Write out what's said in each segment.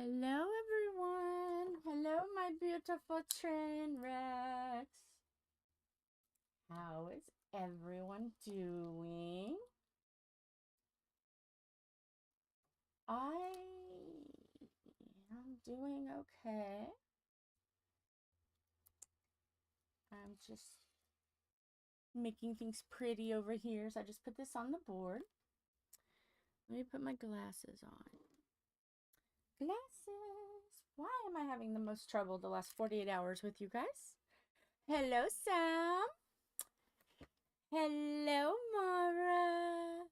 Hello everyone. Hello my beautiful train wrecks. How is everyone doing? I am doing okay. I'm just making things pretty over here. So I just put this on the board. Let me put my glasses on. Glasses. Why am I having the most trouble the last 48 hours with you guys? Hello, Sam. Hello, Mara.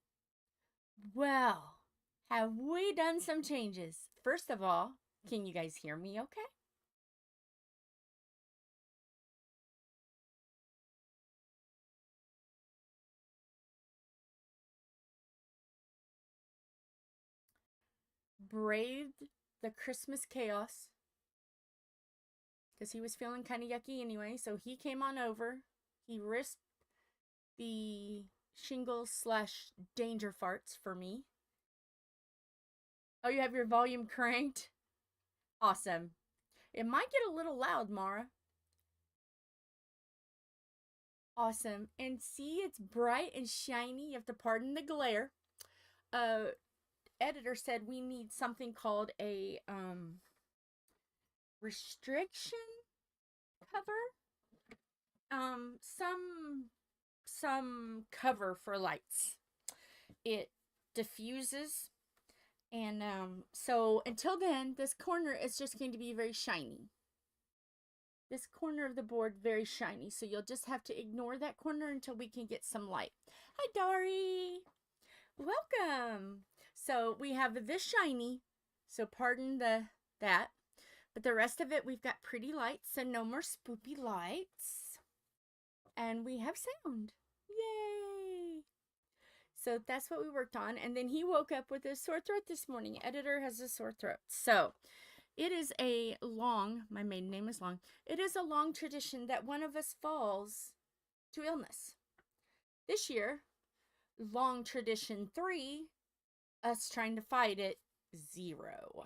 Well, have we done some changes? First of all, can you guys hear me okay? Braved the Christmas chaos because he was feeling kind of yucky anyway, so he came on over. He risked the shingles / danger farts for me. Oh, you have your volume cranked? Awesome. It might get a little loud, Mara. Awesome. And see, it's bright and shiny. You have to pardon the glare. Editor said we need something called a restriction cover. Some cover for lights. It diffuses. And so until then, this corner is just going to be very shiny. This corner of the board very shiny. So you'll just have to ignore that corner until we can get some light. Hi, Dari. Welcome. So we have this shiny. So pardon that. But the rest of it, we've got pretty lights and no more spoopy lights. And we have sound. Yay! So that's what we worked on. And then he woke up with a sore throat this morning. Editor has a sore throat. So it is a long, my maiden name is Long. It is a long tradition that one of us falls to illness. This year, long tradition 3, us trying to fight it, 0.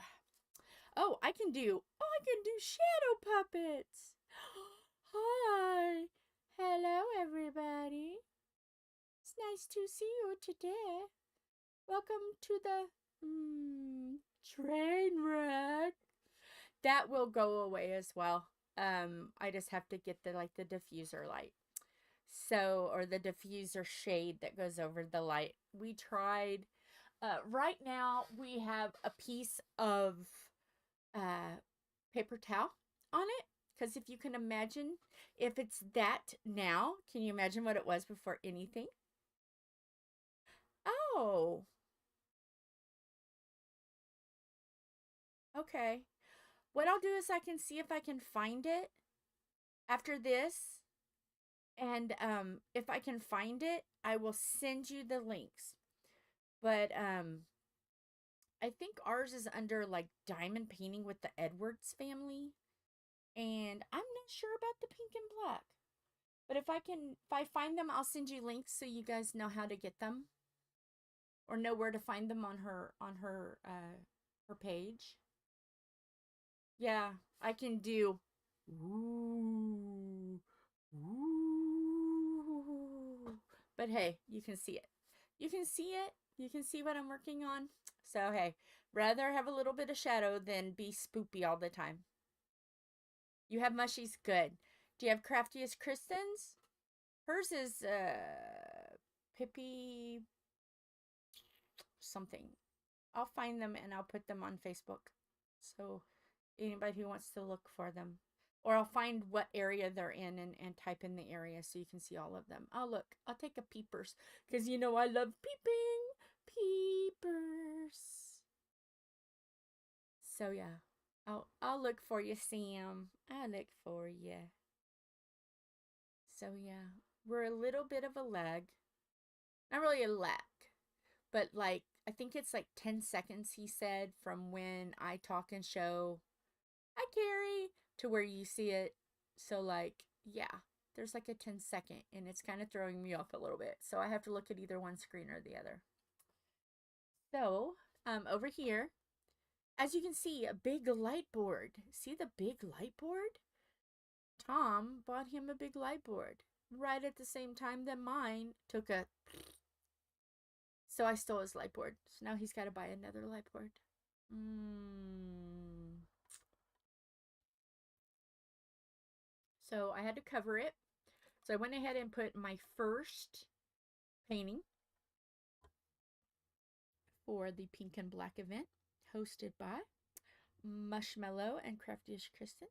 Oh, I can do shadow puppets. Hi. Hello, everybody. It's nice to see you today. Welcome to the train wreck. That will go away as well. I just have to get the diffuser light. So, or the diffuser shade that goes over the light. We tried. Right now, we have a piece of paper towel on it. Because if you can imagine, if it's that now, can you imagine what it was before anything? Oh. Okay. What I'll do is I can see if I can find it after this. And if I can find it, I will send you the links. But I think ours is under like diamond painting with the Edwards family. And I'm not sure about the pink and black. But if I find them, I'll send you links so you guys know how to get them. Or know where to find them on her page. Yeah, I can do ooh. But hey, you can see it. You can see it. You can see what I'm working on. So hey, rather have a little bit of shadow than be spoopy all the time. You have Mushy's good. Do you have Crafty-ish Kristyn's? Hers is Pippy something. I'll find them and I'll put them on Facebook. So anybody who wants to look for them. Or I'll find what area they're in and type in the area so you can see all of them. Oh, look. I'll take a peepers. Because you know I love peeping. Peepers. So yeah. I'll look for you, Sam. I'll look for you. So yeah. We're a little bit of a lag. Not really a lag. But like, I think it's like 10 seconds, he said, from when I talk and show, hi, Carrie, to where you see it. So like, yeah, there's like a 10-second, and it's kind of throwing me off a little bit. So I have to look at either one screen or the other. So over here, as you can see, a big light board. See the big light board? Tom bought him a big light board right at the same time that mine took a... So I stole his light board. So now he's got to buy another light board. So I had to cover it. So I went ahead and put my first painting for the pink and black event, hosted by Mushmellow and Crafty-ish Kristyn.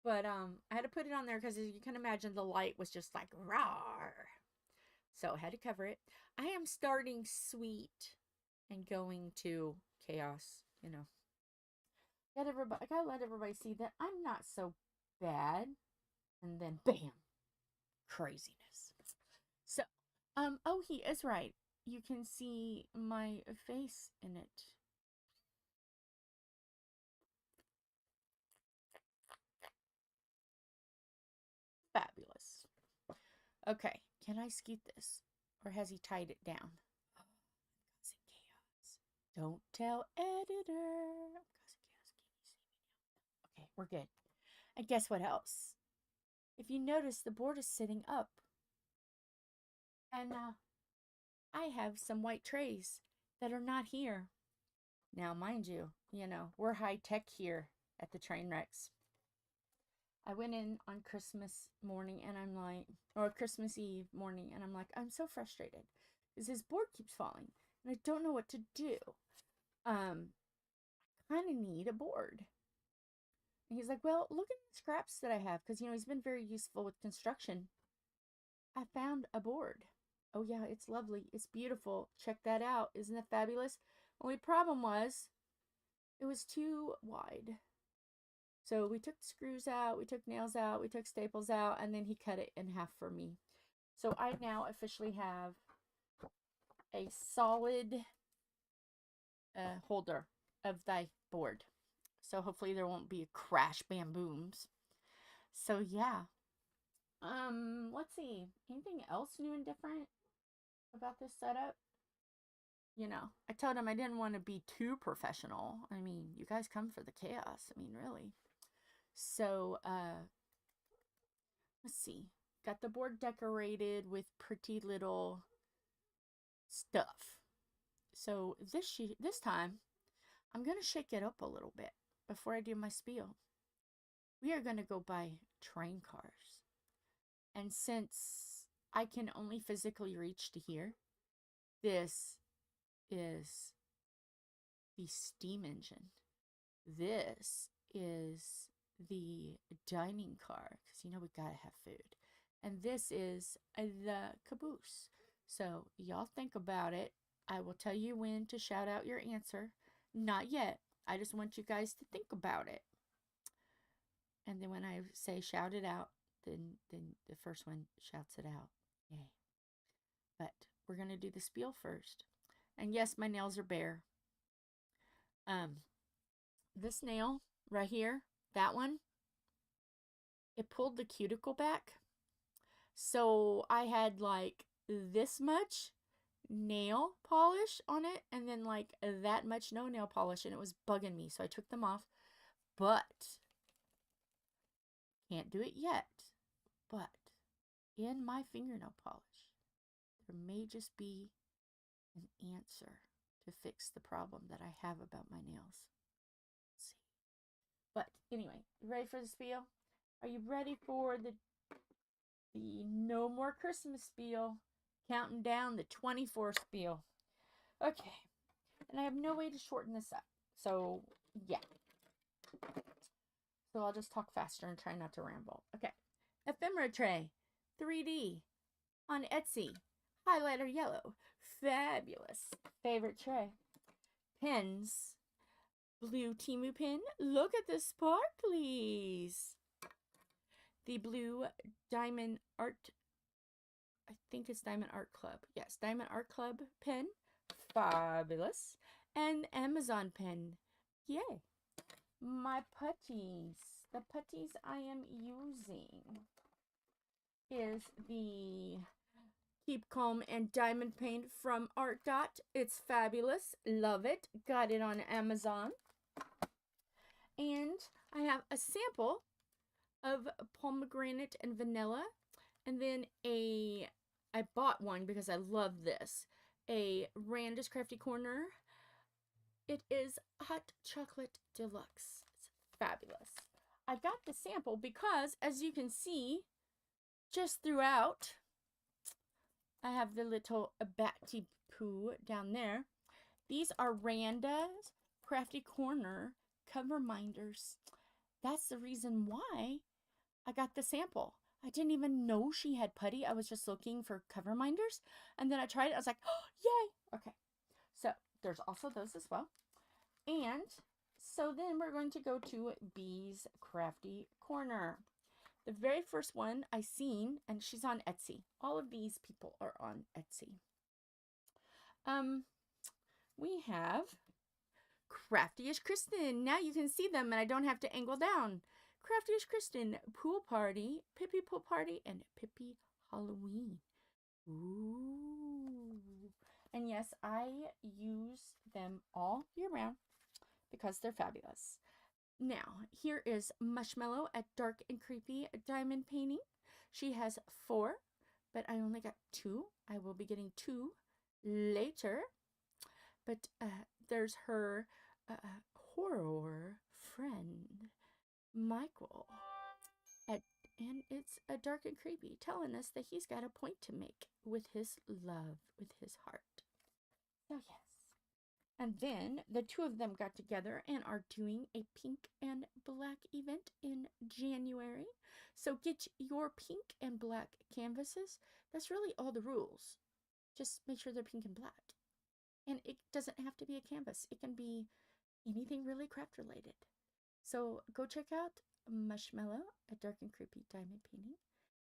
But I had to put it on there because, as you can imagine, the light was just like rawr. So I had to cover it. I am starting sweet and going to chaos, you know. I gotta let everybody see that I'm not so bad. And then bam, craziness. So, oh, he is right. You can see my face in it. Fabulous. Okay, can I scoot this? Or has he tied it down? Oh, I'm causing chaos. Don't tell editor. I'm causing chaos. Can you see me now? Okay, we're good. And guess what else? If you notice, the board is sitting up. And I have some white trays that are not here. Now, mind you, we're high tech here at the Trainwrecks. I went in on Christmas morning and I'm like, or Christmas Eve morning, and I'm like, I'm so frustrated because his board keeps falling and I don't know what to do. I kind of need a board. And he's like, well, look at the scraps that I have, because, he's been very useful with construction. I found a board. Oh yeah, it's lovely. It's beautiful. Check that out. Isn't it fabulous? Only problem was it was too wide. So we took screws out, we took nails out, we took staples out, and then he cut it in half for me. So I now officially have a solid holder of thy board. So hopefully there won't be a crash, bam, booms. So yeah. Let's see. Anything else new and different about this setup? I told him I didn't want to be too professional. I mean, you guys come for the chaos. I mean, really. So, let's see. Got the board decorated with pretty little stuff. So this time, I'm going to shake it up a little bit before I do my spiel. We are going to go by train cars. And since I can only physically reach to here, this is the steam engine. This is the dining car, because we gotta have food. And this is the caboose. So y'all think about it. I will tell you when to shout out your answer. Not yet. I just want you guys to think about it. And then when I say shout it out, then the first one shouts it out. Yay. But we're going to do the spiel first. And yes, my nails are bare. This nail right here, that one, it pulled the cuticle back. So I had like this much nail polish on it, and then like that much no nail polish, and it was bugging me. So I took them off, but can't do it yet. But in my fingernail polish, there may just be an answer to fix the problem that I have about my nails. Let's see. But anyway, you ready for the spiel? Are you ready for the no more Christmas spiel? Counting down the 24 spiel. Okay. And I have no way to shorten this up. So, yeah. So I'll just talk faster and try not to ramble. Okay. Ephemera3d on Etsy. Highlighter yellow. Fabulous. Favorite tray. Pens. Blue Timu pin. Look at the sparklies. The blue Diamond Art, I think it's Diamond Art Club. Yes, Diamond Art Club pen. Fabulous. And Amazon pen. Yay. My putties. The putties I am using is the Keep Calm and Diamond Paint from Art Dot. It's fabulous. Love it. Got it on Amazon. And I have a sample of pomegranate and vanilla. And then I bought one because I love this. A Randa's Crafty Corner. It is hot chocolate deluxe. It's fabulous. I got the sample because, as you can see, just throughout, I have the little batty poo down there. These are Randa's Crafty Corner Coverminders. That's the reason why I got the sample. I didn't even know she had putty. I was just looking for Coverminders. And then I tried it. I was like, oh, yay. Okay. So there's also those as well. And so then we're going to go to Bee's Crafty Corner. The very first one I seen, and she's on Etsy. All of these people are on Etsy. We have Crafty-ish Kristyn. Now you can see them and I don't have to angle down. Crafty-ish Kristyn, Pool Party, Pippy Pool Party, and Pippy Halloween. Ooh. And yes, I use them all year round because they're fabulous. Now, here is Mushmellow at Dark and Creepy Diamond Painting. She has 4, but I only got 2. I will be getting 2 later. But there's her horror friend, Micheal. And it's a Dark and Creepy, telling us that he's got a point to make with his love, with his heart. So yes. And then the two of them got together and are doing a pink and black event in January. So get your pink and black canvases. That's really all the rules. Just make sure they're pink and black. And it doesn't have to be a canvas. It can be anything really craft related. So go check out Mushmellow at Dark and Creepy Diamond Painting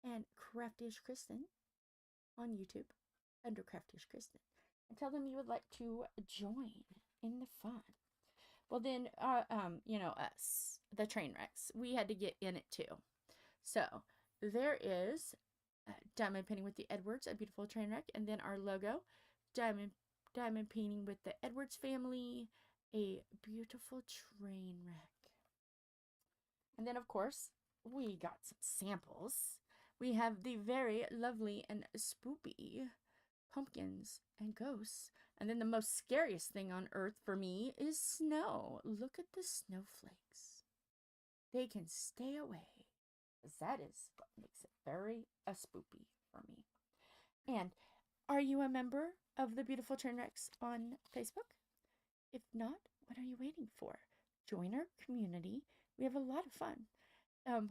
and Crafty-ish Kristyn on YouTube under Crafty-ish Kristyn. And tell them you would like to join in the fun. Well, then, you know, us, the Trainwrecks, we had to get in it too. So there is Diamond Painting with the Edwards, a beautiful train wreck, and then our logo, Diamond Painting with the Edwards family, a beautiful train wreck. And then, of course, we got some samples. We have the very lovely and spoopy pumpkins and ghosts. And then the most scariest thing on earth for me is snow. Look at the snowflakes. They can stay away. Because that is what makes it very spoopy for me. And are you a member of the Beautiful Trainwrecks on Facebook? If not, what are you waiting for? Join our community. We have a lot of fun.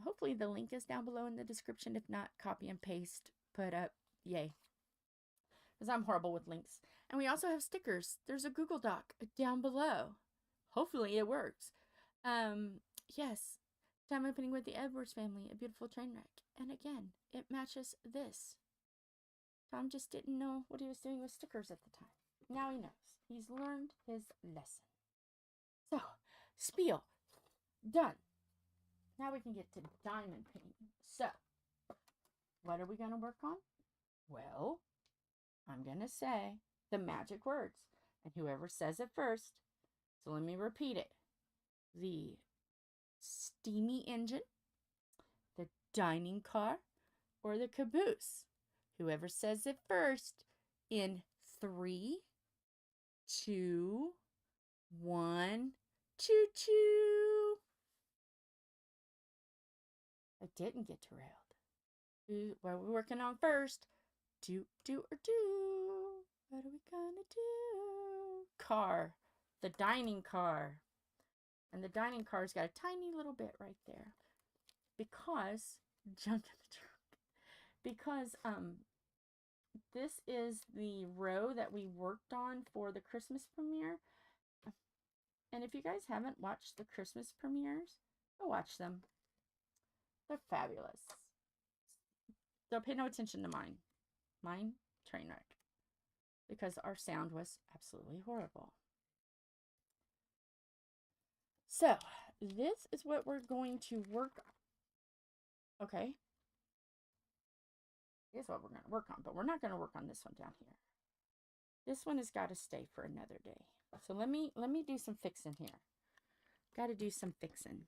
Hopefully the link is down below in the description. If not, copy and paste, put up. Yay. Because I'm horrible with links. And we also have stickers. There's a Google Doc down below. Hopefully it works. Yes. Diamond Painting with the Edwards family, a beautiful train wreck. And again, it matches this. Tom just didn't know what he was doing with stickers at the time. Now he knows. He's learned his lesson. So, spiel. Done. Now we can get to diamond painting. So, what are we going to work on? Well, I'm going to say the magic words. And whoever says it first, so let me repeat it. The steamy engine, the dining car, or the caboose. Whoever says it first in 3, 2, 1, choo-choo. I didn't get derailed. What are we working on first? Do, or do. What are we gonna do? Car. The dining car. And the dining car's got a tiny little bit right there. Because, junk in the trunk. Because, this is the row that we worked on for the Christmas premiere. And if you guys haven't watched the Christmas premieres, go watch them. They're fabulous. So pay no attention to mine. Mine, train wreck. Because our sound was absolutely horrible. So, this is what we're going to work on. Okay. is what we're going to work on, but we're not going to work on this one down here. This one has got to stay for another day. So let me do some fixing here. Got to do some fixing.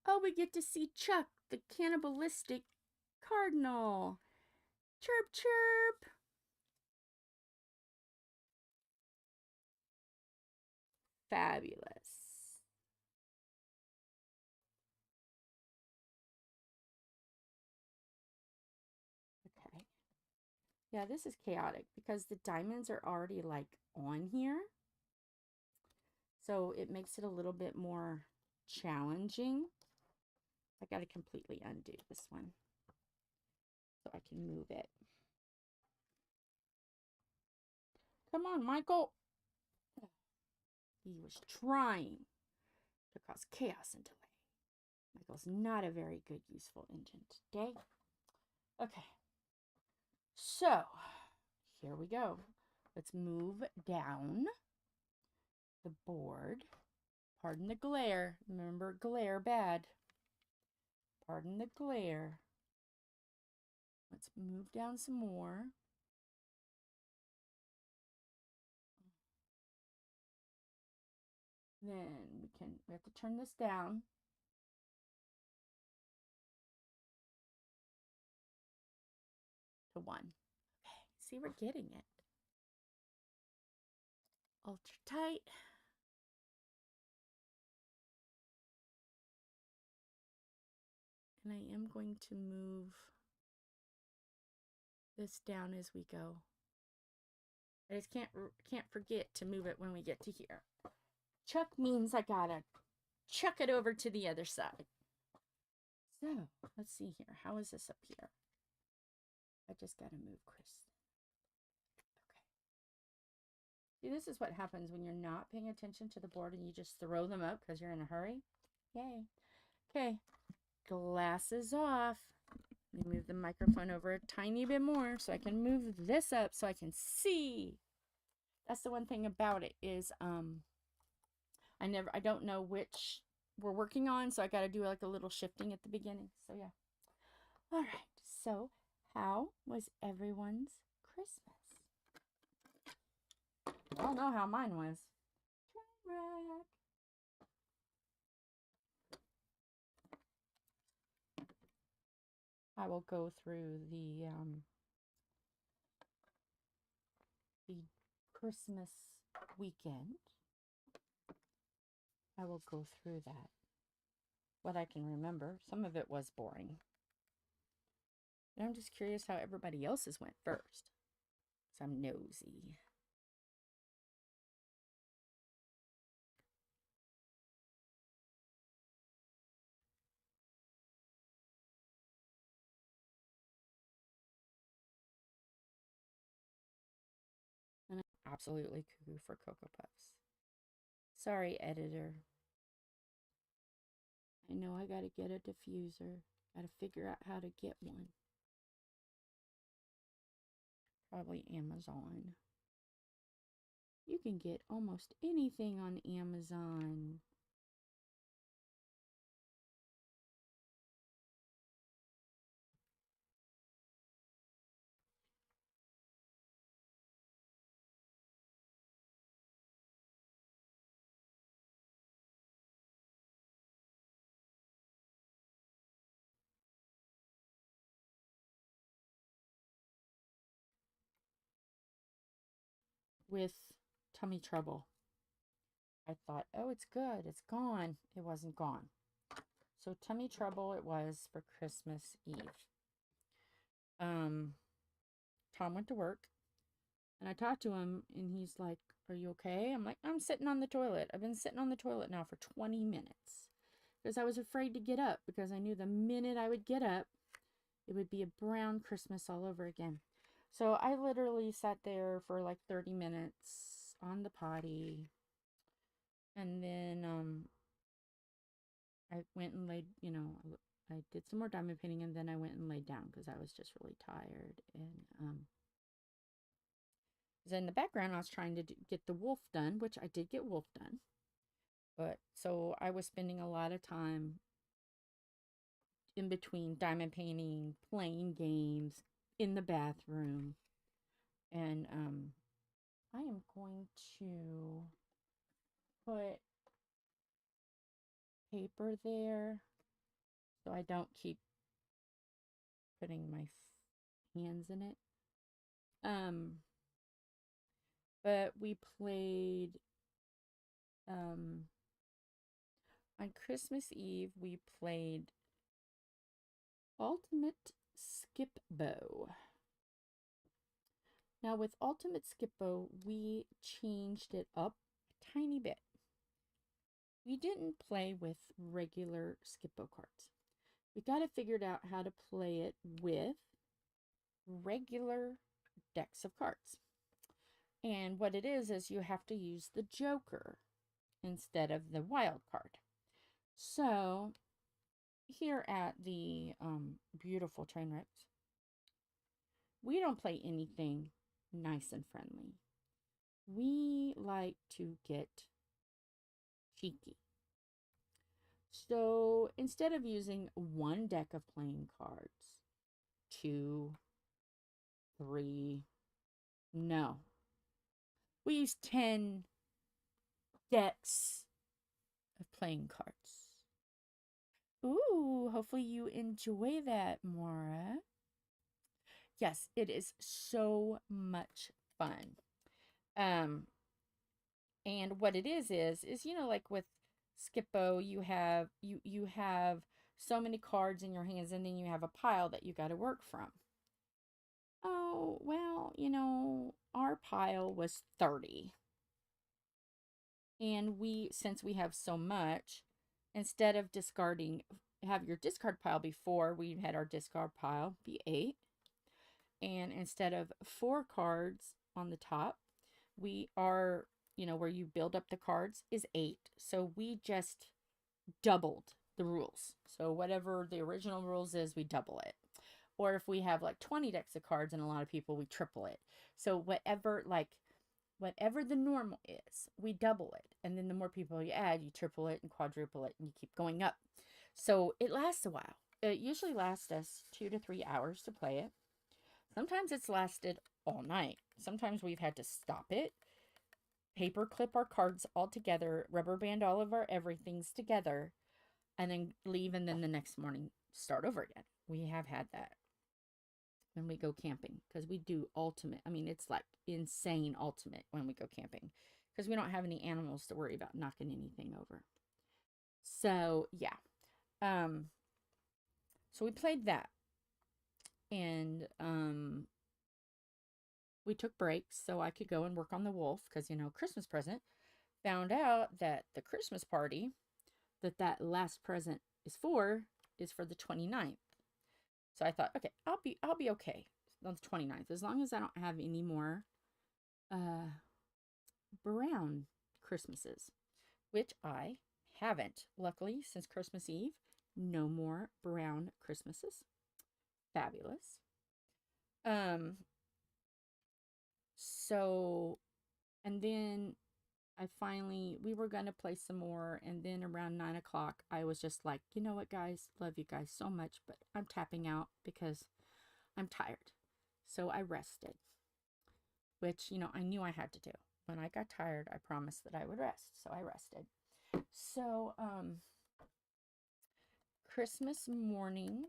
Oh, we get to see Chuck the Cannibalistic Cardinal. Chirp, chirp. Fabulous. Okay. Yeah, this is chaotic because the diamonds are already like on here. So it makes it a little bit more challenging. I got to completely undo this one so I can move it. Come on, Michael. He was trying to cause chaos and delay. Michael's not a very good, useful engine today. Okay. So, here we go. Let's move down the board. Pardon the glare. Remember, glare bad. Pardon the glare. Let's move down some more. Then we have to turn this down. To 1. Okay, see, we're getting it. Ultra tight. And I am going to move this down as we go. I just can't forget to move it when we get to here. Chuck means I gotta chuck it over to the other side. So, let's see here. How is this up here? I just gotta move Kristyn. Okay. See, this is what happens when you're not paying attention to the board and you just throw them up because you're in a hurry. Yay. Okay. Glasses off. Let me move the microphone over a tiny bit more so I can move this up so I can see. That's the one thing about it is I don't know which we're working on, so I got to do like a little shifting at the beginning. So yeah. All right. So how was everyone's Christmas? I don't know how mine was. Trainwreck. I will go through the Christmas weekend. I will go through that. What I can remember. Some of it was boring. And I'm just curious how everybody else's went first. So I'm nosy. And I'm absolutely cuckoo for Cocoa Puffs. Sorry, editor. I know I gotta get a diffuser. Gotta figure out how to get one. Probably Amazon. You can get almost anything on Amazon. With tummy trouble. I thought, oh, it's good. It's gone. It wasn't gone. So tummy trouble it was for Christmas Eve. Tom went to work. And I talked to him, and he's like, are you okay? I'm like, I'm sitting on the toilet. I've been sitting on the toilet now for 20 minutes. Because I was afraid to get up. Because I knew the minute I would get up, it would be a brown Christmas all over again. So I literally sat there for like 30 minutes on the potty. And then I went and laid, I did some more diamond painting. And then I went and laid down because I was just really tired. And in the background, I was trying to get the wolf done, which I did get wolf done. But so I was spending a lot of time in between diamond painting, playing games in the bathroom. And I am going to put paper there so I don't keep putting my hands in it. But we played on Christmas Eve, we played Ultimate Skip-Bo. Now with Ultimate Skip-Bo, we changed it up a tiny bit. We didn't play with regular Skip-Bo cards. We got to figure out how to play it with regular decks of cards. And what it is you have to use the Joker instead of the wild card. So here at the beautiful Trainwreck, we don't play anything nice and friendly. We like to get cheeky. So instead of using one deck of playing cards, 2, 3, no. We use 10 decks of playing cards. Ooh, hopefully you enjoy that, Mara. Yes, it is so much fun. And what it is, you know, like with Skip-Bo, you have so many cards in your hands, and then you have a pile that you got to work from. Oh, well, you know, our pile was 30. And since we have so much, instead of discarding, have your discard pile before, we had our discard pile be 8. And instead of 4 cards on the top, we are, you know, where you build up the cards is 8. So we just doubled the rules. So whatever the original rules is, we double it. Or if we have like 20 decks of cards and a lot of people, we triple it. So whatever the normal is, we double it. And then the more people you add, you triple it and quadruple it, and you keep going up. So it lasts a while. It usually lasts us 2 to 3 hours to play it. Sometimes it's lasted all night. Sometimes we've had to stop it, paper clip our cards all together, rubber band all of our everythings together, and then leave, and then the next morning start over again. We have had that when we go camping, because we do ultimate. I mean, it's like insane ultimate when we go camping, because we don't have any animals to worry about knocking anything over. So yeah, so we played that, and we took breaks so I could go and work on the wolf, because, you know, Christmas present. Found out that the Christmas party that last present is for the 29th. So I thought, okay, I'll be okay on the 29th, as long as I don't have any more brown Christmases, which I haven't, luckily, since Christmas Eve. No more brown Christmases. Fabulous. So, and then we were going to play some more, and then around 9 o'clock, I was just like, you know what, guys, love you guys so much, but I'm tapping out because I'm tired. So I rested, which, you know, I knew I had to do. When I got tired, I promised that I would rest, so I rested. So, Christmas morning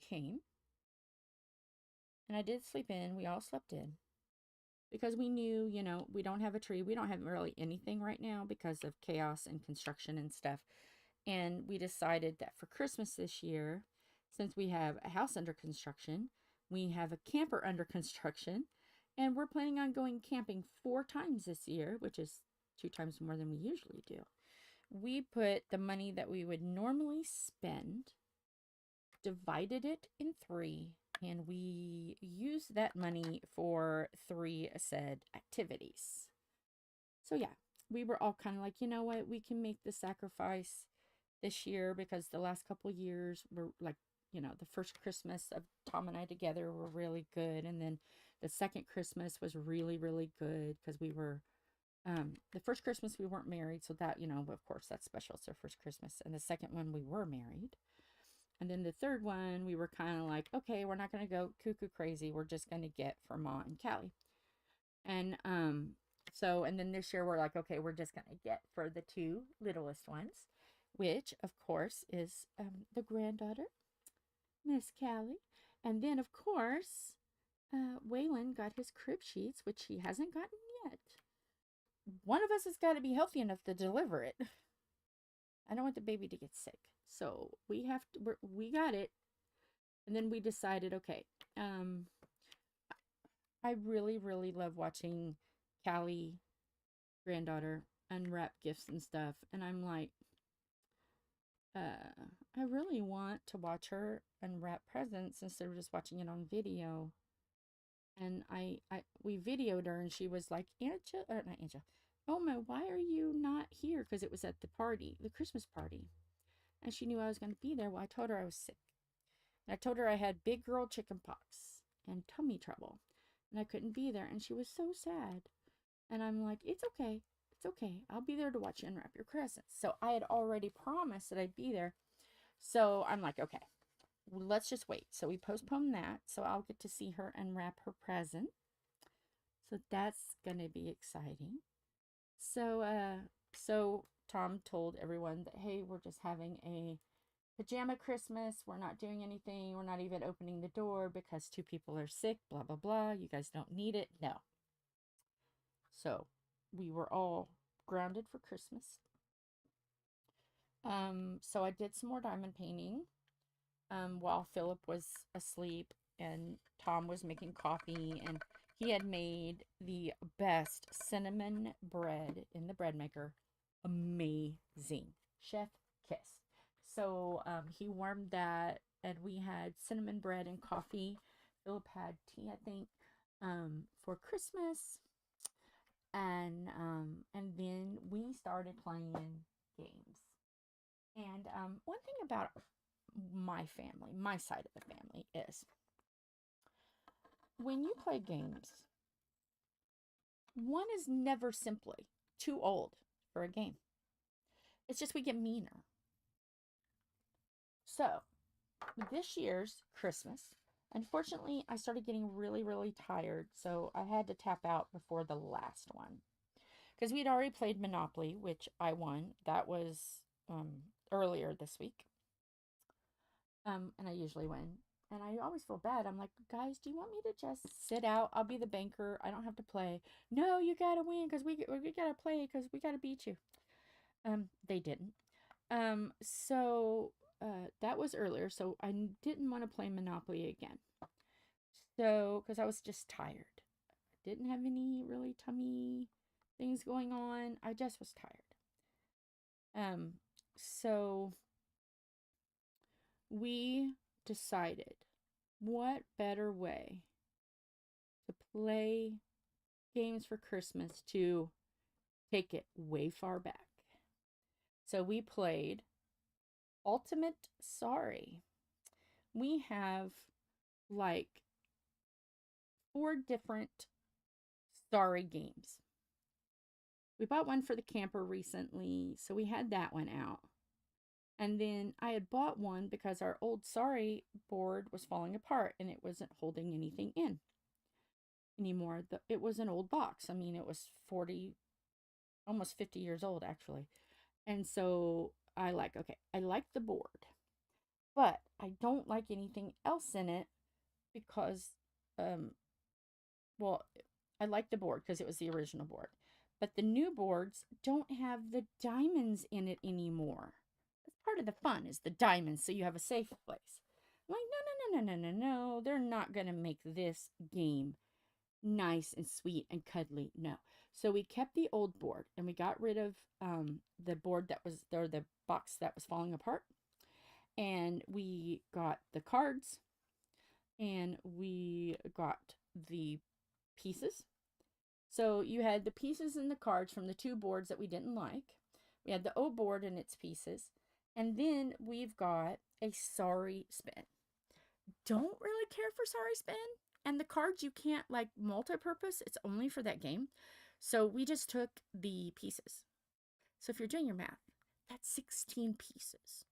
came, and I did sleep in. We all slept in, because we knew, you know, we don't have a tree. We don't have really anything right now because of chaos and construction and stuff. And we decided that for Christmas this year, since we have a house under construction, we have a camper under construction, and we're planning on going camping 4 times this year, which is 2 times more than we usually do. We put the money that we would normally spend, divided it in 3, and we use that money for 3 said activities. So yeah, we were all kind of like, you know what, we can make the sacrifice this year, because the last couple years were like, you know, the first Christmas of Tom and I together were really good, and then the second Christmas was really, really good, because we were the first Christmas we weren't married, so that, you know, of course that's special. It's our first Christmas. And the second one we were married. And then the third one, we were kind of like, okay, we're not going to go cuckoo crazy. We're just going to get for Ma and Callie. And so, and then this year we're like, okay, we're just going to get for the two littlest ones, which of course is the granddaughter, Miss Callie. And then of course, Waylon got his crib sheets, which he hasn't gotten yet. One of us has got to be healthy enough to deliver it. I don't want the baby to get sick. So we have to, we got it. And then we decided, okay, I really, really love watching Callie, granddaughter, unwrap gifts and stuff. And I'm like, I really want to watch her unwrap presents instead of just watching it on video. And we videoed her, and she was like, Oma, why are you not here? Because it was at the party, the Christmas party. And she knew I was going to be there. Well, I told her I was sick. And I told her I had big girl chicken pox and tummy trouble. And I couldn't be there. And she was so sad. And I'm like, it's okay. It's okay. I'll be there to watch you unwrap your presents. So I had already promised that I'd be there. So I'm like, okay, let's just wait. So we postponed that. So I'll get to see her unwrap her present. So that's going to be exciting. So Tom told everyone that, hey, we're just having a pajama Christmas. We're not doing anything. We're not even opening the door because 2 people are sick, blah, blah, blah. You guys don't need it. No. So we were all grounded for Christmas. So I did some more diamond painting while Philip was asleep and Tom was making coffee, and he had made the best cinnamon bread in the bread maker. Amazing. Chef kiss. So he warmed that, and we had cinnamon bread and coffee. Philip had tea, I think, for Christmas. And then we started playing games. And one thing about my family, my side of the family, is when you play games, one is never simply too old for a game. It's just we get meaner. So, this year's Christmas, unfortunately, I started getting really, really tired, so I had to tap out before the last one. Because we'd already played Monopoly, which I won. That was earlier this week. And I usually win. And I always feel bad. I'm like, guys, do you want me to just sit out? I'll be the banker. I don't have to play. No, you gotta win because we gotta play because we gotta beat you. They didn't. So that was earlier. So I didn't want to play Monopoly again. So, because I was just tired. I didn't have any really tummy things going on. I just was tired. So we decided what better way to play games for Christmas to take it way far back. So we played Ultimate Sorry. We have like 4 different sorry games. We bought one for the camper recently, so we had that one out. And then I had bought one because our old sorry board was falling apart and it wasn't holding anything in anymore. It was an old box. I mean, it was 40, almost 50 years old actually. And so I like the board, but I don't like anything else in it because, well, I like the board because it was the original board, but the new boards don't have the diamonds in it anymore. That's part of the fun, is the diamonds, so you have a safe place. I'm like, no. They're not going to make this game nice and sweet and cuddly. No. So we kept the old board and we got rid of the board that was there, the box that was falling apart. And we got the cards and we got the pieces. So you had the pieces and the cards from the 2 boards that we didn't like. We had the old board and its pieces. And then we've got a sorry spin. Don't really care for sorry spin. And the cards you can't like multi-purpose. It's only for that game. So we just took the pieces. So if you're doing your math, that's 16 pieces.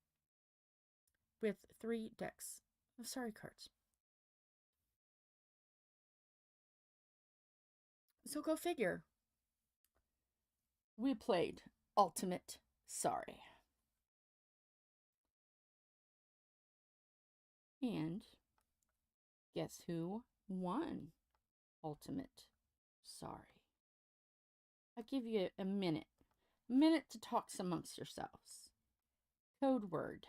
with 3 decks of sorry cards. So go figure. We played Ultimate Sorry. And guess who won Ultimate Sorry? I'll give you a minute. To talk amongst yourselves. Code word,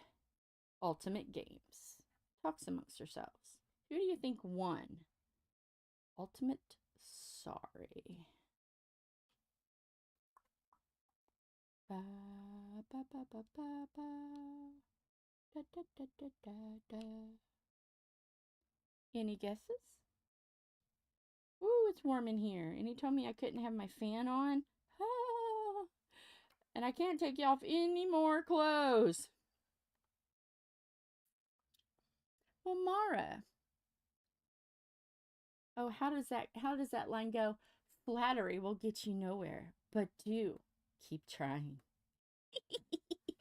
Ultimate Games. Talks amongst yourselves. Who do you think won Ultimate Sorry? Ba, ba, ba, ba, ba, ba. Da, da, da, da, da, da. Any guesses? Ooh, it's warm in here. And he told me I couldn't have my fan on. Ah, and I can't take off any more clothes. Well, Mara. Oh, how does that line go? Flattery will get you nowhere, but do keep trying.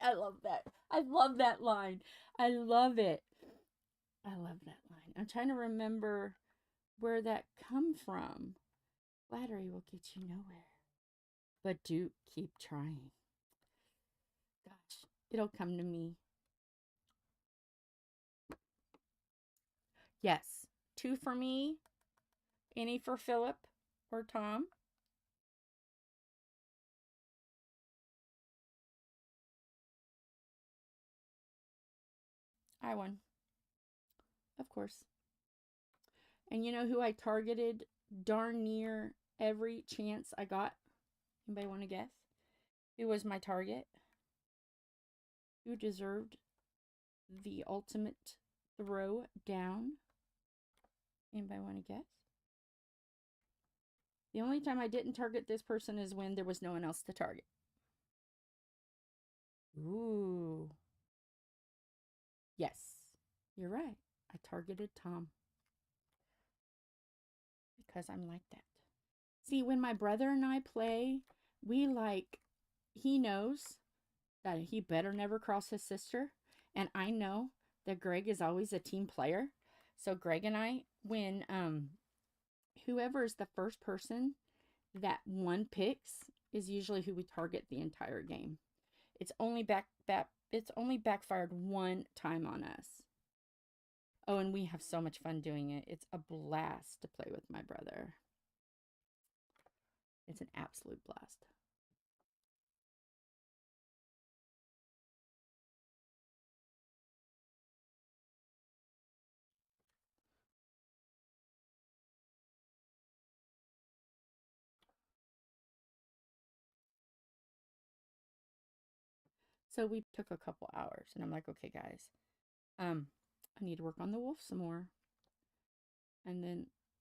I love that. I love that line. I love it. I love that line. I'm trying to remember where that come from. Flattery will get you nowhere, but do keep trying. Gosh, it'll come to me. Yes, 2 for me. Any for Philip or Tom? I won. Of course. And you know who I targeted darn near every chance I got? Anybody want to guess? Who was my target? Who deserved the ultimate throw down? Anybody want to guess? The only time I didn't target this person is when there was no one else to target. Ooh. Yes, you're right. I targeted Tom. Because I'm like that. See, when my brother and I play, he knows that he better never cross his sister. And I know that Greg is always a team player. So Greg and I, when whoever is the first person that one picks is usually who we target the entire game. It's only backfired one time on us. Oh, and we have so much fun doing it. It's a blast to play with my brother. It's an absolute blast. So we took a couple hours, and I'm like, okay, guys, I need to work on the wolf some more, and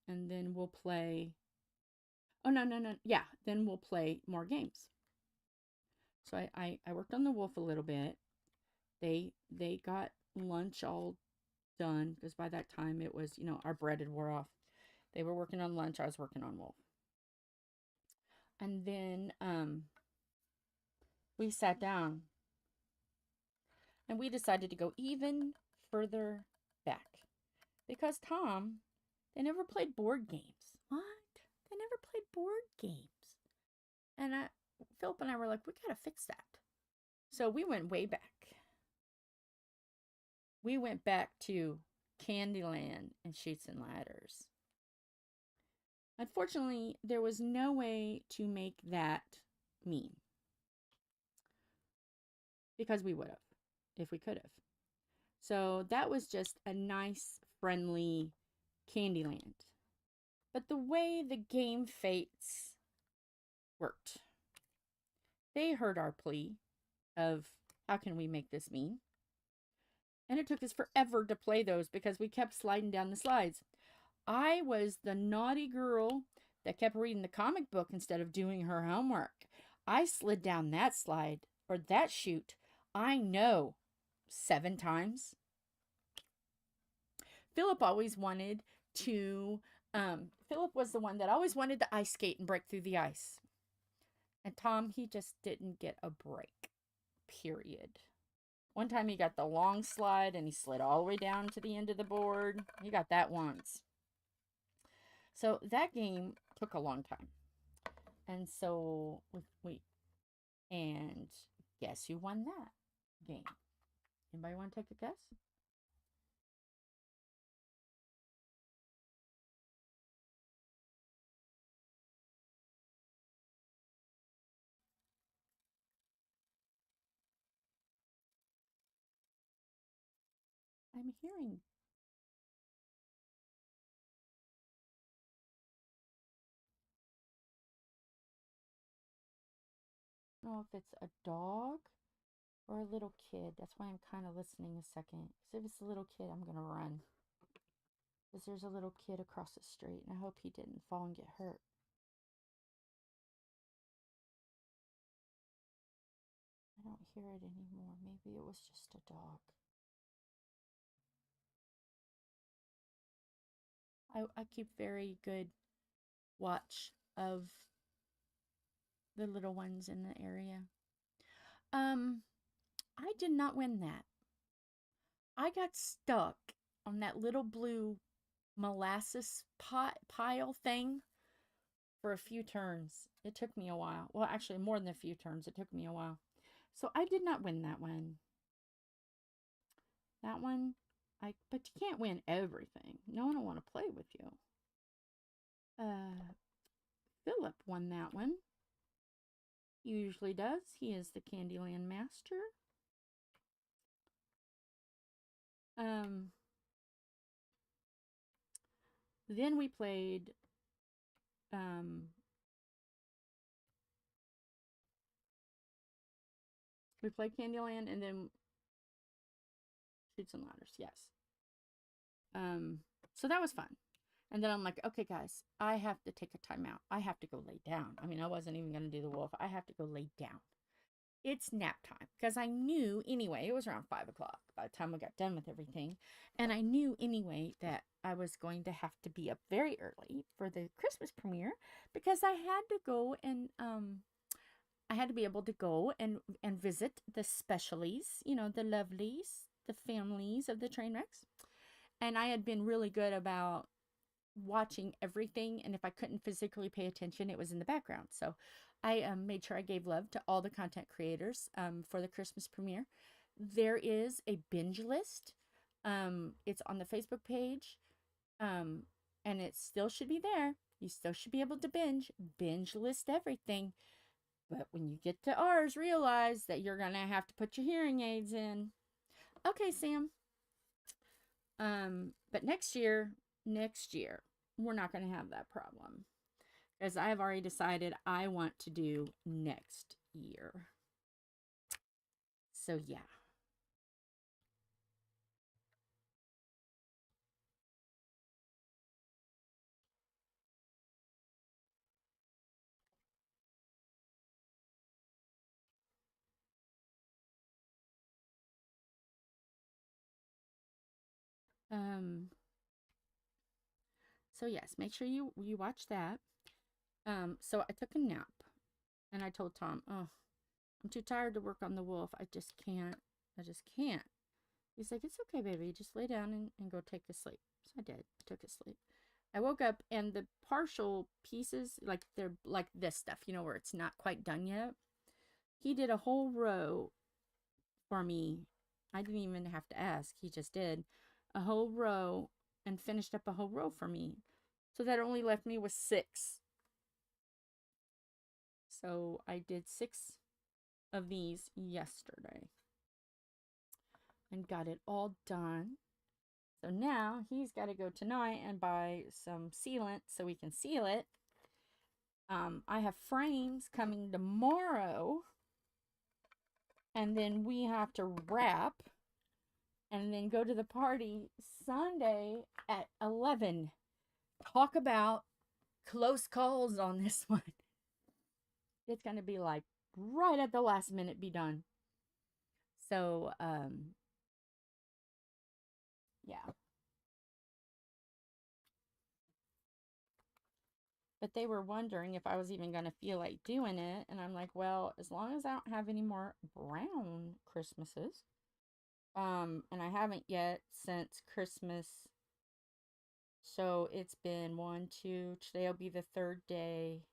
then we'll play. Oh no, yeah, then we'll play more games. So I worked on the wolf a little bit. They got lunch all done because by that time it was, our bread had wore off. They were working on lunch. I was working on wolf, and then we sat down. And we decided to go even further back. Because Tom, they never played board games. What? They never played board games. And Philip and I were like, we gotta fix that. So we went way back. We went back to Candyland and Chutes and Ladders. Unfortunately, there was no way to make that meme. Because we would have, if we could have. So that was just a nice, friendly Candyland. But the way the game fates worked, they heard our plea of how can we make this mean? And it took us forever to play those because we kept sliding down the slides. I was the naughty girl that kept reading the comic book instead of doing her homework. I slid down that slide or that chute, I know, 7 times. Philip always wanted to, Philip was the one that always wanted to ice skate and break through the ice. And Tom, he just didn't get a break, period. One time he got the long slide and he slid all the way down to the end of the board. He got that once. So that game took a long time. And so and guess who won that game? Anybody want to take a guess? I'm hearing. I don't know if it's a dog or a little kid. That's why I'm kind of listening a second. Because if it's a little kid, I'm going to run. Because there's a little kid across the street, and I hope he didn't fall and get hurt. I don't hear it anymore. Maybe it was just a dog. I keep very good watch of the little ones in the area. I did not win that. I got stuck on that little blue molasses pile thing for a few turns. It took me a while. Well, actually, more than a few turns. It took me a while. So I did not win that one. That one, but you can't win everything. No one will want to play with you. Philip won that one. He usually does. He is the Candyland master. Then we played Candyland and then Chutes and Ladders, yes. So that was fun. And then I'm like, okay, guys, I have to take a timeout. I have to go lay down. I mean, I wasn't even going to do the wolf. I have to go lay down. It's nap time. Because I knew anyway, it was around 5 o'clock by the time we got done with everything. And I knew anyway that I was going to have to be up very early for the Christmas premiere. Because I had to go and, I had to be able to go and visit the specialies, you know, the lovelies, the families of the trainwrecks. And I had been really good about watching everything, and if I couldn't physically pay attention, it was in the background. So I made sure I gave love to all the content creators for the Christmas premiere. There is a binge list. It's on the Facebook page, and it still should be there. You still should be able to binge list everything. But when you get to ours, realize that you're going to have to put your hearing aids in. Okay, Sam. But next year, we're not going to have that problem. As I have already decided I want to do next year. So, yeah. So yes, make sure you watch that. So I took a nap and I told Tom, oh, I'm too tired to work on the wolf. I just can't. He's like, it's okay, baby. Just lay down and go take a sleep. So I did. I took a sleep. I woke up and the partial pieces, like they're like this stuff, you know, where it's not quite done yet. He did a whole row for me. I didn't even have to ask. He just did a whole row and finished up a whole row for me. So that only left me with 6. So I did 6 of these yesterday and got it all done. So now he's got to go tonight and buy some sealant so we can seal it. I have frames coming tomorrow, and then we have to wrap and then go to the party Sunday at 11. Talk about close calls on this one. It's going to be like right at the last minute be done. So, yeah. But they were wondering if I was even going to feel like doing it. And I'm like, well, as long as I don't have any more brown Christmases, And I haven't yet since Christmas. So it's been 1, 2, today'll be the 3rd day.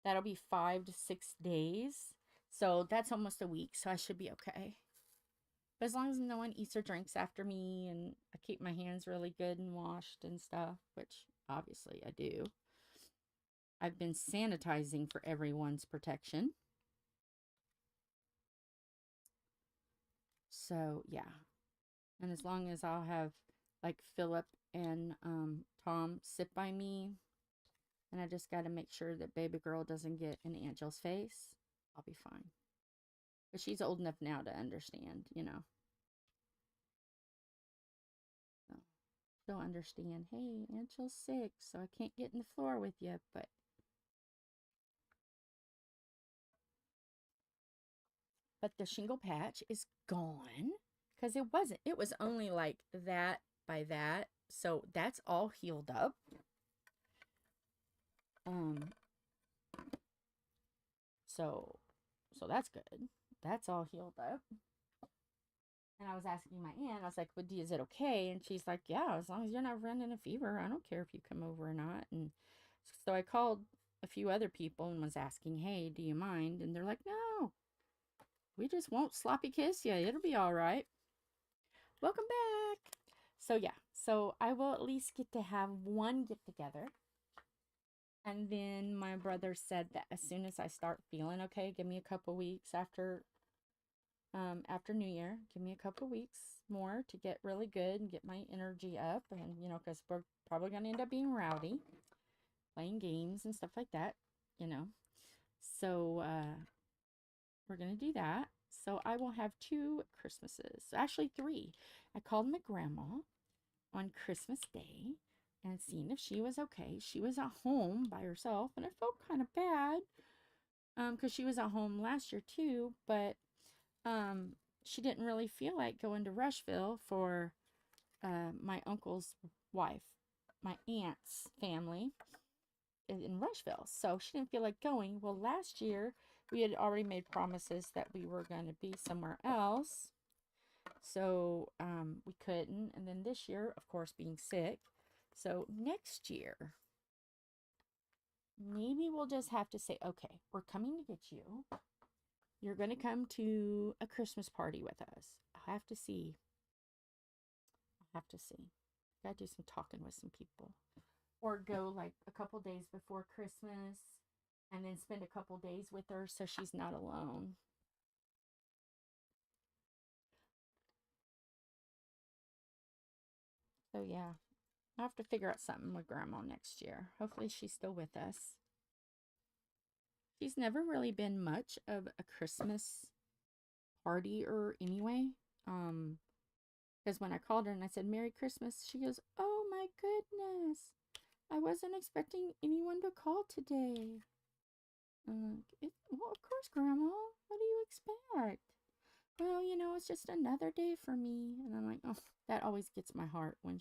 That'll be 5 to 6 days. So that's almost a week, so I should be okay. But as long as no one eats or drinks after me and I keep my hands really good and washed and stuff, which obviously I do. I've been sanitizing for everyone's protection. So, yeah. And as long as I'll have like Philip and Tom sit by me, and I just got to make sure that baby girl doesn't get in Angel's face, I'll be fine. But she's old enough now to understand, you know. So she'll understand, hey, Angel's sick, so I can't get in the floor with you, but the shingle patch is gone because it was only like that by that, so that's all healed up. So that's good. That's all healed up. And I was asking my aunt, I was like, well, is it okay? And she's like, yeah, as long as you're not running a fever, I don't care if you come over or not. And so I called a few other people and was asking, hey, do you mind? And they're like, no, we just won't sloppy kiss you. It'll be all right. Welcome back. So yeah, so I will at least get to have one get together. And then my brother said that as soon as I start feeling okay, give me a couple weeks after New Year, give me a couple weeks more to get really good and get my energy up. And, you know, because we're probably going to end up being rowdy, playing games and stuff like that, you know. So, we're going to do that. So I will have 2 Christmases, actually 3. I called my grandma on Christmas Day and seen if she was okay. She was at home by herself, and I felt kind of bad because she was at home last year too, but she didn't really feel like going to Rushville for my uncle's wife, my aunt's family in Rushville. So she didn't feel like going. Well, last year we had already made promises that we were going to be somewhere else. So we couldn't. And then this year, of course, being sick. So next year, maybe we'll just have to say, okay, we're coming to get you. You're going to come to a Christmas party with us. I'll have to see. Gotta do some talking with some people. Or go like a couple days before Christmas and then spend a couple days with her so she's not alone. So yeah, I'll have to figure out something with Grandma next year. Hopefully she's still with us. She's never really been much of a Christmas partier anyway. Because when I called her and I said, Merry Christmas, she goes, oh my goodness. I wasn't expecting anyone to call today. Well, of course, Grandma. What do you expect? Well, you know, it's just another day for me. And I'm like, oh, that always gets my heart when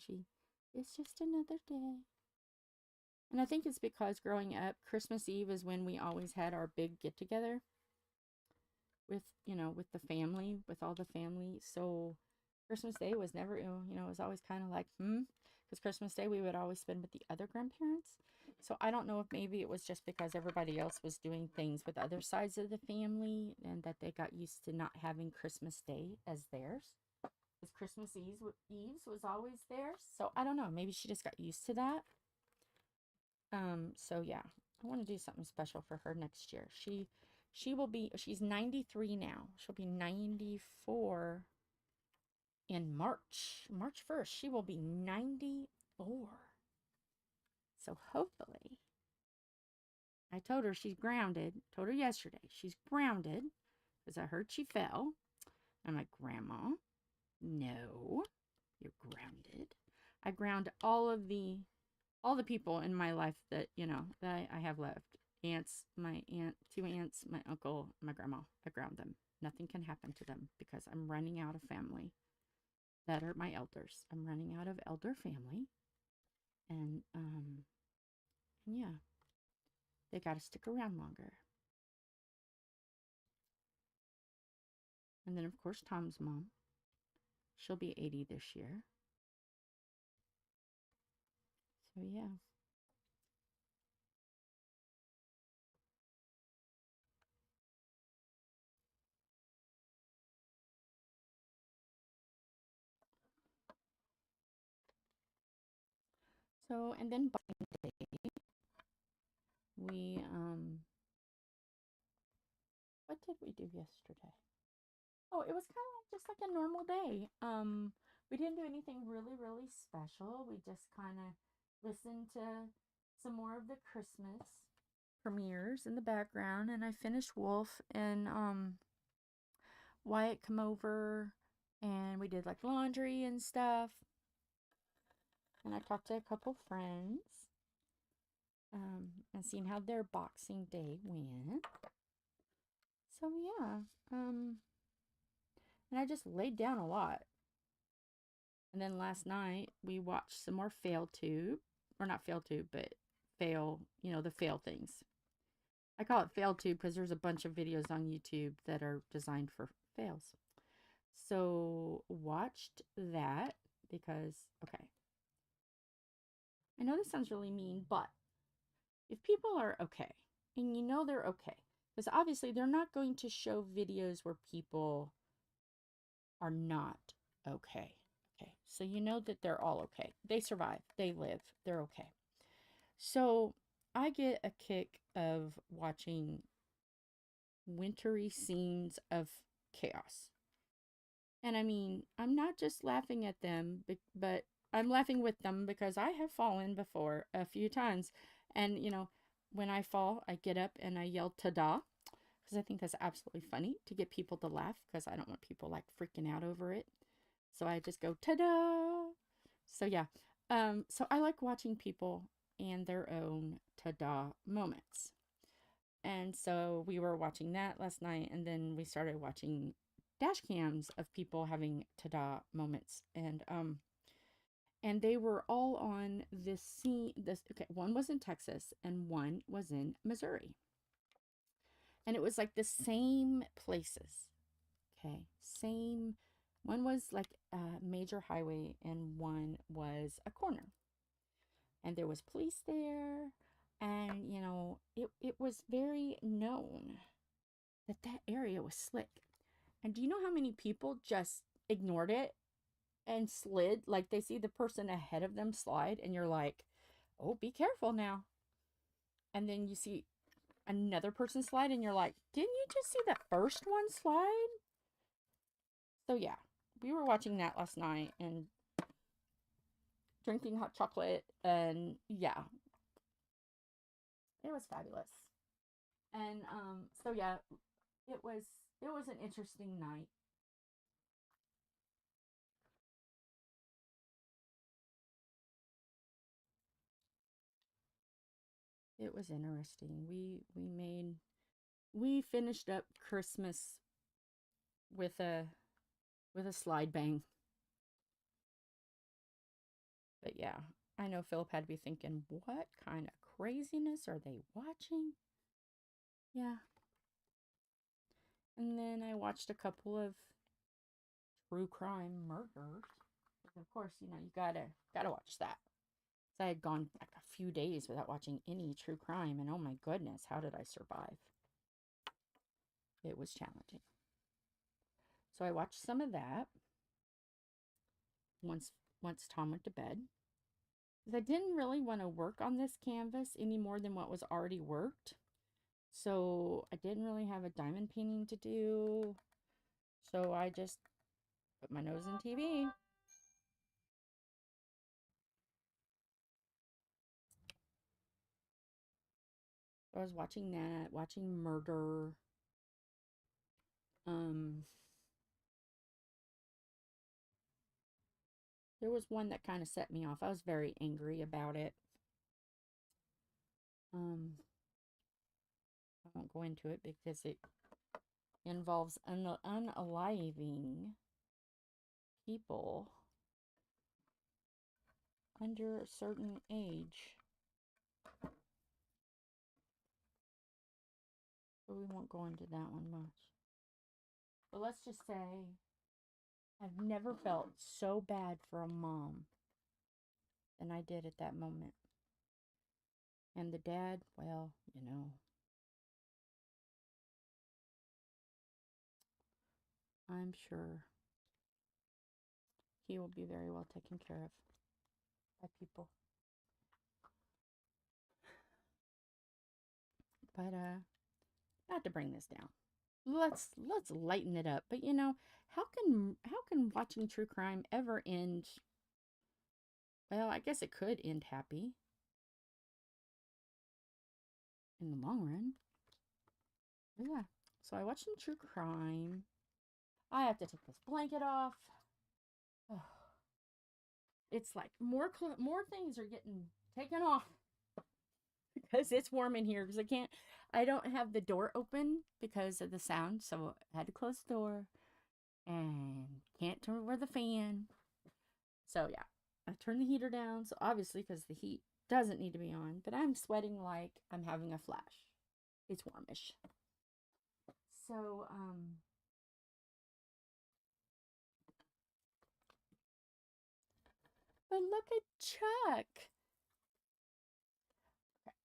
it's just another day. And I think it's because growing up, Christmas Eve is when we always had our big get together with, you know, with the family, with all the family. So Christmas Day was never, you know, it was always kind of like, because Christmas Day we would always spend with the other grandparents. So I don't know if maybe it was just because everybody else was doing things with other sides of the family and that they got used to not having Christmas Day as theirs. Because Christmas Eves was always theirs. So I don't know. Maybe she just got used to that. So yeah, I want to do something special for her next year. She's 93 now. She'll be 94 in March 1st. She will be 94. So hopefully, I told her she's grounded. Told her yesterday she's grounded because I heard she fell. I'm like, Grandma, no, you're grounded. I ground all the people in my life that, you know, that I have left. Aunts, my aunt, 2 aunts, my uncle, my grandma. I ground them. Nothing can happen to them because I'm running out of family that are my elders. I'm running out of elder family. And yeah, they got to stick around longer. And then, of course, Tom's mom. She'll be 80 this year. So yeah. So, and then Boxing Day, we, what did we do yesterday? Oh, it was kind of just like a normal day. We didn't do anything really, really special. We just kind of listened to some more of the Christmas premieres in the background, and I finished Wolf, and Wyatt come over, and we did like laundry and stuff, and I talked to a couple friends, and seen how their Boxing Day went. So yeah, and I just laid down a lot. And then last night we watched some more FailTube, or not FailTube, but fail, you know, the fail things. I call it FailTube because there's a bunch of videos on YouTube that are designed for fails. So watched that because, okay, I know this sounds really mean, but if people are okay, and you know they're okay, because obviously they're not going to show videos where people are not okay. Okay, so you know that they're all okay. They survive, they live, they're okay. So I get a kick of watching wintry scenes of chaos. And I mean, I'm not just laughing at them, but I'm laughing with them because I have fallen before a few times. And, you know, when I fall, I get up and I yell, ta-da, because I think that's absolutely funny to get people to laugh, because I don't want people like freaking out over it. So I just go, ta-da. So yeah, so I like watching people and their own ta-da moments. And so we were watching that last night, and then we started watching dash cams of people having ta-da moments, and they were all on this scene. Okay, one was in Texas and one was in Missouri, and it was like the same places. Okay, same. One was like a major highway, and one was a corner, and there was police there, and you know, it was very known that that area was slick. And do you know how many people just ignored it and slid? Like they see the person ahead of them slide, and you're like, oh, be careful now. And then you see another person slide, and you're like, didn't you just see that first one slide? So yeah, we were watching that last night and drinking hot chocolate, and yeah, it was fabulous. And so yeah, it was an interesting night. It was interesting. We finished up Christmas with a slide bang. But yeah, I know Philip had to be thinking, what kind of craziness are they watching? Yeah. And then I watched a couple of true crime murders. Of course, you know, you gotta watch that. So I had gone like a few days without watching any true crime, and oh my goodness, how did I survive? It was challenging. So I watched some of that once Tom went to bed. Because I didn't really want to work on this canvas any more than what was already worked. So I didn't really have a diamond painting to do. So I just put my nose in TV. So I was watching that, watching murder. Um, there was one that kind of set me off. I was very angry about it. I won't go into it because it involves unaliving people under a certain age. So we won't go into that one much. But let's just say I've never felt so bad for a mom than I did at that moment. And the dad, well, you know. I'm sure he will be very well taken care of by people. But not to bring this down. Let's lighten it up. But you know, how can watching true crime ever end? Well, I guess it could end happy in the long run. Yeah. So I watched some true crime. I have to take this blanket off. Oh. It's like more things are getting taken off because it's warm in here. Because I don't have the door open because of the sound, so I had to close the door and can't turn over the fan. So yeah, I turned the heater down. So obviously, because the heat doesn't need to be on, but I'm sweating like I'm having a flash. It's warmish. So but look at Chuck.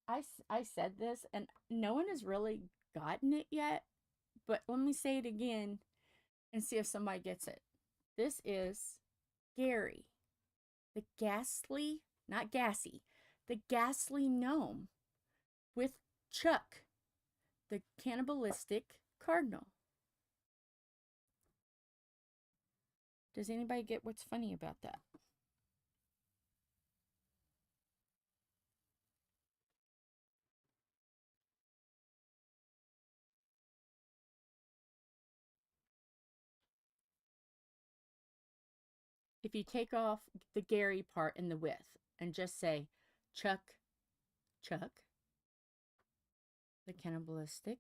I said this, and no one has really gotten it yet, but let me say it again and see if somebody gets it. This is Gary, the ghastly, not gassy, the ghastly gnome with Chuck, the cannibalistic cardinal. Does anybody get what's funny about that? If you take off the Gary part and the with and just say Chuck, the cannibalistic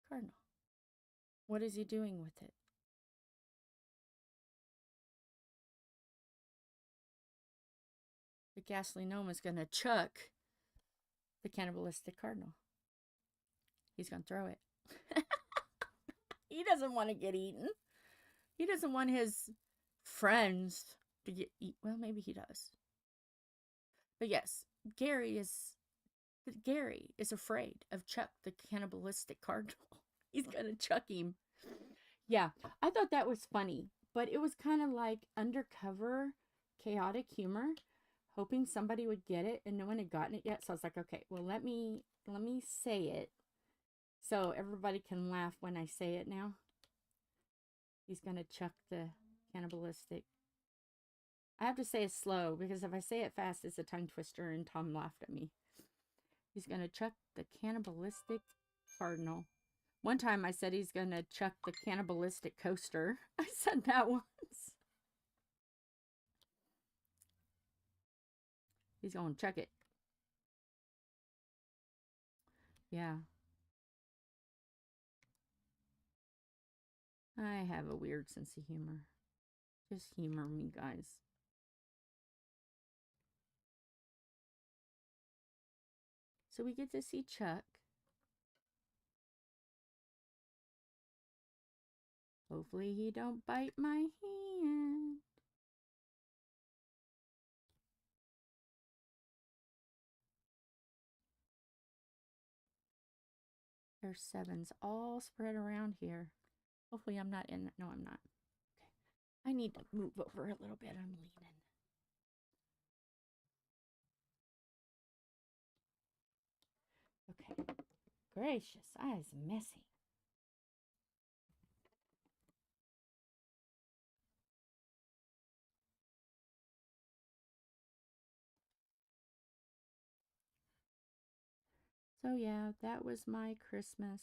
cardinal. What is he doing with it? The ghastly gnome is going to Chuck the cannibalistic cardinal. He's going to throw it. He doesn't want to get eaten. He doesn't want his friends to get eaten. Well, maybe he does. But yes, Gary is afraid of Chuck the cannibalistic cardinal. He's going to chuck him. Yeah, I thought that was funny, but it was kind of like undercover chaotic humor, hoping somebody would get it, and no one had gotten it yet. So I was like, okay, well, let me say it so everybody can laugh when I say it now. He's going to chuck the cannibalistic. I have to say it slow because if I say it fast, it's a tongue twister, and Tom laughed at me. He's going to chuck the cannibalistic cardinal. One time I said he's going to chuck the cannibalistic coaster. I said that once. He's going to chuck it. Yeah. I have a weird sense of humor. Just humor me, guys. So we get to see Chuck. Hopefully he don't bite my hand. There's sevens all spread around here. Hopefully I'm not in. No, I'm not. Okay. I need to move over a little bit. I'm leaning. Okay. Gracious, eyes messy. So yeah, that was my Christmas.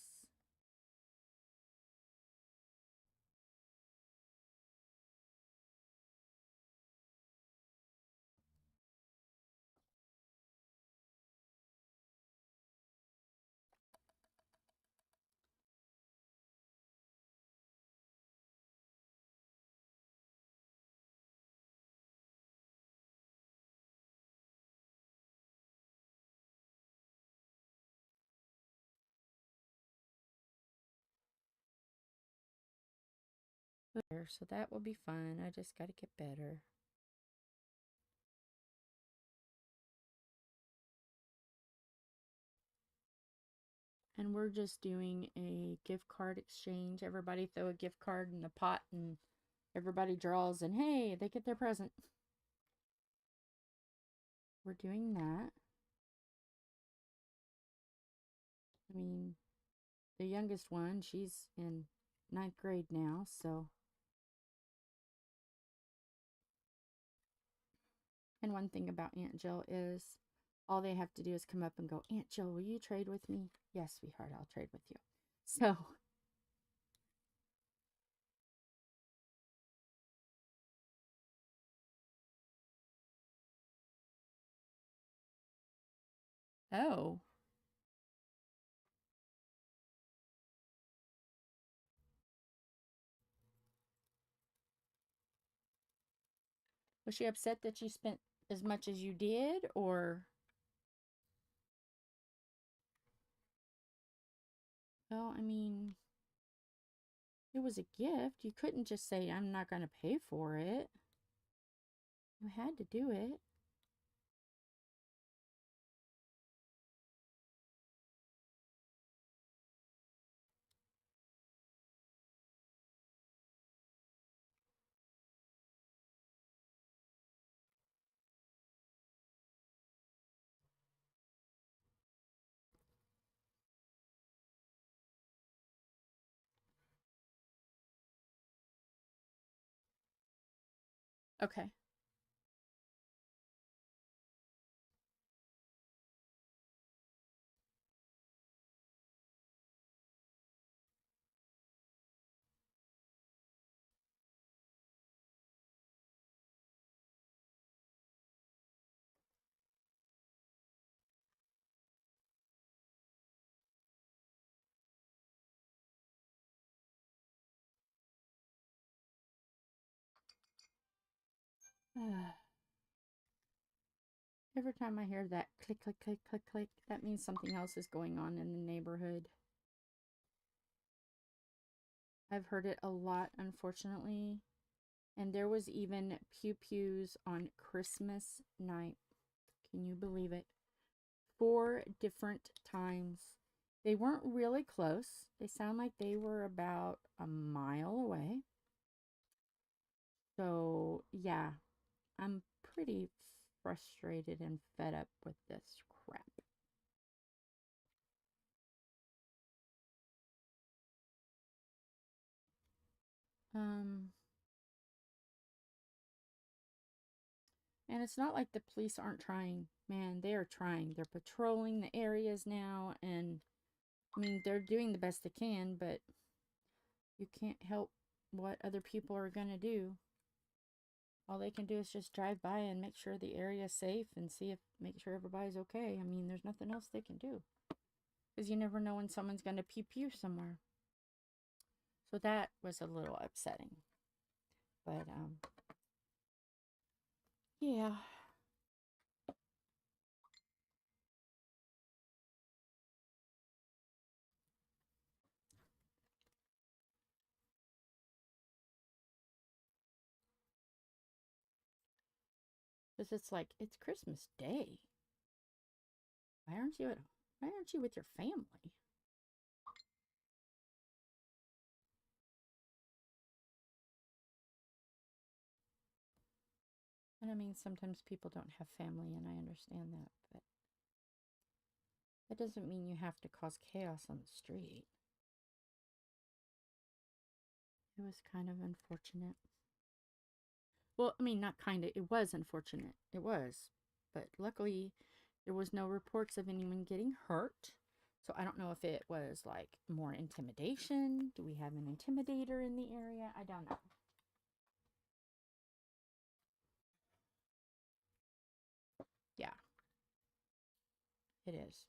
So that will be fun. I just got to get better. And we're just doing a gift card exchange. Everybody throw a gift card in the pot and everybody draws and hey, they get their present. We're doing that. I mean, the youngest one, she's in 9th grade now, so. And one thing about Aunt Jill is all they have to do is come up and go, Aunt Jill, will you trade with me? Yes, sweetheart, I'll trade with you. So. Oh. Was she upset that you spent as much as you did, or? Well, I mean, it was a gift. You couldn't just say, I'm not going to pay for it. You had to do it. Okay. Every time I hear that click, click, click, click, click, that means something else is going on in the neighborhood. I've heard it a lot, unfortunately. And there was even pew-pews on Christmas night. Can you believe it? 4 different times. They weren't really close. They sound like they were about a mile away. So, yeah, I'm pretty frustrated and fed up with this crap. And it's not like the police aren't trying. Man, they are trying. They're patrolling the areas now, and I mean, they're doing the best they can, but you can't help what other people are going to do. All they can do is just drive by and make sure the area's safe and make sure everybody's okay. I mean, there's nothing else they can do. Because you never know when someone's going to pew-pew somewhere. So that was a little upsetting. But, yeah. Because it's like, it's Christmas Day. Why aren't you with your family? And I mean, sometimes people don't have family, and I understand that, but that doesn't mean you have to cause chaos on the street. It was kind of unfortunate. Well, I mean, not kind of. It was unfortunate. It was. But luckily, there was no reports of anyone getting hurt. So I don't know if it was like more intimidation. Do we have an intimidator in the area? I don't know. Yeah, it is.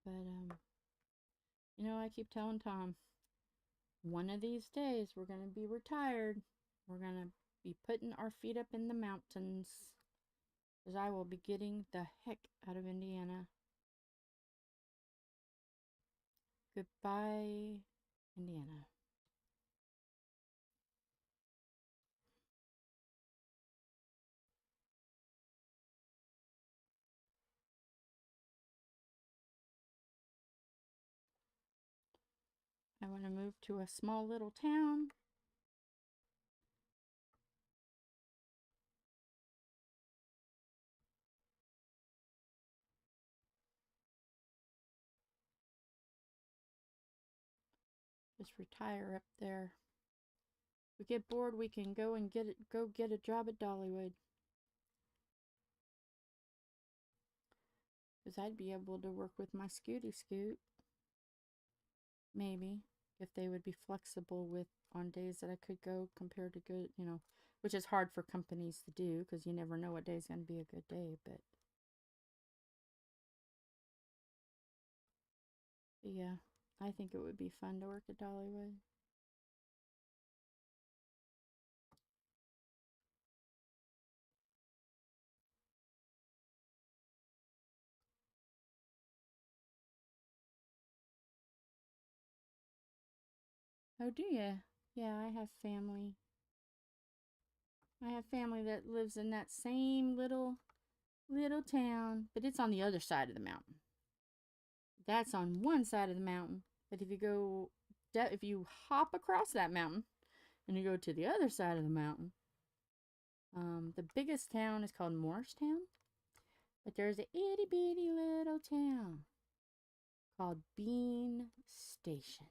But, you know, I keep telling Tom, one of these days we're going to be retired. We're going to be putting our feet up in the mountains. Because I will be getting the heck out of Indiana. Goodbye, Indiana. I want to move to a small little town. Just retire up there. If we get bored, we can go and get a job at Dollywood. Because I'd be able to work with my Scooty Scoot. Maybe. If they would be flexible with on days that I could go compared to good, you know, which is hard for companies to do because you never know what day is going to be a good day. But yeah, I think it would be fun to work at Dollywood. Oh, do you? Yeah, I have family. I have family that lives in that same little town, but it's on the other side of the mountain. That's on one side of the mountain, but if you hop across that mountain and you go to the other side of the mountain, the biggest town is called Morristown, but there's a itty bitty little town called Bean Station.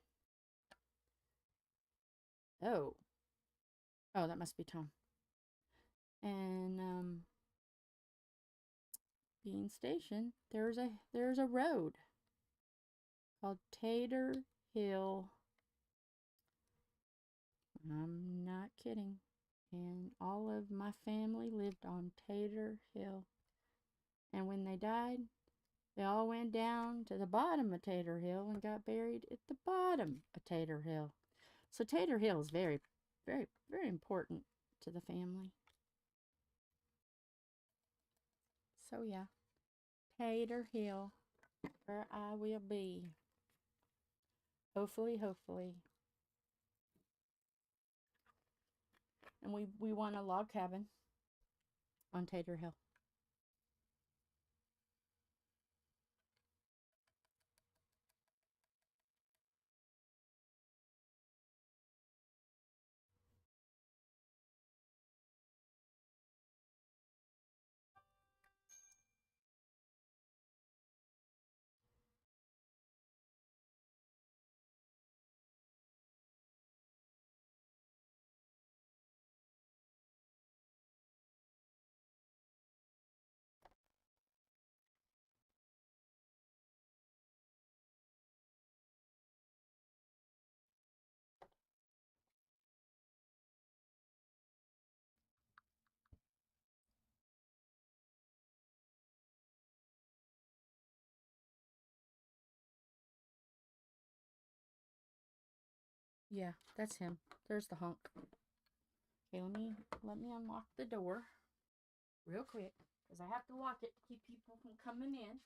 Oh, that must be Tom. And Bean Station, there's a road called Tater Hill. I'm not kidding. And all of my family lived on Tater Hill. And when they died, they all went down to the bottom of Tater Hill and got buried at the bottom of Tater Hill. So Tater Hill is very, very, very important to the family. So yeah, Tater Hill, where I will be. Hopefully. And we want a log cabin on Tater Hill. Yeah, that's him. There's the hunk. Okay, let me unlock the door real quick because I have to lock it to keep people from coming in.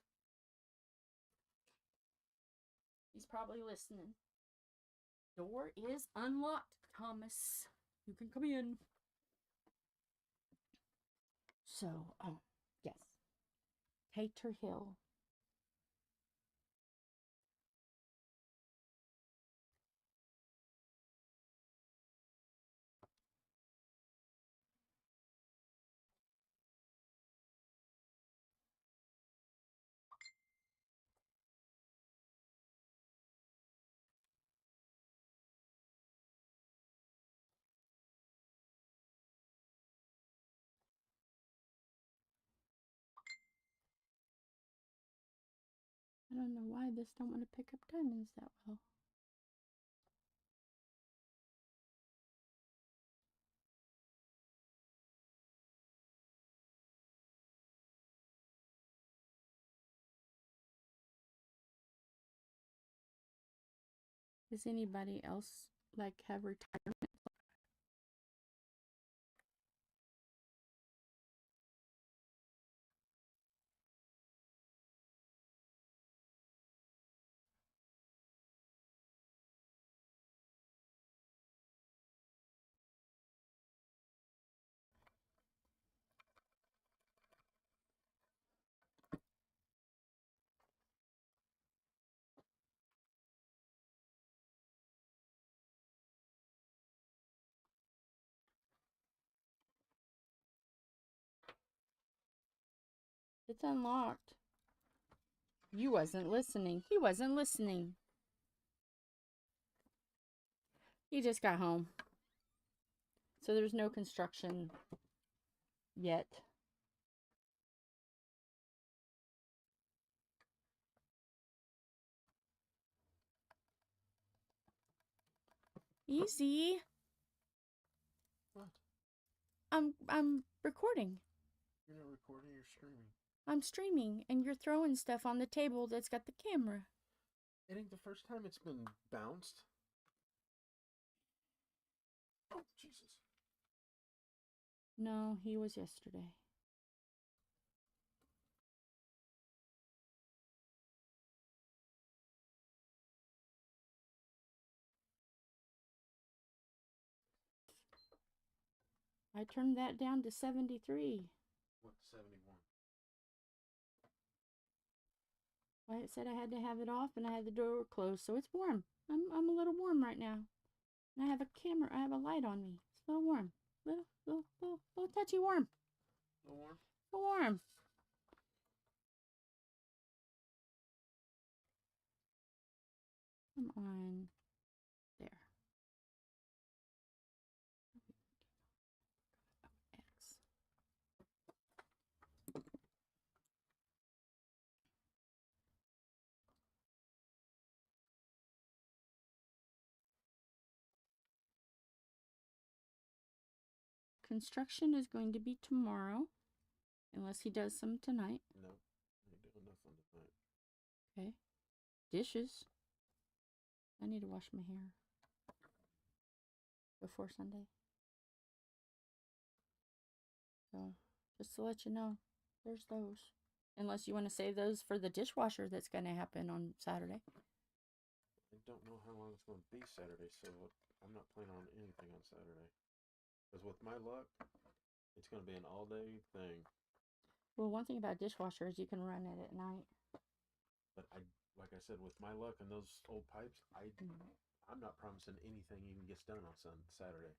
He's probably listening. Door is unlocked, Thomas. You can come in. So, yes. Tater Hill. I don't know why this don't want to pick up diamonds that well. Does anybody else like have retirement? It's unlocked. You wasn't listening. He wasn't listening. He just got home. So there's no construction yet. Easy. What? I'm recording. You're not recording, you're streaming. I'm streaming, and you're throwing stuff on the table that's got the camera. It ain't the first time it's been bounced. Oh, Jesus. No, he was yesterday. I turned that down to 73. What's 71? Well, it said I had to have it off and I had the door closed, so it's warm. I'm a little warm right now. And I have a camera, I have a light on me. It's a little warm. Little touchy warm. A little warm? A little warm. Come on. There. X. Construction is going to be tomorrow, unless he does some tonight. No, I ain't doing nothing tonight. Okay. Dishes. I need to wash my hair before Sunday. So, just to let you know, there's those. Unless you want to save those for the dishwasher that's going to happen on Saturday. I don't know how long it's going to be Saturday, so I'm not planning on anything on Saturday. Because with my luck, it's going to be an all-day thing. Well, one thing about dishwasher is you can run it at night. But like I said, with my luck and those old pipes, I'm not promising anything even gets done on Saturday.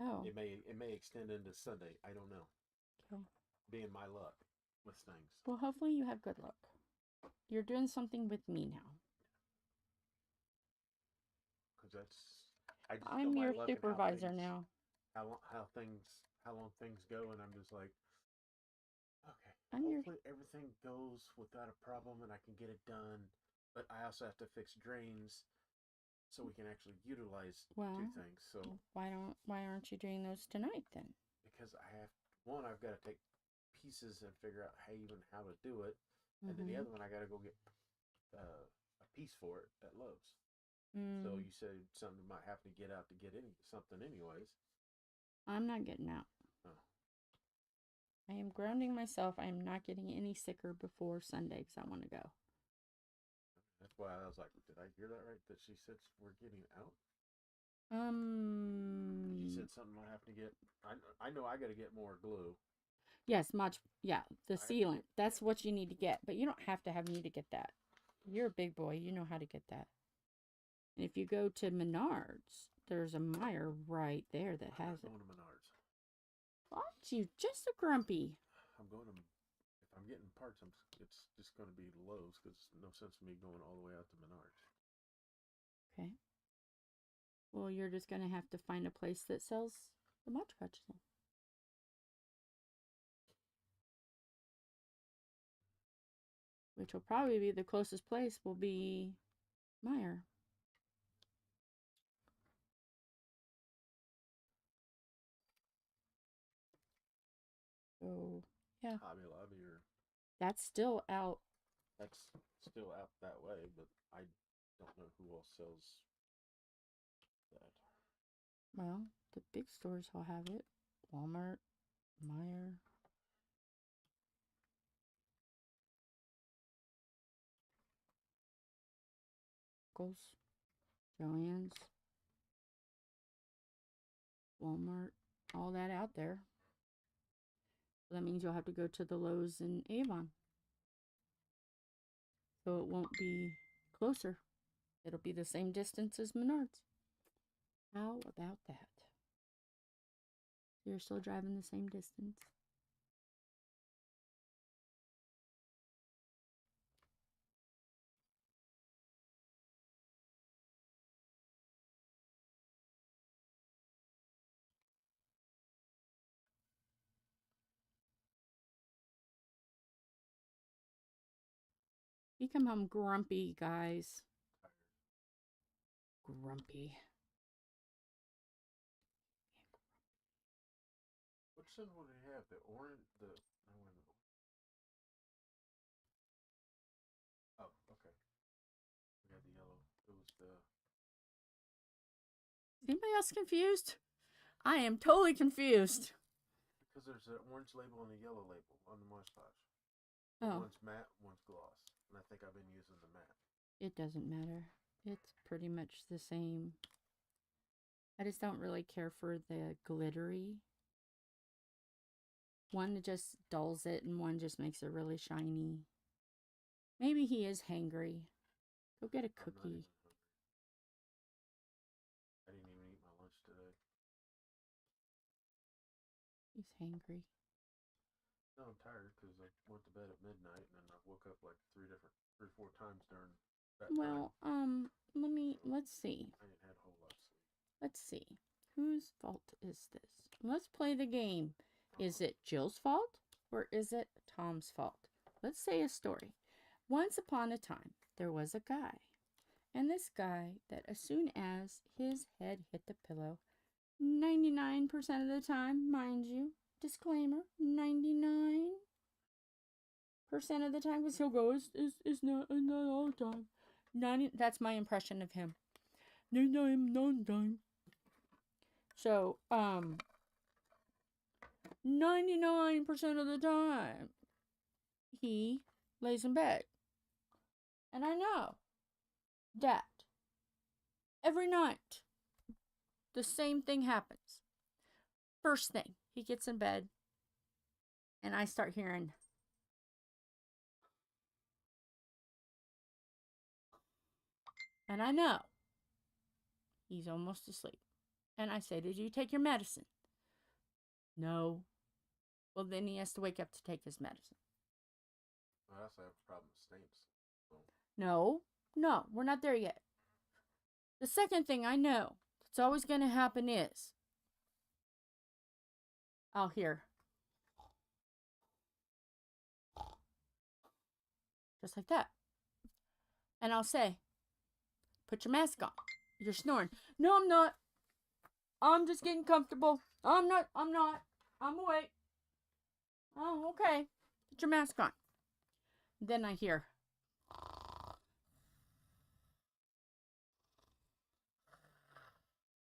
Oh. It may extend into Sunday. I don't know. Okay. Being my luck with things. Well, hopefully you have good luck. You're doing something with me now. Because I'm your supervisor now. How long things go, and I'm just like, okay. Hopefully everything goes without a problem, and I can get it done. But I also have to fix drains, so we can actually utilize two things. So why aren't you doing those tonight then? Because I've got to take pieces and figure out how to do it, and then the other one I got to go get a piece for it at Lowe's. So you said something might have to get out to get something anyways. I'm not getting out. Oh. I am grounding myself. I am not getting any sicker before Sunday because I want to go. That's why I was like, did I hear that right? That she said we're getting out? You said something I have to get. I know I got to get more glue. Yes, the sealant. That's what you need to get. But you don't have to have me to get that. You're a big boy. You know how to get that. And if you go to Menards, there's a Meyer right there that has it. I'm going to Menards. Aren't you just a grumpy? I'm going to. If I'm getting parts, it's just going to be Lowe's because no sense in me going all the way out to Menards. Okay. Well, you're just going to have to find a place that sells the Mod Podge then. Which will probably be the closest place will be Meyer. So, yeah. Hobby Lobby that's still out. That's still out that way, but I don't know who else sells that. Well, the big stores will have it. Walmart, Meyer. Joann's, Walmart, all that out there. So that means you'll have to go to the Lowe's in Avon. So it won't be closer. It'll be the same distance as Menards. How about that? You're still driving the same distance. He come home grumpy, guys. Grumpy. What scent would it have? The orange, oh, okay. We had the yellow. It was the... Is anybody else confused? I am totally confused. Because there's an orange label and a yellow label on the Moist Posh. Oh. One's matte, one's gloss. And I think I've been using the matte. It doesn't matter. It's pretty much the same. I just don't really care for the glittery. One just dulls it and one just makes it really shiny. Maybe he is hangry. Go get a cookie. I didn't even eat my lunch today. He's hangry. No, I'm tired because I went to bed at midnight and then I woke up like three or four times during that time. Let's see. I didn't have a whole lot of sleep. Let's see. Whose fault is this? Let's play the game. Is it Jill's fault or is it Tom's fault? Let's say a story. Once upon a time, there was a guy. And this guy, that as soon as his head hit the pillow, 99% of the time, mind you, disclaimer, 99% of the time, because he'll go, it's not all the time. 90, that's my impression of him. 99%. So, 99% of the time, he lays in bed. And I know that every night, the same thing happens. First thing, he gets in bed, and I start hearing, and I know he's almost asleep. And I say, did you take your medicine? No. Well, then he has to wake up to take his medicine. I also have a problem with stamps. No, we're not there yet. The second thing I know that's always going to happen is I'll hear just like that. And I'll say, put your mask on. You're snoring. No, I'm not. I'm just getting comfortable. I'm not. I'm awake. Oh, okay. Put your mask on. Then I hear.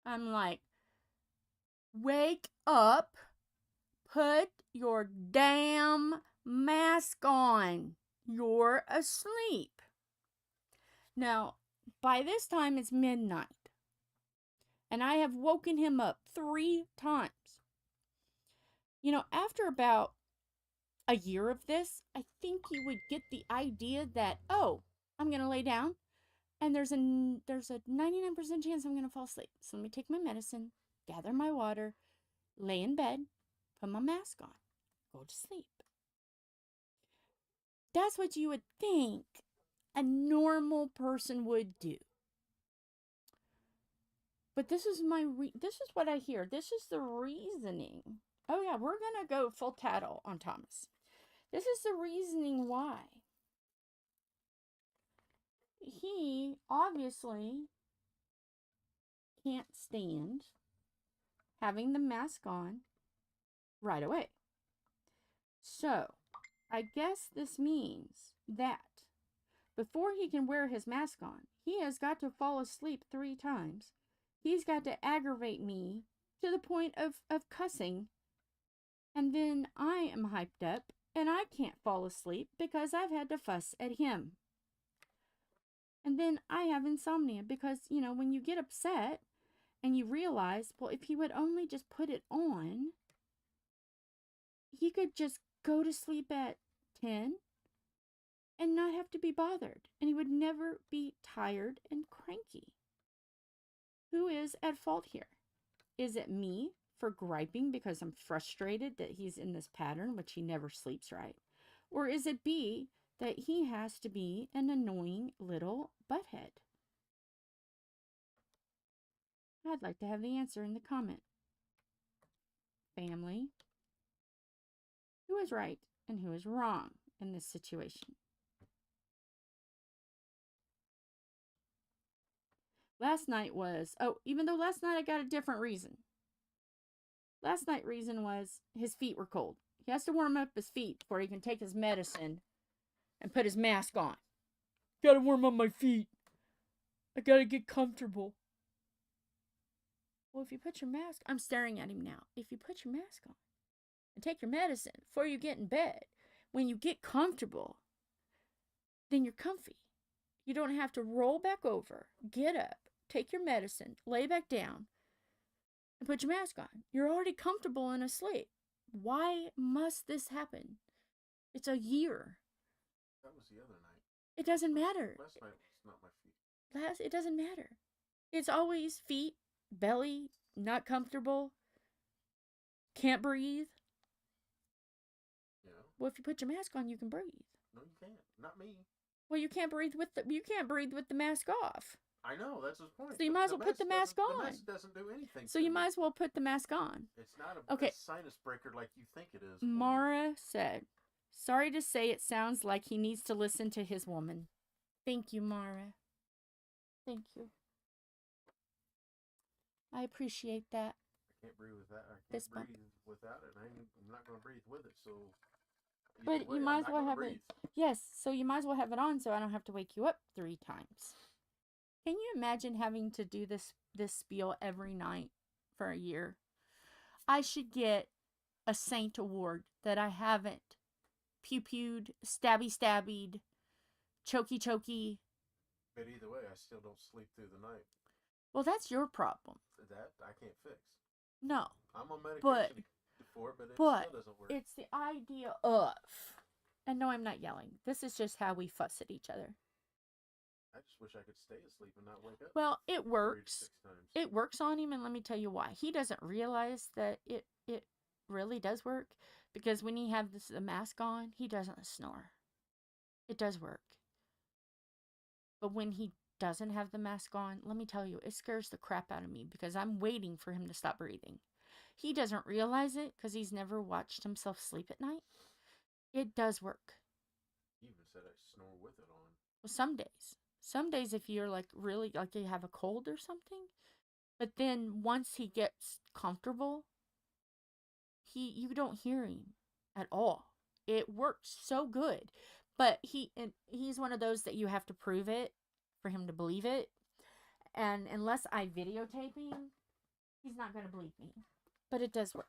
I'm like, wake up. Put your damn mask on. You're asleep. Now, by this time it's midnight. And I have woken him up 3 times. You know, after about a year of this, I think you would get the idea that, oh, I'm going to lay down. And there's a 99% chance I'm going to fall asleep. So let me take my medicine, gather my water, lay in bed, put my mask on, go to sleep. That's what you would think a normal person would do. But this is what I hear. This is the reasoning. Oh yeah, we're going to go full tattle on Thomas. This is the reasoning why. He obviously can't stand having the mask on right away. So, I guess this means that before he can wear his mask on, he has got to fall asleep 3 times. He's got to aggravate me to the point of cussing. And then I am hyped up and I can't fall asleep because I've had to fuss at him. And then I have insomnia because, you know, when you get upset and you realize, well, if he would only just put it on, he could just go to sleep at 10 and not have to be bothered. And he would never be tired and cranky. Who is at fault here? Is it me for griping because I'm frustrated that he's in this pattern, which he never sleeps right? Or is it B, that he has to be an annoying little butthead? I'd like to have the answer in the comment. Family. Who is right and who is wrong in this situation? Last night was, oh, even though last night I got a different reason. Last night reason was his feet were cold. He has to warm up his feet before he can take his medicine and put his mask on. Gotta warm up my feet. I gotta get comfortable. Well, if you put your mask, I'm staring at him now. If you put your mask on and take your medicine before you get in bed, when you get comfortable, then you're comfy. You don't have to roll back over, get up, take your medicine, lay back down, and put your mask on. You're already comfortable and asleep. Why must this happen? It's a year. That was the other night. It doesn't matter. Last night was not my feet. It doesn't matter. It's always feet, belly, not comfortable, can't breathe. Yeah. Well, if you put your mask on, you can breathe. No, you can't. Not me. Well, you can't breathe with the mask off. I know, that's his point. So you might as well put the mask on. The mask doesn't do anything. So you might as well put the mask on. It's not a sinus breaker like you think it is. Mara said, sorry to say it sounds like he needs to listen to his woman. Thank you, Mara. Thank you. I appreciate that. I can't breathe with that. I can't breathe without it. I'm not going to breathe with it, so... But you might as well have it. Yes, so you might as well have it on so I don't have to wake you up 3 times. Can you imagine having to do this spiel every night for a year? I should get a Saint Award that I haven't pew-pewed, stabby-stabbied, chokey-chokey. But either way, I still don't sleep through the night. Well, that's your problem. That I can't fix. No. I'm on medication for it, but it still doesn't work. It's the idea of... And no, I'm not yelling. This is just how we fuss at each other. I just wish I could stay asleep and not wake up. Well, it works. It works on him, and let me tell you why. He doesn't realize that it really does work, because when he has the mask on, he doesn't snore. It does work. But when he doesn't have the mask on, let me tell you, it scares the crap out of me, because I'm waiting for him to stop breathing. He doesn't realize it, because he's never watched himself sleep at night. It does work. He even said I snore with it on. Well, some days. Some days if you're like really, like you have a cold or something. But then once he gets comfortable, you don't hear him at all. It works so good. But he's one of those that you have to prove it for him to believe it. And unless I videotape him, he's not going to believe me. But it does work.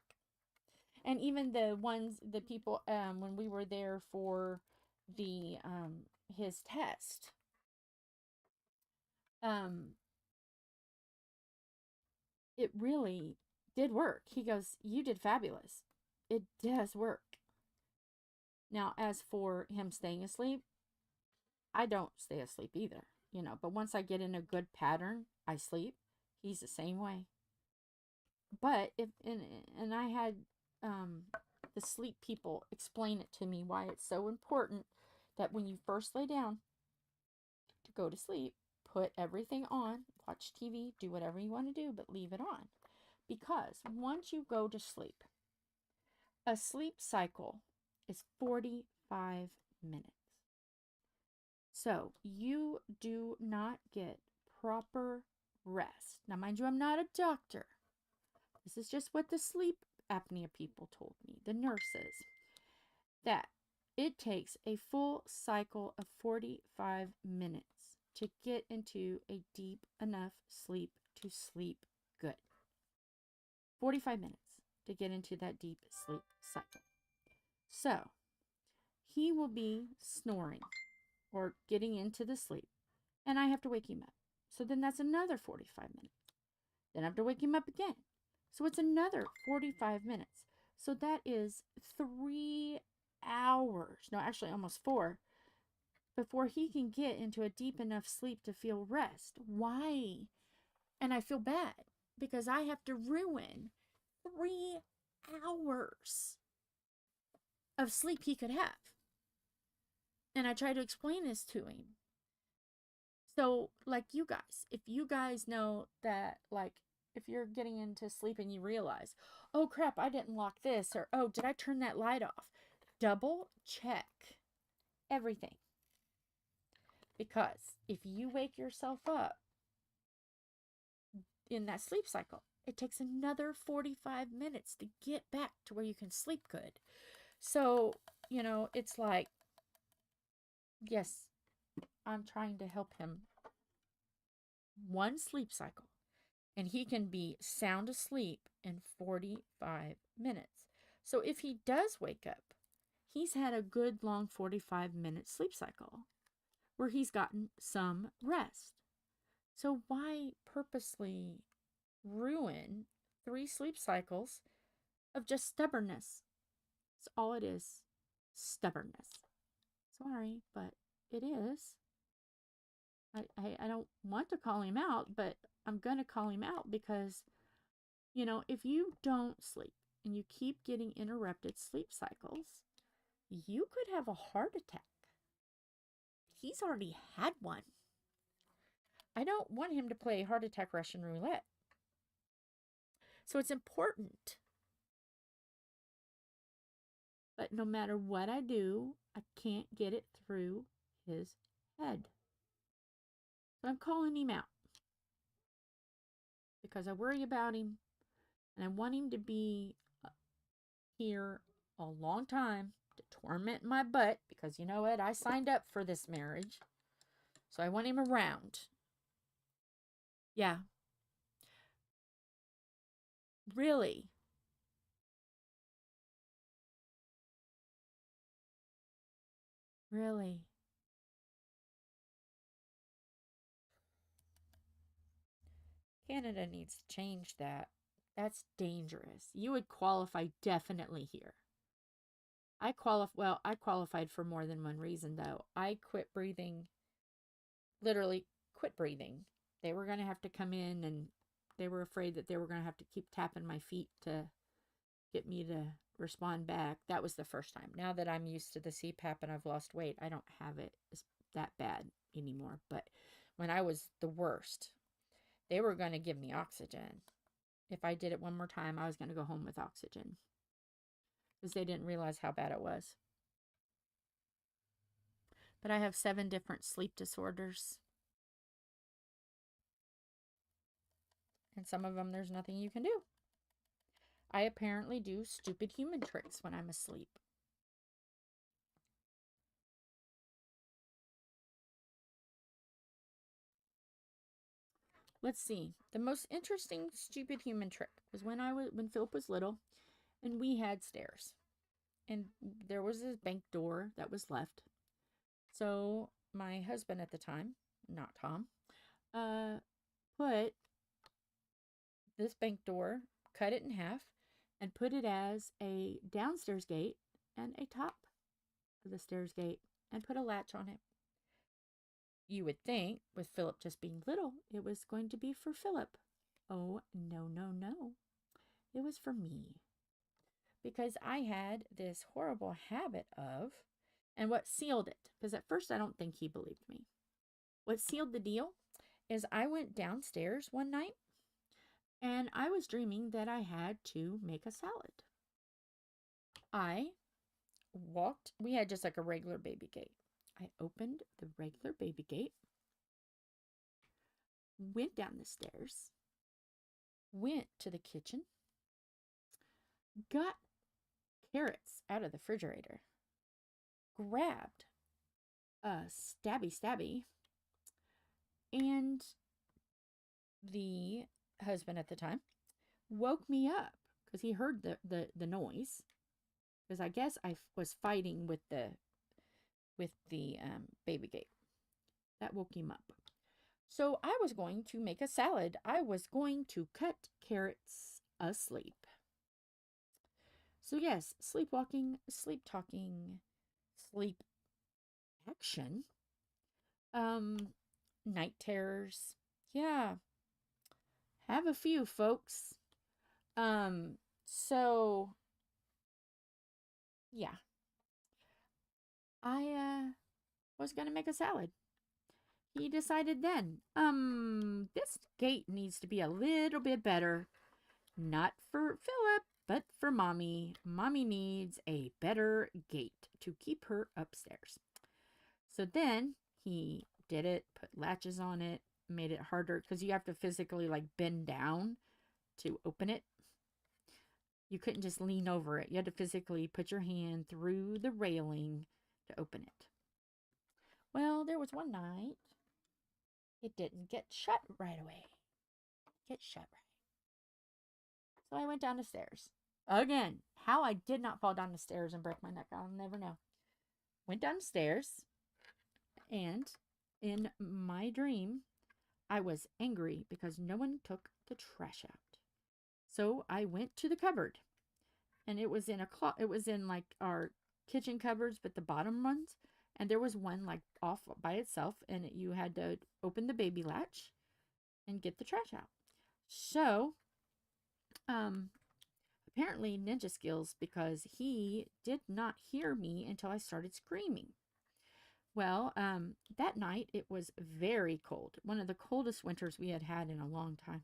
And even the people, when we were there for the, his test, it really did work. He goes, you did fabulous. It does work. Now, as for him staying asleep, I don't stay asleep either, you know, but once I get in a good pattern, I sleep. He's the same way. But and I had the sleep people explain it to me why it's so important that when you first lay down to go to sleep, put everything on, watch TV, do whatever you want to do, but leave it on. Because once you go to sleep, a sleep cycle is 45 minutes. So you do not get proper rest. Now, mind you, I'm not a doctor. This is just what the sleep apnea people told me, the nurses, that it takes a full cycle of 45 minutes to get into a deep enough sleep to sleep good. 45 minutes to get into that deep sleep cycle. So, he will be snoring or getting into the sleep, and I have to wake him up. So then that's another 45 minutes. Then I have to wake him up again. So it's another 45 minutes. So that is 3 hours, no, actually almost 4, before he can get into a deep enough sleep to feel rest. Why? And I feel bad because I have to ruin 3 hours of sleep he could have. And I try to explain this to him. So, like you guys, if you guys know that, like, if you're getting into sleep and you realize, oh crap, I didn't lock this, or oh, did I turn that light off? Double check everything. Because if you wake yourself up in that sleep cycle. It takes another 45 minutes to get back to where you can sleep good. So, you know, it's like, yes, I'm trying to help him. One sleep cycle, and he can be sound asleep in 45 minutes. So if he does wake up, he's had a good long 45-minute sleep cycle where he's gotten some rest. So why purposely ruin 3 sleep cycles of just stubbornness? That's all it is. Stubbornness. Sorry, but it is. I don't want to call him out, but I'm going to call him out because, you know, if you don't sleep and you keep getting interrupted sleep cycles, you could have a heart attack. He's already had one. I don't want him to play heart attack Russian roulette. So it's important. But no matter what I do, I can't get it through his head. So I'm calling him out. Because I worry about him. And I want him to be here a long time to torment my butt. Because you know what? I signed up for this marriage. So I want him around. Yeah. Really. Really. Canada needs to change that. That's dangerous. You would qualify definitely here. I qualified for more than one reason, though. I quit breathing, literally quit breathing. They were going to have to come in, and they were afraid that they were going to have to keep tapping my feet to get me to respond back. That was the first time. Now that I'm used to the CPAP and I've lost weight, I don't have it that bad anymore. But when I was the worst, they were going to give me oxygen. If I did it one more time, I was going to go home with oxygen. Because they didn't realize how bad it was. But I have 7 different sleep disorders. And some of them, there's nothing you can do. I apparently do stupid human tricks when I'm asleep. Let's see. The most interesting stupid human trick was when Philip was little, and we had stairs, and there was this bank door that was left. So my husband at the time, not Tom, put this bank door, cut it in half, and put it as a downstairs gate and a top of the stairs gate, and put a latch on it. You would think, with Philip just being little, it was going to be for Philip. Oh, no, no, no. It was for me. Because I had this horrible habit of, and what sealed it, because at first I don't think he believed me. What sealed the deal is I went downstairs one night, and I was dreaming that I had to make a salad. I walked, we had just like a regular baby gate. I opened the regular baby gate, went down the stairs, went to the kitchen, got carrots out of the refrigerator, grabbed a stabby, and the husband at the time woke me up because he heard the noise, because I guess I was fighting with the baby gate. That woke him up. So I was going to make a salad. I was going to cut carrots asleep. So yes, sleepwalking, sleep talking, sleep action, night terrors. Yeah. Have a few, folks. So yeah. I was going to make a salad. He decided then, this gate needs to be a little bit better. Not for Philip, but for Mommy. Mommy needs a better gate to keep her upstairs. So then he did it, put latches on it, made it harder because you have to physically like bend down to open it. You couldn't just lean over it. You had to physically put your hand through the railing to open it. Well, there was one night it didn't get shut right away. So I went down the stairs. Again, how I did not fall down the stairs and break my neck, I'll never know. Went down the stairs, and in my dream, I was angry because no one took the trash out. So I went to the cupboard, and it was in it was in like our kitchen cupboards, but the bottom ones, and there was one like off by itself, and you had to open the baby latch and get the trash out. So, apparently ninja skills, because he did not hear me until I started screaming. Well, that night it was very cold. One of the coldest winters we had had in a long time.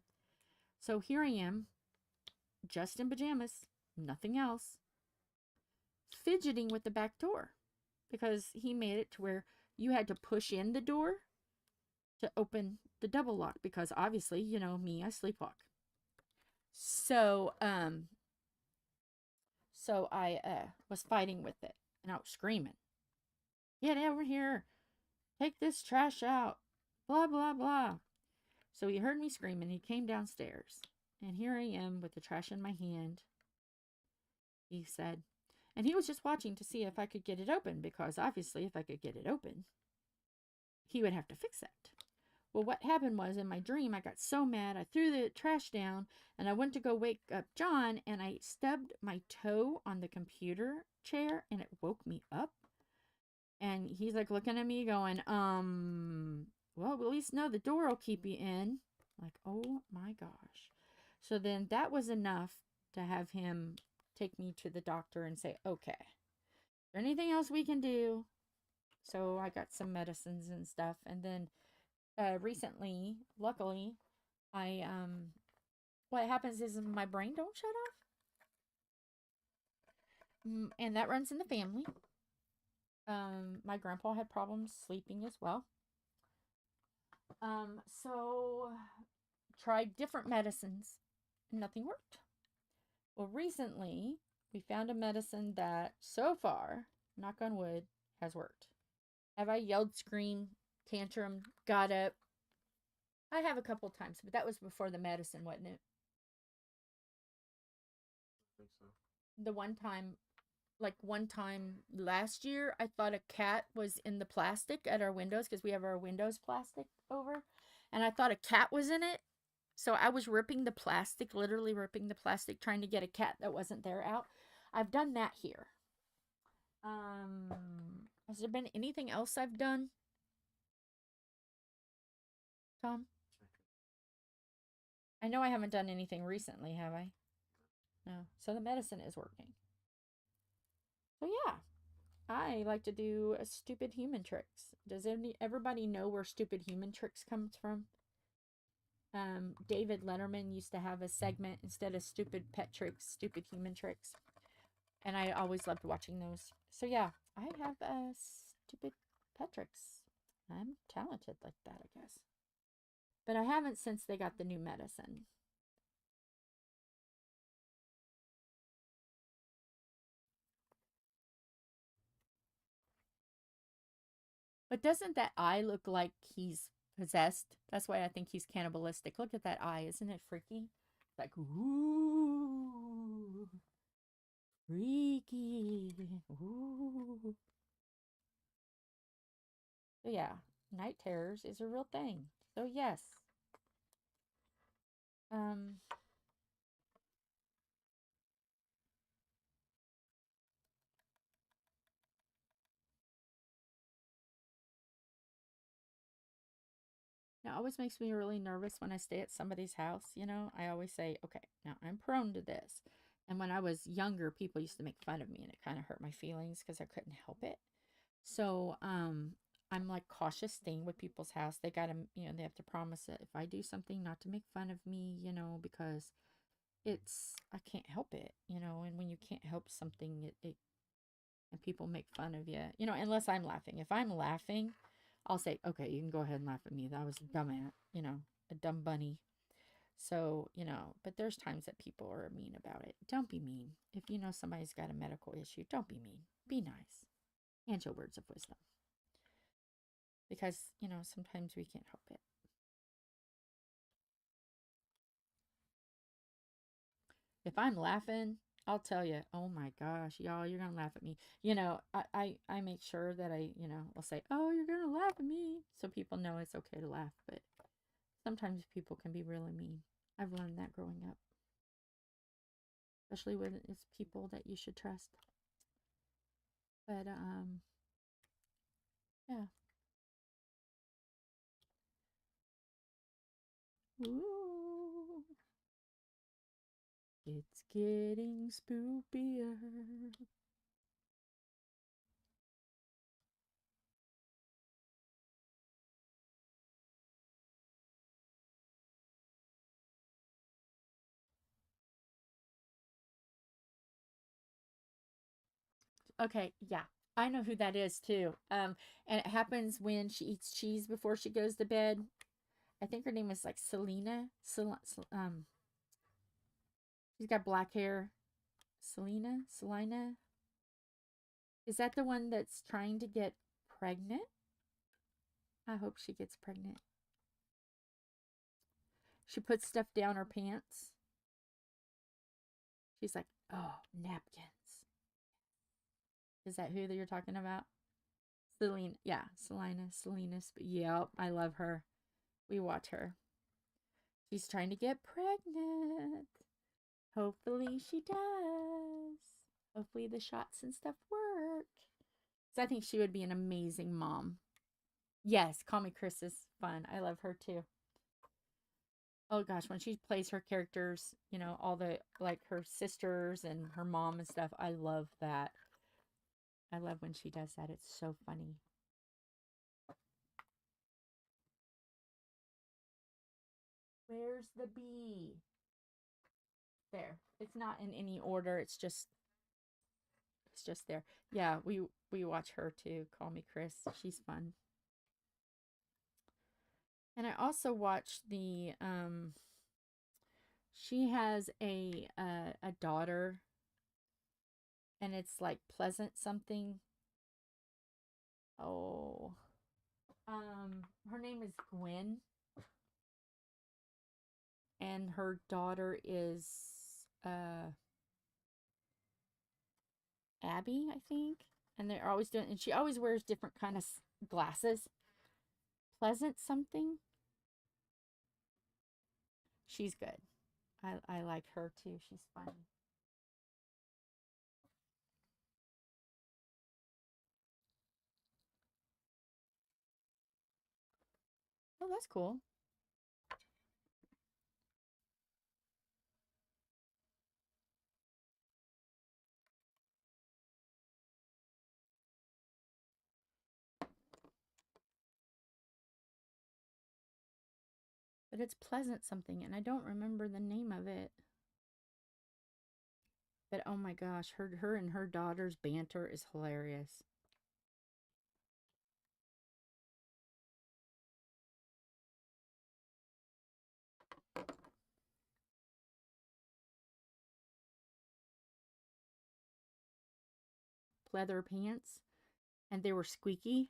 So here I am, just in pajamas, nothing else, fidgeting with the back door because he made it to where you had to push in the door to open the double lock because obviously, you know me, I sleepwalk. So, I was fighting with it and I was screaming, "Get over here, take this trash out, blah, blah, blah." So he heard me screaming. He came downstairs, and here I am with the trash in my hand. He said, and he was just watching to see if I could get it open, because obviously if I could get it open, he would have to fix that. Well, what happened was, in my dream, I got so mad, I threw the trash down, and I went to go wake up John, and I stubbed my toe on the computer chair, and it woke me up. And he's like looking at me going, well, at least know the door will keep you in. Like, oh my gosh. So then that was enough to have him take me to the doctor and say, okay, is there anything else we can do? So I got some medicines and stuff. And then recently, luckily, what happens is my brain don't shut off. And that runs in the family. My grandpa had problems sleeping as well. So tried different medicines. Nothing worked. Well, recently we found a medicine that so far, knock on wood, has worked. Have I yelled, screamed, tantrum, got up? I have a couple times, but that was before the medicine, wasn't it? I think so. The one time last year, I thought a cat was in the plastic at our windows, because we have our windows plastic over, and I thought a cat was in it. So I was ripping the plastic, literally ripping the plastic, trying to get a cat that wasn't there out. I've done that here. Has there been anything else I've done, Tom? I know I haven't done anything recently, have I? No. So the medicine is working. So yeah, I like to do stupid human tricks. Does everybody know where stupid human tricks comes from? David Letterman used to have a segment, instead of stupid pet tricks, stupid human tricks. And I always loved watching those. So yeah, I have stupid pet tricks. I'm talented like that, I guess. But I haven't since they got the new medicine. But doesn't that eye look like he's possessed? That's why I think he's cannibalistic. Look at that eye. Isn't it freaky? Like, ooh, freaky. Ooh. So yeah, night terrors is a real thing. So yes. It always makes me really nervous when I stay at somebody's house, you know. I always say, okay, now I'm prone to this. And when I was younger, people used to make fun of me, and it kind of hurt my feelings because I couldn't help it. So, I'm like cautious staying with people's house. They gotta, you know, they have to promise that if I do something, not to make fun of me, you know, because I can't help it, you know. And when you can't help something, and people make fun of you, you know, unless I'm laughing. If I'm laughing, I'll say, okay, you can go ahead and laugh at me. That was a dumb bunny. So, but there's times that people are mean about it. Don't be mean. If you know somebody's got a medical issue, don't be mean. Be nice. And show words of wisdom. Because, sometimes we can't help it. If I'm laughing, I'll tell you, oh my gosh, y'all, you're going to laugh at me. I make sure that I will say, oh, you're going to laugh at me. So people know it's okay to laugh. But sometimes people can be really mean. I've learned that growing up. Especially when it's people that you should trust. But, yeah. Ooh. It's getting spoopier. Okay, yeah. I know who that is too. And it happens when she eats cheese before she goes to bed. I think her name is like Selena. She's got black hair. Selena. Is that the one that's trying to get pregnant? I hope she gets pregnant. She puts stuff down her pants. She's like, oh, napkins. Is that who that you're talking about? Selena. Yeah, Selena. Yep, I love her. We watch her. She's trying to get pregnant. Hopefully she does. Hopefully the shots and stuff work. So I think she would be an amazing mom. Yes, Call Me Chris is fun. I love her too. Oh gosh, when she plays her characters, all the, like, her sisters and her mom and stuff, I love that. I love when she does that. It's so funny. Where's the bee? There. It's not in any order. It's just there. Yeah, we watch her too. Call Me Chris. She's fun. And I also watch the she has a daughter, and it's like Pleasant something. Oh. Her name is Gwen. And her daughter is Abby, I think. And they're always doing, and she always wears different kind of glasses. Pleasant something. She's good. I like her too. She's funny. Oh, that's cool. But it's Pleasant something, and I don't remember the name of it. But oh my gosh, her and her daughter's banter is hilarious. Leather pants, and they were squeaky.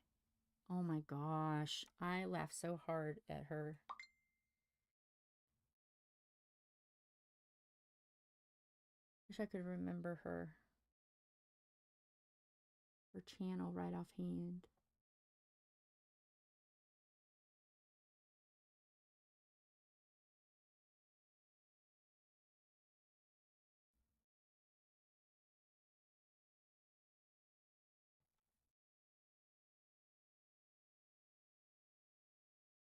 Oh my gosh, I laughed so hard at her. Wish I could remember her channel right offhand.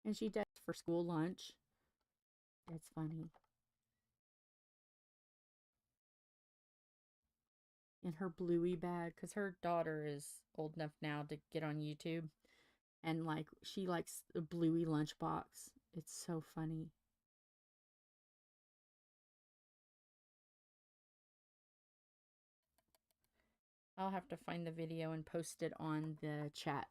And she does for school lunch. It's funny. In her bluey bag, because her daughter is old enough now to get on YouTube. And like, she likes a bluey lunchbox. It's so funny. I'll have to find the video and post it on the chat.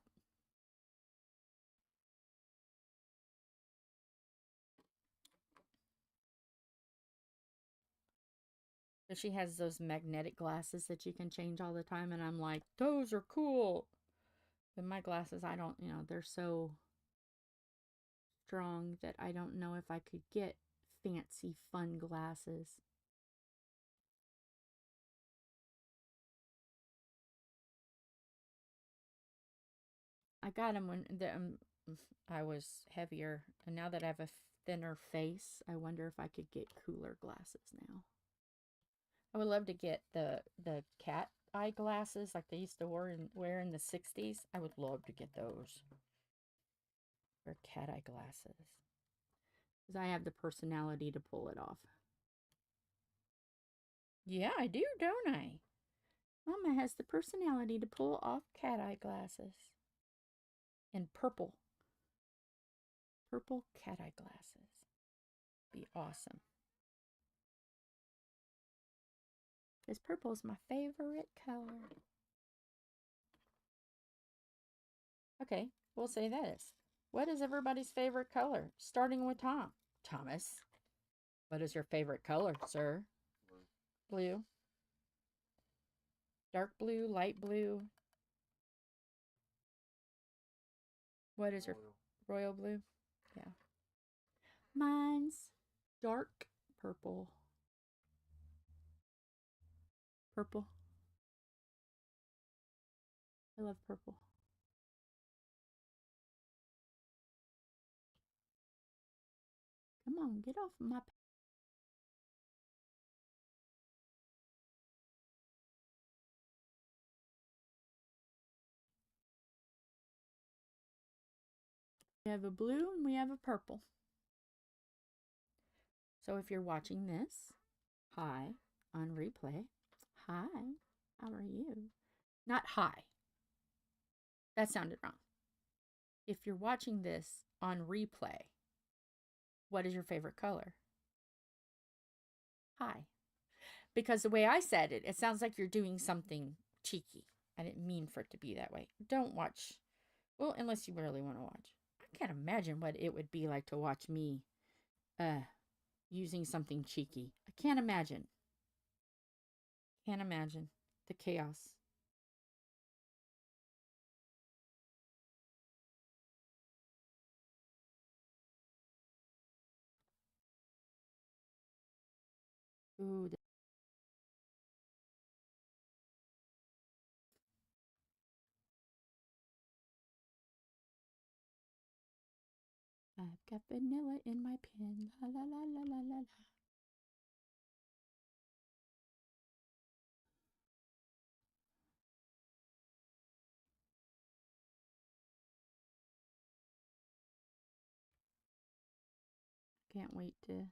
So she has those magnetic glasses that you can change all the time, and I'm like, those are cool. But my glasses, I don't, they're so strong that I don't know if I could get fancy, fun glasses. I got them when I was heavier, and now that I have a thinner face, I wonder if I could get cooler glasses now. I would love to get the cat eye glasses like they used to wear in the 60s. I would love to get those. Or cat eye glasses. Because I have the personality to pull it off. Yeah, I do, don't I? Mama has the personality to pull off cat eye glasses. And purple. Purple cat eye glasses. Be awesome. Because purple is my favorite color. Okay, we'll say this. What is everybody's favorite color? Starting with Tom. Thomas, what is your favorite color, sir? Blue. Dark blue, light blue. What is your royal blue? Yeah. Mine's dark purple. Purple. I love purple. Come on, get off my... We have a blue and we have a purple. So if you're watching this, hi, on replay. Hi, how are you? Not hi. That sounded wrong. If you're watching this on replay, what is your favorite color? Hi. Because the way I said it, it sounds like you're doing something cheeky. I didn't mean for it to be that way. Don't watch. Well, unless you really want to watch. I can't imagine what it would be like to watch me using something cheeky. I can't imagine. Can't imagine the chaos. Ooh. I've got vanilla in my pen. La la la la la la la. Can't wait to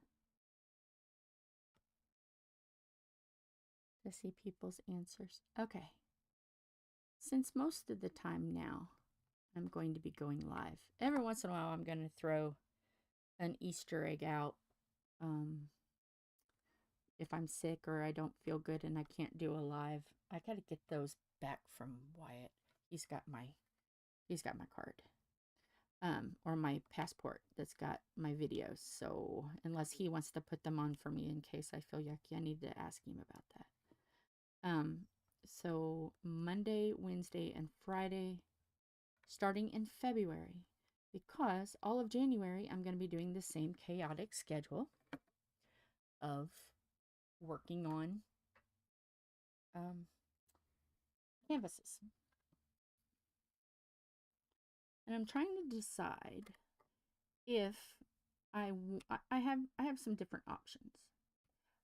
see people's answers. Okay. Since most of the time now, I'm going to be going live. Every once in a while, I'm going to throw an Easter egg out. If I'm sick or I don't feel good and I can't do a live, I got to get those back from Wyatt. He's got my card. Or my passport that's got my videos. So unless he wants to put them on for me in case I feel yucky, I need to ask him about that. So Monday, Wednesday, and Friday, starting in February, because all of January I'm going to be doing the same chaotic schedule of working on canvases. And I'm trying to decide if I have some different options.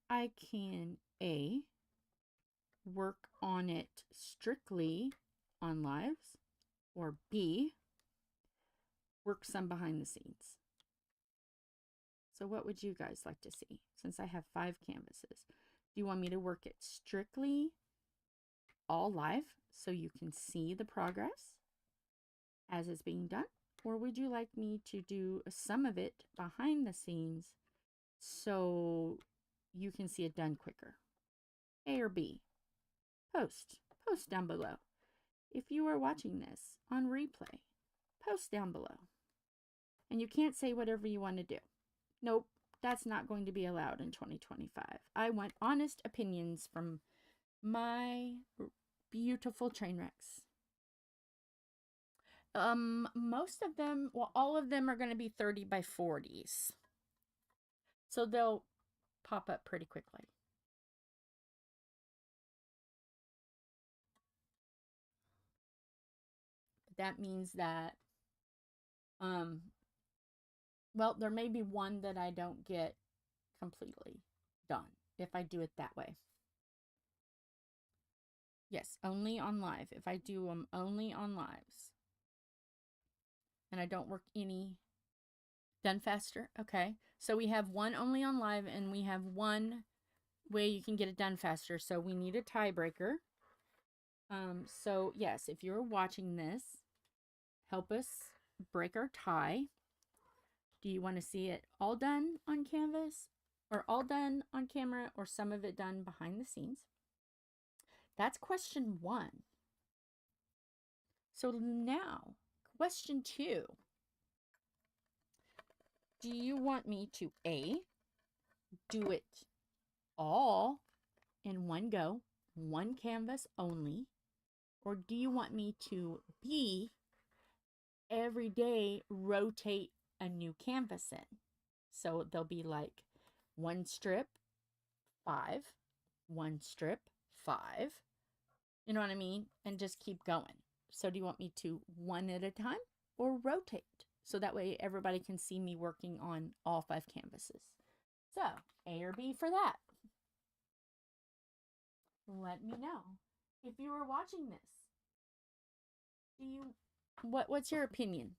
I can A, work on it strictly on lives, or B, work some behind the scenes. So what would you guys like to see? Since I have 5 canvases, do you want me to work it strictly all live so you can see the progress as it's being done? Or would you like me to do some of it behind the scenes so you can see it done quicker? A or B? Post down below. If you are watching this on replay, post down below. And you can't say whatever you want to do. Nope, that's not going to be allowed in 2025. I want honest opinions from my beautiful train wrecks. Most of them, well, all of them are going to be 30 by 40s. So they'll pop up pretty quickly. That means that, well, there may be one that I don't get completely done if I do it that way. Yes, only on live. If I do them only on lives. And I don't work any done faster. Okay. So we have one only on live and we have one way you can get it done faster. So we need a tiebreaker. So yes, if you're watching this, help us break our tie. Do you want to see it all done on canvas or all done on camera or some of it done behind the scenes? That's question 1. So now, question 2. Do you want me to A, do it all in one go, one canvas only? Or do you want me to B, every day rotate a new canvas in? So there'll be like 1 strip, 5, 1 strip, 5. You know what I mean? And just keep going. So do you want me to one at a time or rotate? So that way everybody can see me working on all 5 canvases. So A or B for that. Let me know. If you are watching this, what's your opinion?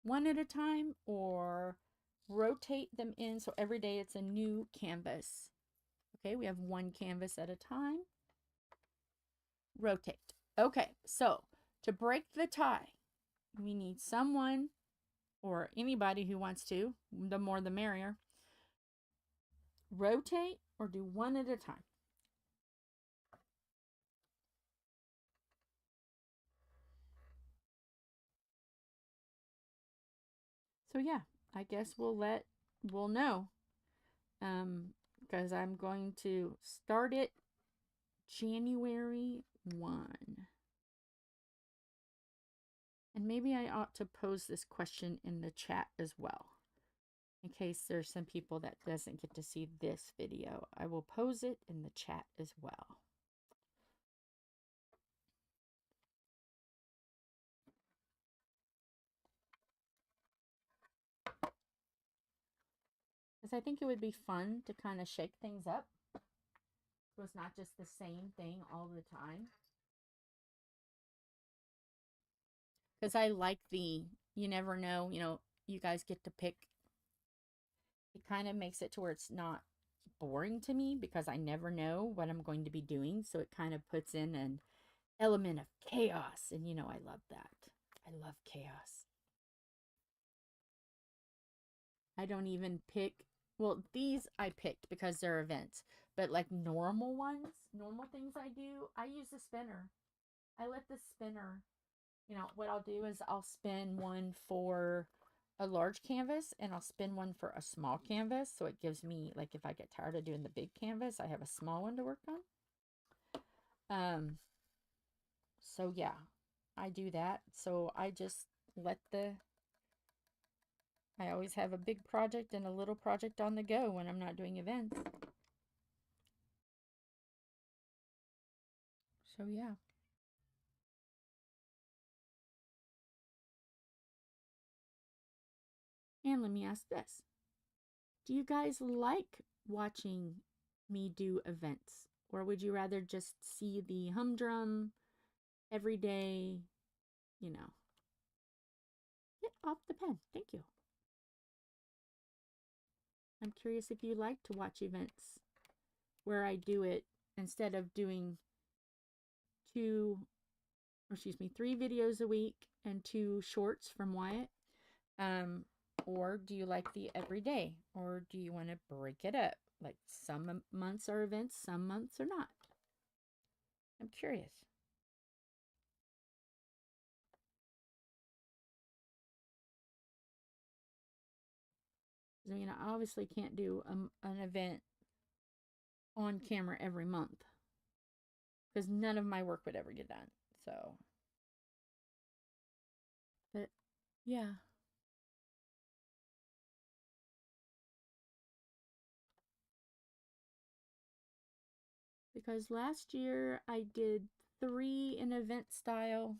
One at a time or rotate them in so every day it's a new canvas? Okay, we have 1 canvas at a time. Rotate. Okay, so to break the tie, we need someone or anybody who wants to, the more the merrier, rotate or do 1 at a time. So yeah, I guess we'll know. Because I'm going to start it January 1. And maybe I ought to pose this question in the chat as well. In case there's some people that doesn't get to see this video, I will pose it in the chat as well. Because I think it would be fun to kind of shake things up. So it's not just the same thing all the time. Because I like you never know, you guys get to pick. It kind of makes it to where it's not boring to me because I never know what I'm going to be doing. So it kind of puts in an element of chaos. And I love that. I love chaos. I don't even pick, well, these I picked because they're events. But like normal ones, normal things I do, I use the spinner. I let the spinner, what I'll do is I'll spin one for a large canvas and I'll spin one for a small canvas. So it gives me, like, if I get tired of doing the big canvas, I have a small one to work on. So yeah, I do that. So I just I always have a big project and a little project on the go when I'm not doing events. So yeah. And let me ask this. Do you guys like watching me do events? Or would you rather just see the humdrum every day, Get off the pen. Thank you. I'm curious if you like to watch events where I do it instead of doing 3 videos a week and 2 shorts from Wyatt. Or do you like the everyday? Or do you want to break it up? Like some months are events, some months are not. I'm curious. Does I mean, I obviously can't do an event on camera every month because none of my work would ever get done. So, but yeah. Because last year I did 3 in event style.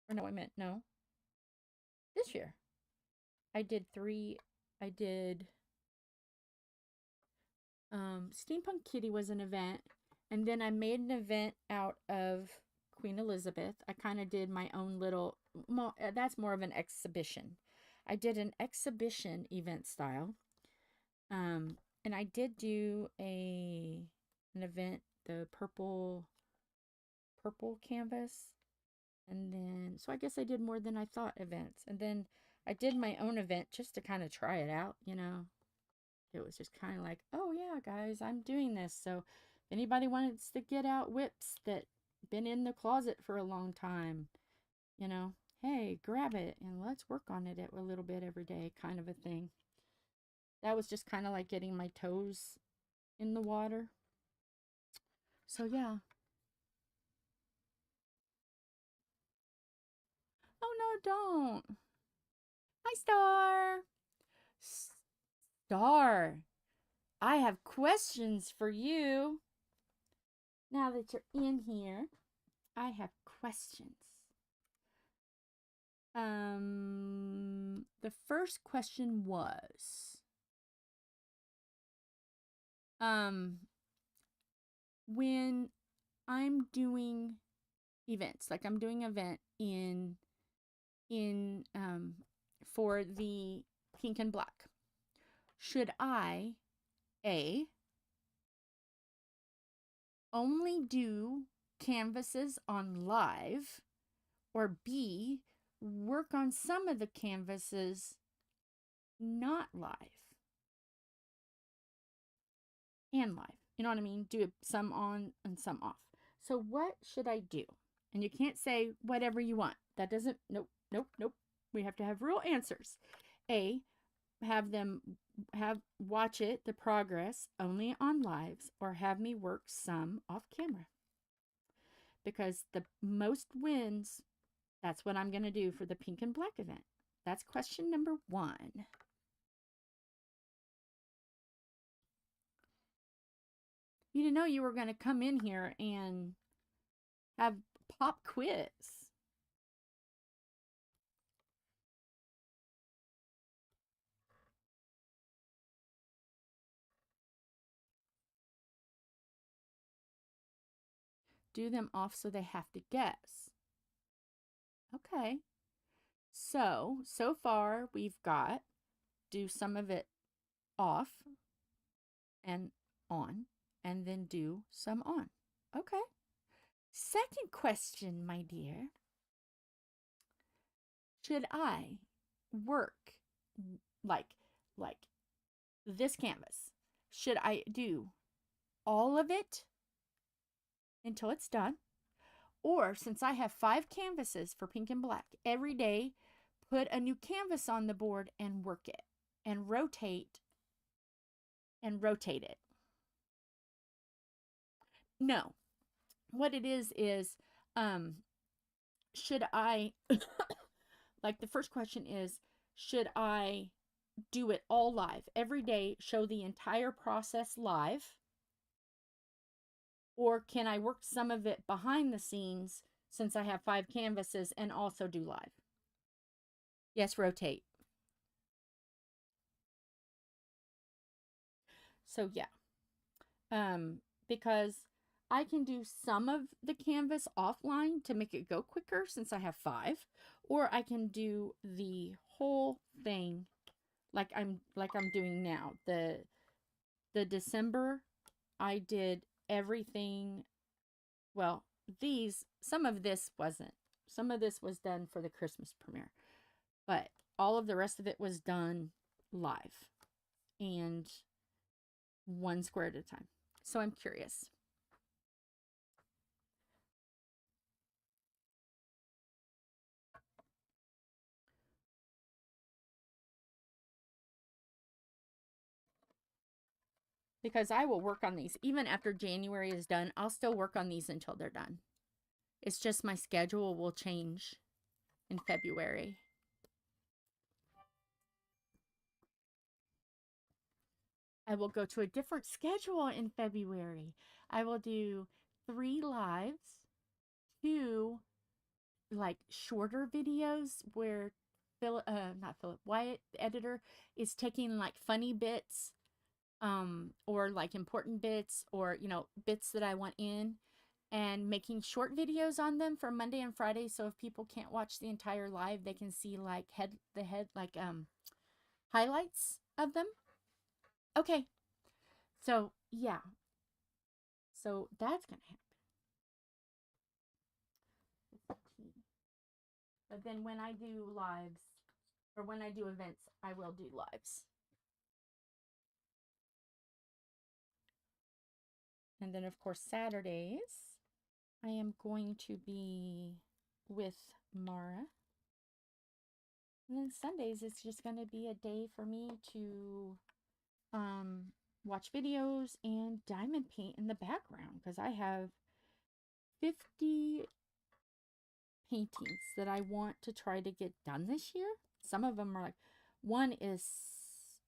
Or no, no. This year I did 3. I did Steampunk Kitty was an event, and then I made an event out of Queen Elizabeth. I kind of did my own little, that's more of an exhibition. I did an exhibition event style. And I did do an event, the purple canvas. And then, so I guess I did more than I thought events. And then I did my own event just to kind of try it out, you know. It was just kind of like, oh yeah, guys, I'm doing this. So if anybody wants to get out WIPs that been in the closet for a long time, you know, hey, grab it and let's work on it a little bit every day, kind of a thing. That was just kind of like getting my toes in the water. So yeah. Oh no, don't. Hi, Star. Star, I have questions for you. Now that you're in here, I have questions. The first question was, when I'm doing events, like I'm doing an event for the pink and black, should I, A, only do canvases on live, or B, work on some of the canvases not live and live? You know what I mean? Do some on and some off. So what should I do? And you can't say whatever you want. That doesn't, nope. We have to have real answers. A, watch it, the progress, only on lives, or have me work some off camera. Because the most wins, that's what I'm going to do for the pink and black event. That's question number 1. You didn't know you were going to come in here and have pop quiz. Do them off so they have to guess. Okay. So far we've got do some of it off and on, and then do some on. Okay. Second question, my dear. Should I work like this canvas? Should I do all of it until it's done? Or since I have 5 canvases for pink and black, every day put a new canvas on the board and work it and rotate it? No. What it is should I like the first question is, should I do it all live every day, show the entire process live? Or can I work some of it behind the scenes since I have 5 canvases and also do live? Yes, rotate. So yeah. Because I can do some of the canvas offline to make it go quicker since I have 5, or I can do the whole thing like I'm doing now. The December, I did everything. Well, some of this wasn't. Some of this was done for the Christmas premiere, but all of the rest of it was done live and 1 square at a time. So I'm curious. Because I will work on these. Even after January is done, I'll still work on these until they're done. It's just my schedule will change in February. I will go to a different schedule in February. I will do 3 lives, 2 like shorter videos where Wyatt, the editor, is taking like funny bits, or like important bits, or you know, bits that I want in, and making short videos on them for Monday and Friday. So if people can't watch the entire live, they can see like highlights of them. Okay, so yeah, so that's gonna happen. But then when I do lives, or when I do events, I will do lives. And then of course Saturdays, I am going to be with Mara. And then Sundays, it's just going to be a day for me to watch videos and diamond paint in the background, because I have 50 paintings that I want to try to get done this year. Some of them are like, one is,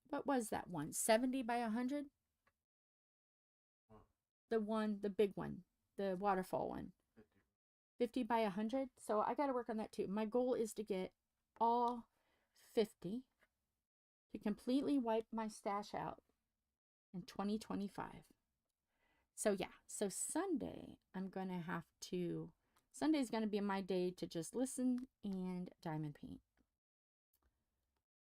what was that one? 70 by 100? The big one, the waterfall one. 50 by 100. So I got to work on that too. My goal is to get all 50 to completely wipe my stash out in 2025. So yeah, so Sunday, Sunday's going to be my day to just listen and diamond paint.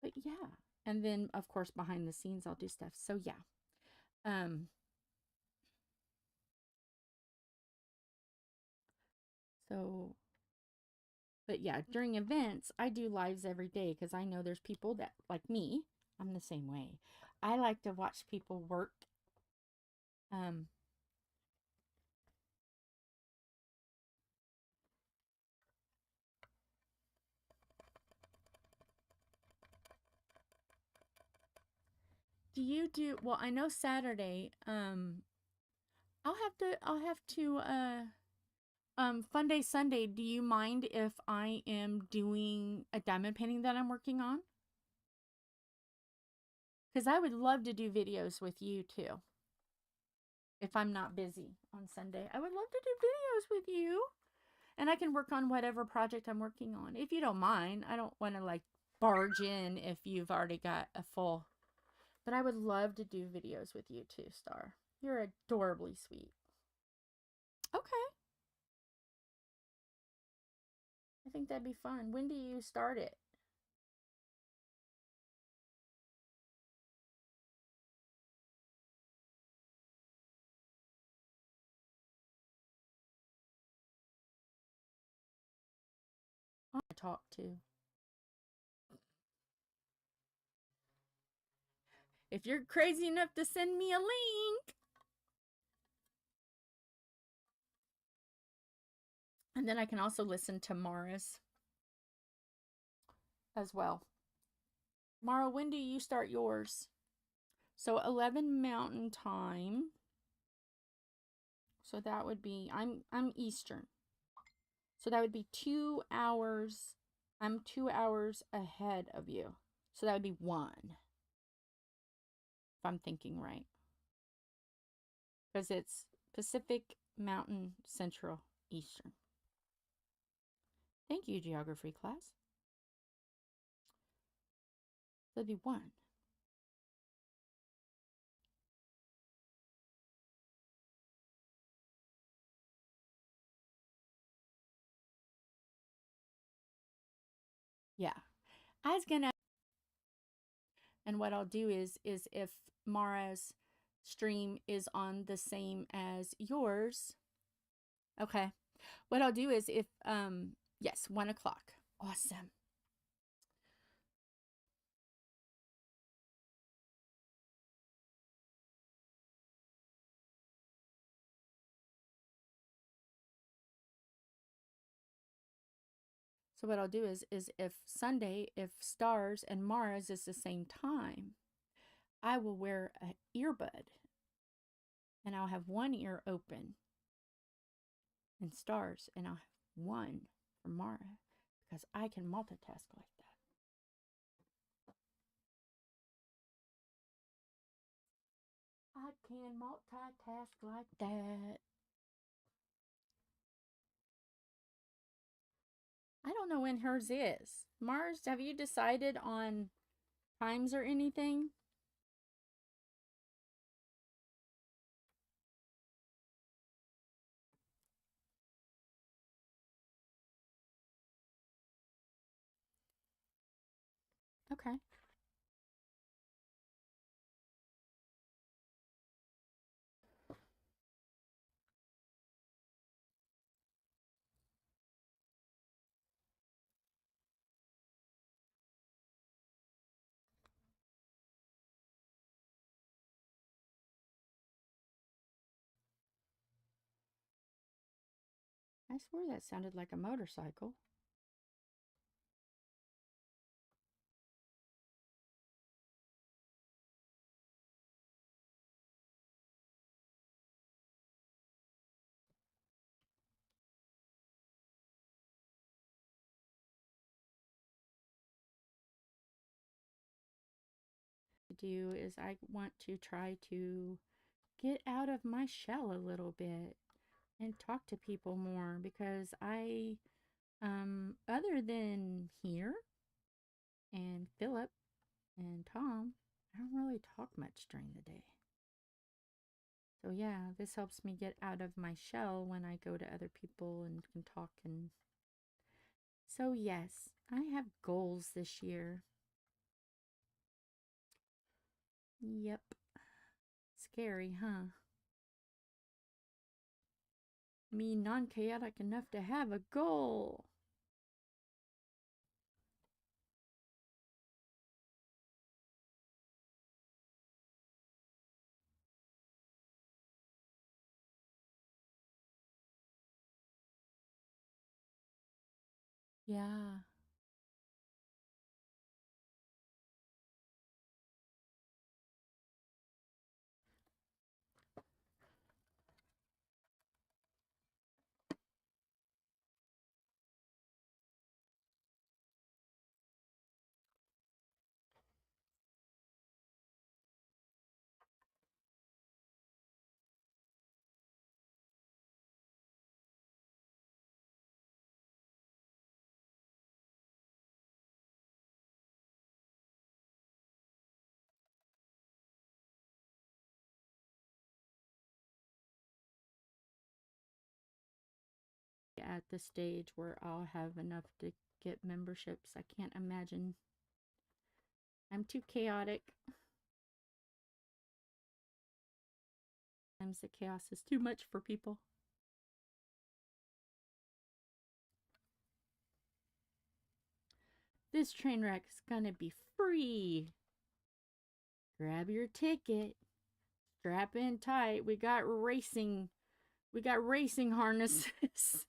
But yeah, and then of course behind the scenes I'll do stuff. So yeah. But yeah, during events, I do lives every day because I know there's people that, like me, I'm the same way. I like to watch people work. Do you do, well, I know Saturday, I'll have to, Fun Day Sunday, do you mind if I am doing a diamond painting that I'm working on? Because I would love to do videos with you too. If I'm not busy on Sunday, I would love to do videos with you. And I can work on whatever project I'm working on. If you don't mind, I don't want to like barge in if you've already got a full. But I would love to do videos with you too, Star. You're adorably sweet. Okay. I think that'd be fun. When do you start it? I talk to. If you're crazy enough to send me a link. And then I can also listen to Mara's as well. Mara, when do you start yours? So 11 Mountain Time. So that would be, I'm Eastern. So that would be 2 hours. I'm 2 hours ahead of you. So that would be 1. If I'm thinking right. Because it's Pacific, Mountain, Central, Eastern. Thank you, geography class. That'd be 1. Yeah. I was gonna, and what I'll do is if Mara's stream is on the same as yours, okay, what I'll do is if, yes, 1 o'clock. Awesome. So what I'll do is if Sunday, if Stars and Mara's is the same time, I will wear an earbud And I'll have one ear open and stars, and I'll have one for Mara because I can multitask like that. I can multitask like that. I don't know when hers is. Mars, have you decided on times or anything? Okay. I swear that sounded like a motorcycle. Do is I want to try to get out of my shell a little bit and talk to people more because I other than here and Philip and Tom, I don't really talk much during the day. So yeah, this helps me get out of my shell when I go to other people and can talk. And so yes, I have goals this year. Yep. Scary, huh? Me non-chaotic enough to have a goal. Yeah. At the stage where I'll have enough to get memberships. I can't imagine. I'm too chaotic. Sometimes the chaos is too much for people. This train wreck is gonna be free. Grab your ticket. Strap in tight. We got racing harnesses.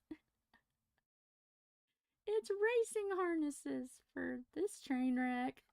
It's racing harnesses for this train wreck.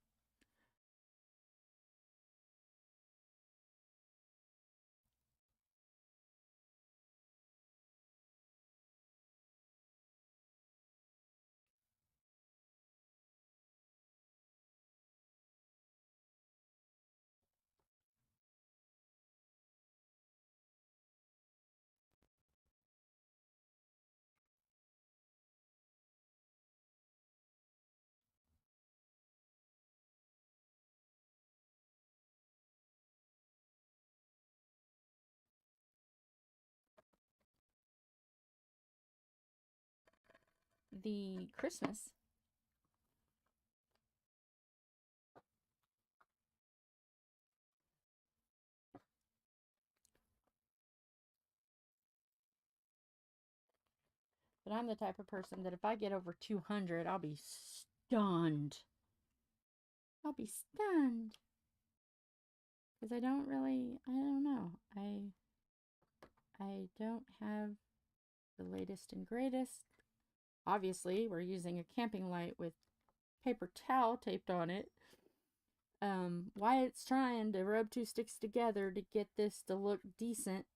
The Christmas. But I'm the type of person that if I get over 200, I'll be stunned. I'll be stunned. Because I don't know. I don't have the latest and greatest. Obviously, we're using a camping light with paper towel taped on it. Wyatt's trying to rub two sticks together to get this to look decent.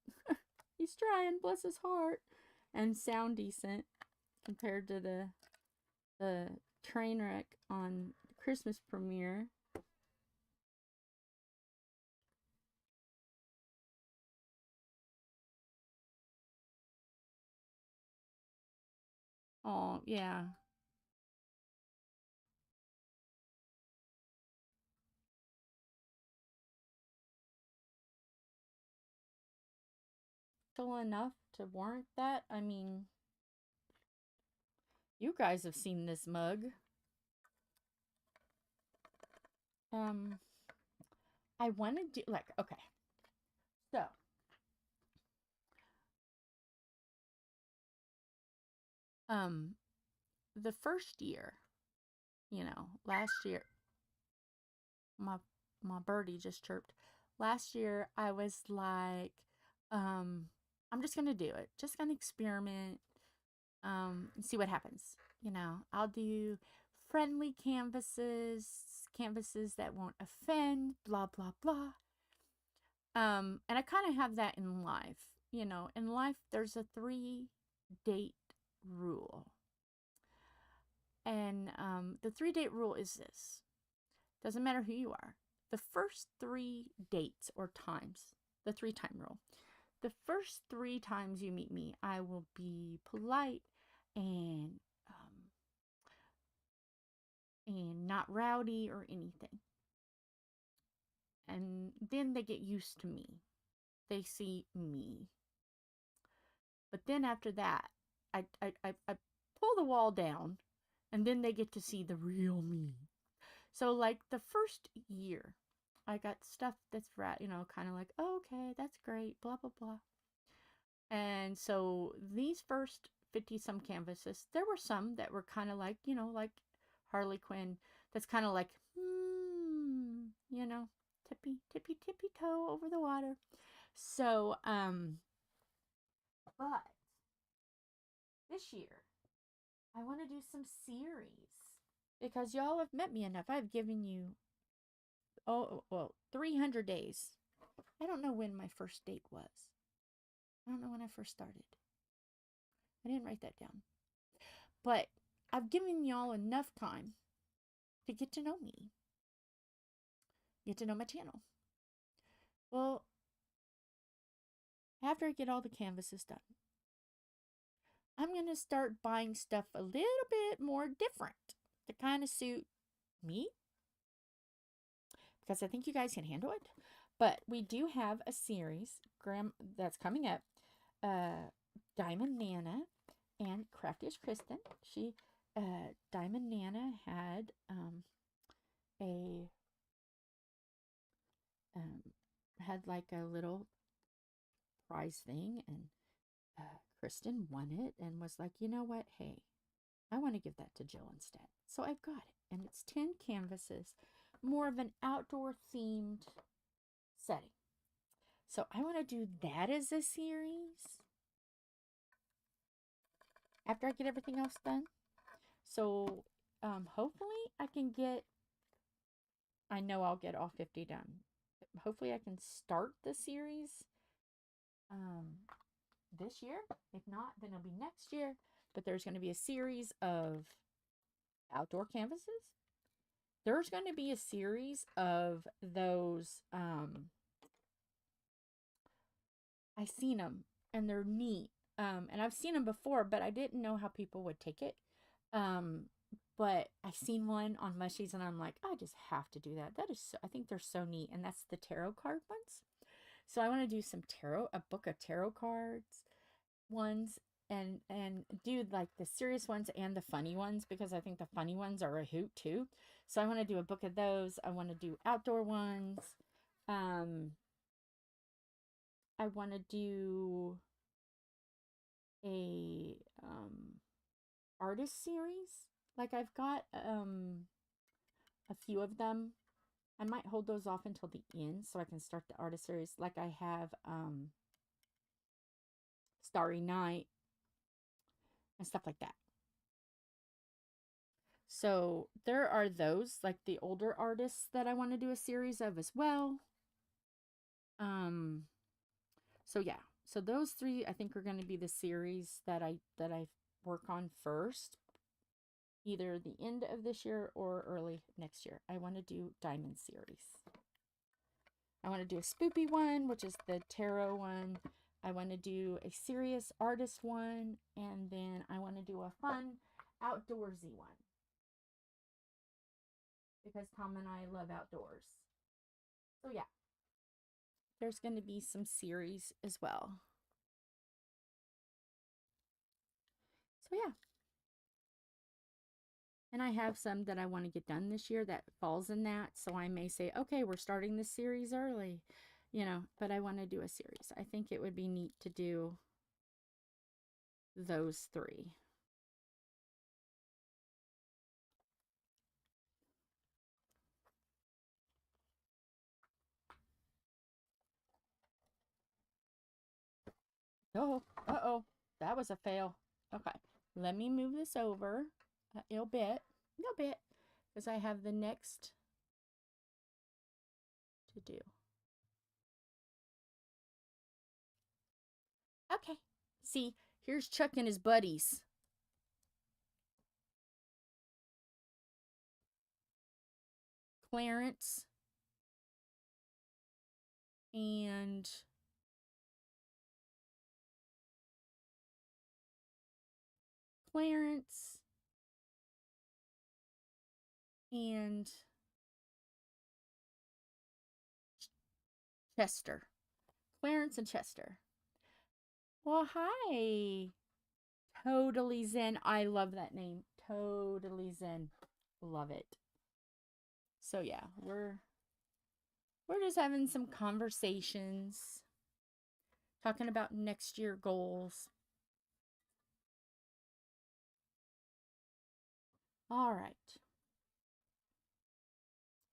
He's trying, bless his heart, and sound decent compared to the trainwreck on the Christmas premiere. Oh, yeah. Enough to warrant that. I mean, you guys have seen this mug. I want to do, like, okay. So, the first year, you know, last year, my birdie just chirped. Last year, I was like, I'm just gonna do it. Just gonna experiment, and see what happens. You know, I'll do friendly canvases that won't offend, blah, blah, blah. And I kind of have that in life. You know, in life, there's a 3-date rule. And the 3-date rule is this. Doesn't matter who you are. The first 3 dates or times, the 3-time rule. The first 3 times you meet me, I will be polite and not rowdy or anything. And then they get used to me. They see me. But then after that, I pull the wall down, and then they get to see the real me. So like the first year, I got stuff that's you know, kind of like, oh, okay, that's great, blah, blah, blah. And so these first 50-some canvases, there were some that were kind of like, you know, like Harley Quinn, that's kind of like, you know, tippy toe over the water. So, but this year, I want to do some series because y'all have met me enough. I've given you, 300 days. I don't know when my first date was. I don't know when I first started. I didn't write that down. But I've given y'all enough time to get to know me. Get to know my channel. Well, after I get all the canvases done, I'm going to start buying stuff a little bit more different to kind of suit me. Because I think you guys can handle it. But we do have a series that's coming up. Diamond Nana and Crafty-ish Kristyn. Diamond Nana had had like a little prize thing, and Kristyn won it and was like, you know what, hey, I want to give that to Jill instead. So I've got it, and it's 10 canvases, more of an outdoor themed setting. So I want to do that as a series after I get everything else done. So hopefully I can get, I know I'll get all 50 done. Hopefully I can start the series this year. If not, then it'll be next year. But there's going to be a series of outdoor canvases. There's going to be a series of those, I've seen them and they're neat. And I've seen them before, but I didn't know how people would take it. But I've seen one on Mushies and I'm like, I just have to do that. That is so, I think they're so neat. And that's the tarot card ones. So I want to do some a book of tarot cards ones, and do like the serious ones and the funny ones, because I think the funny ones are a hoot too. So I want to do a book of those. I want to do outdoor ones. I want to do a artist series. Like I've got a few of them. I might hold those off until the end so I can start the artist series. Like I have Starry Night and stuff like that. So there are those, like the older artists that I want to do a series of as well. So yeah. So those three I think are going to be the series that I work on first. Either the end of this year or early next year. I want to do Diamond series. I want to do a spoopy one, which is the tarot one. I want to do a serious artist one. And then I want to do a fun outdoorsy one. Because Tom and I love outdoors. So yeah. There's going to be some series as well. So yeah. And I have some that I want to get done this year that falls in that. So I may say, okay, we're starting this series early, you know, but I want to do a series. I think it would be neat to do those three. Oh, uh-oh, that was a fail. Okay, let me move this over a little bit, because I have the next to do. Okay, see, here's Chuck and his buddies. Clarence and Clarence and Chester. Clarence and Chester. Well, hi. Totally Zen. I love that name. Totally Zen. Love it. So yeah, we're just having some conversations, talking about next year goals. All right.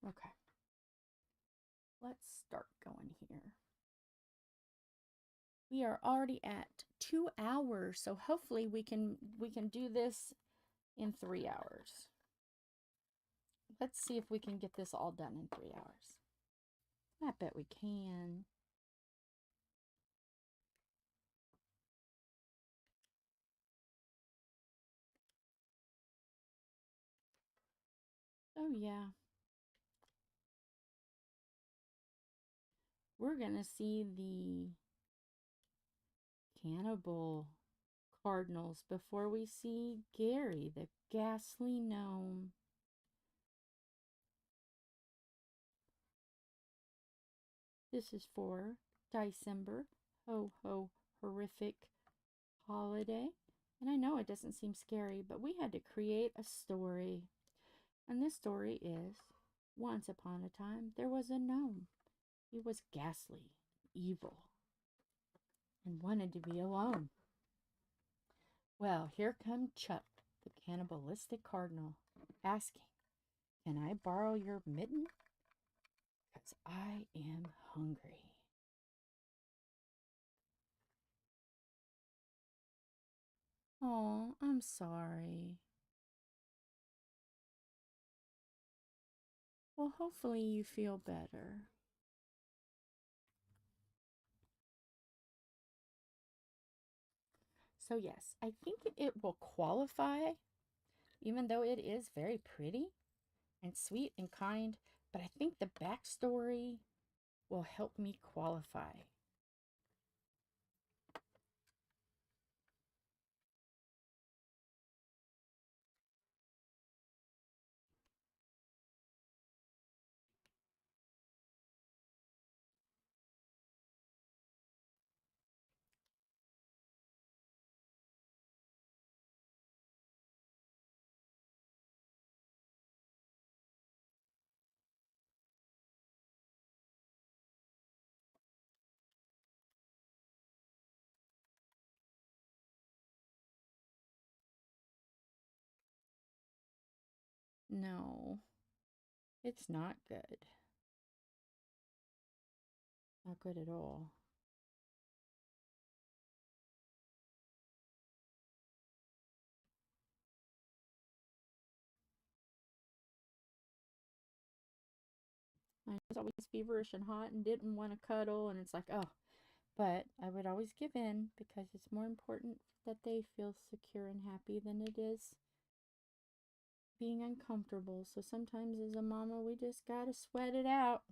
Okay. Let's start going here. We are already at 2 hours, so hopefully we can do this in 3 hours. Let's see if we can get this all done in 3 hours. I bet we can. Oh yeah. We're gonna see the cannibal cardinals before we see Gary, the ghastly gnome. This is for Diecember. Ho ho horrific holiday. And I know it doesn't seem scary, but we had to create a story. And this story is, once upon a time, there was a gnome. He was ghastly, evil, and wanted to be alone. Well, here come Chuck, the Cannibalistic Cardinal, asking, "Can I borrow your mitten? Because I am hungry." Oh, I'm sorry. Well, hopefully you feel better. So yes, I think it will qualify, even though it is very pretty and sweet and kind, but I think the backstory will help me qualify. No, it's not good. Not good at all. I was always feverish and hot and didn't want to cuddle, and it's like, oh. But I would always give in because it's more important that they feel secure and happy than it is being uncomfortable. So sometimes as a mama, we just gotta sweat it out.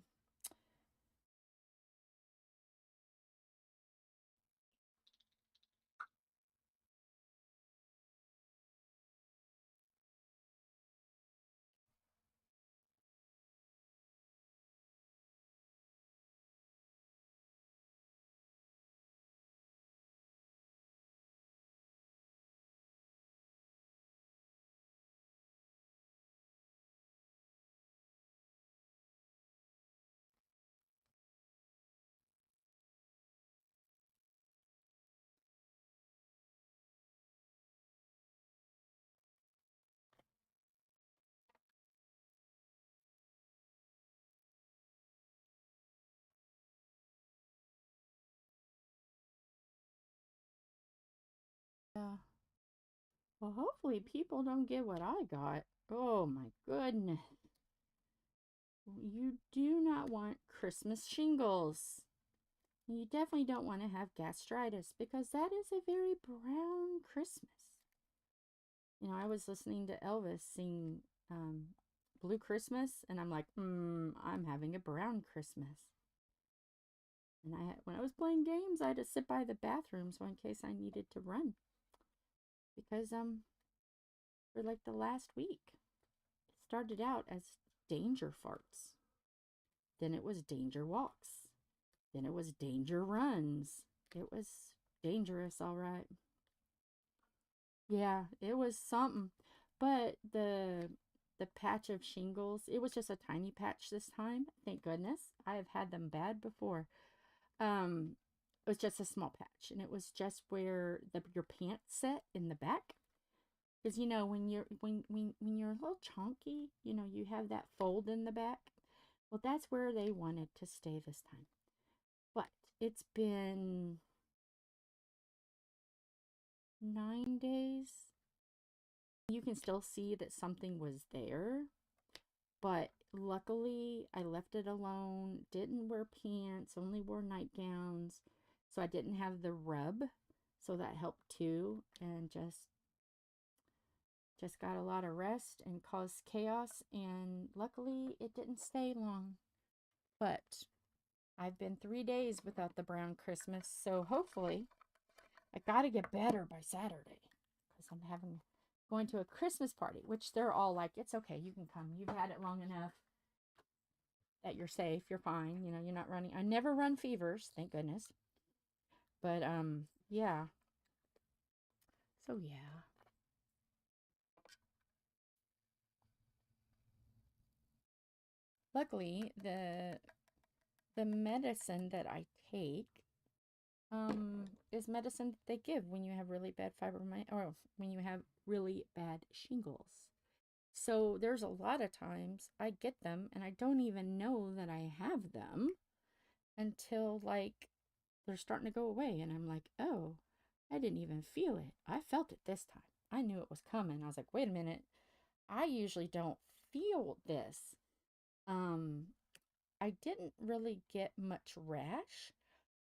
Yeah. Well, hopefully people don't get what I got. Oh my goodness. You do not want Christmas shingles. You definitely don't want to have gastritis because that is a very brown Christmas. You know, I was listening to Elvis sing Blue Christmas, and I'm like, I'm having a brown Christmas. And when I was playing games, I had to sit by the bathroom so in case I needed to run. Because for like the last week, it started out as danger farts. Then it was danger walks. Then it was danger runs. It was dangerous, all right. Yeah, it was something. But the patch of shingles, it was just a tiny patch this time. Thank goodness. I have had them bad before. It was just a small patch, and it was just where your pants set in the back. Because you know, when you're a little chunky, you know, you have that fold in the back. Well, that's where they wanted to stay this time. But it's been 9 days. You can still see that something was there, but luckily I left it alone, didn't wear pants, only wore nightgowns, so I didn't have the rub, so that helped too, and just got a lot of rest and caused chaos, and luckily it didn't stay long. But I've been 3 days without the brown Christmas, so hopefully I gotta get better by Saturday because I'm going to a Christmas party, which they're all like, it's okay, you can come. You've had it long enough that you're safe, you're fine. You know, you're not running. I never run fevers, thank goodness. But yeah. So yeah. Luckily, the medicine that I take is medicine that they give when you have really bad fibromyalgia, or when you have really bad shingles. So there's a lot of times I get them and I don't even know that I have them until like they're starting to go away, and I'm like, oh, I didn't even feel it. I felt it this time. I knew it was coming. I was like, wait a minute. I usually don't feel this. I didn't really get much rash,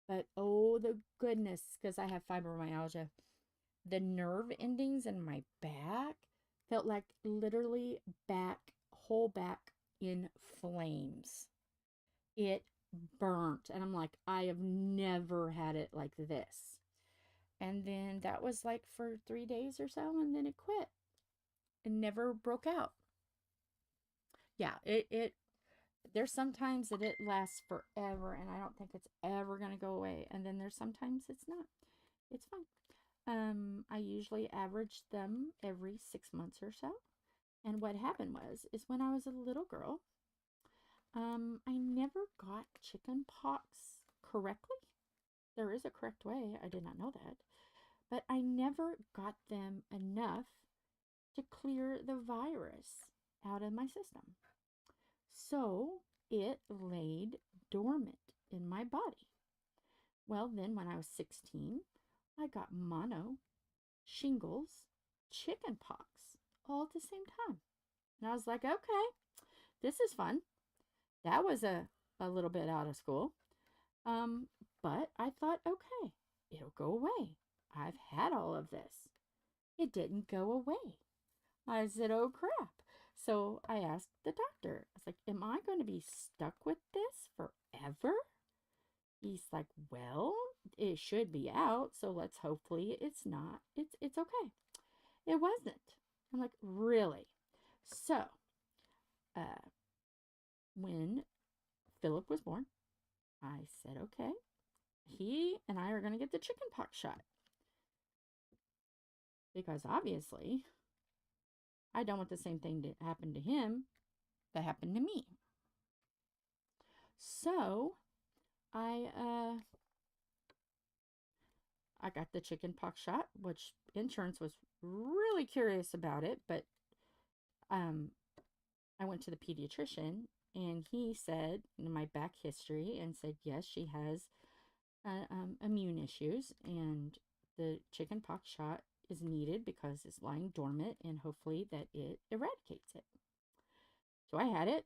but oh, the goodness, because I have fibromyalgia. The nerve endings in my back felt like literally whole back in flames. It burnt, and I'm like, I have never had it like this. And then that was like for 3 days or so, and then it quit. It never broke out. Yeah, there's sometimes that it lasts forever, and I don't think it's ever going to go away. And then there's sometimes it's not. It's fine. I usually average them every 6 months or so. And what happened is when I was a little girl, I never got chicken pox correctly. There is a correct way. I did not know that. But I never got them enough to clear the virus out of my system. So it laid dormant in my body. Well, then when I was 16, I got mono, shingles, chicken pox all at the same time. And I was like, okay, this is fun. that was a little bit out of school. But I thought, okay, it'll go away. I've had all of this. It didn't go away. I said, oh crap. So I asked the doctor, I was like, am I going to be stuck with this forever? He's like, well, it should be out, so let's hopefully it's not. It's okay. It wasn't. I'm like, really? So, when Philip was born, I said, okay, he and I are going to get the chickenpox shot. Because obviously, I don't want the same thing to happen to him that happened to me. So, I got the chickenpox shot, which insurance was really curious about it, but I went to the pediatrician and he said in my back history and said, yes, she has immune issues and the chickenpox shot is needed because it's lying dormant and hopefully that it eradicates it. So I had it,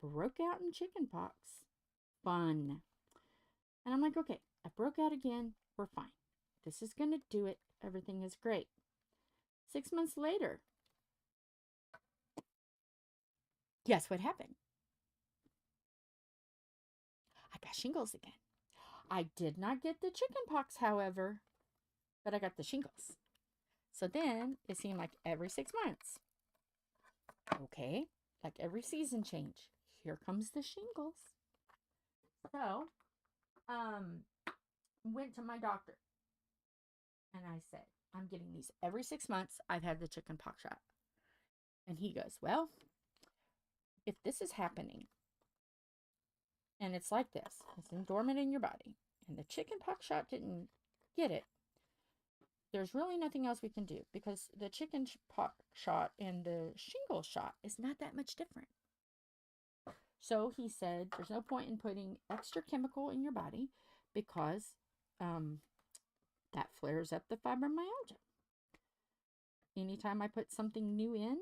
broke out in chickenpox. Fun. And I'm like, okay, I broke out again. We're fine. This is going to do it. Everything is great. 6 months later, guess what happened? I got shingles again. I did not get the chickenpox, however, but I got the shingles. So then it seemed like every 6 months. Okay, like every season change. Here comes the shingles. So, went to my doctor. And I said, I'm getting these every 6 months. I've had the chickenpox shot. And he goes, well, if this is happening, and it's like this, it's dormant in your body, and the chickenpox shot didn't get it, there's really nothing else we can do because the chickenpox shot and the shingle shot is not that much different. So he said, there's no point in putting extra chemical in your body because that flares up the fibromyalgia. Anytime I put something new in,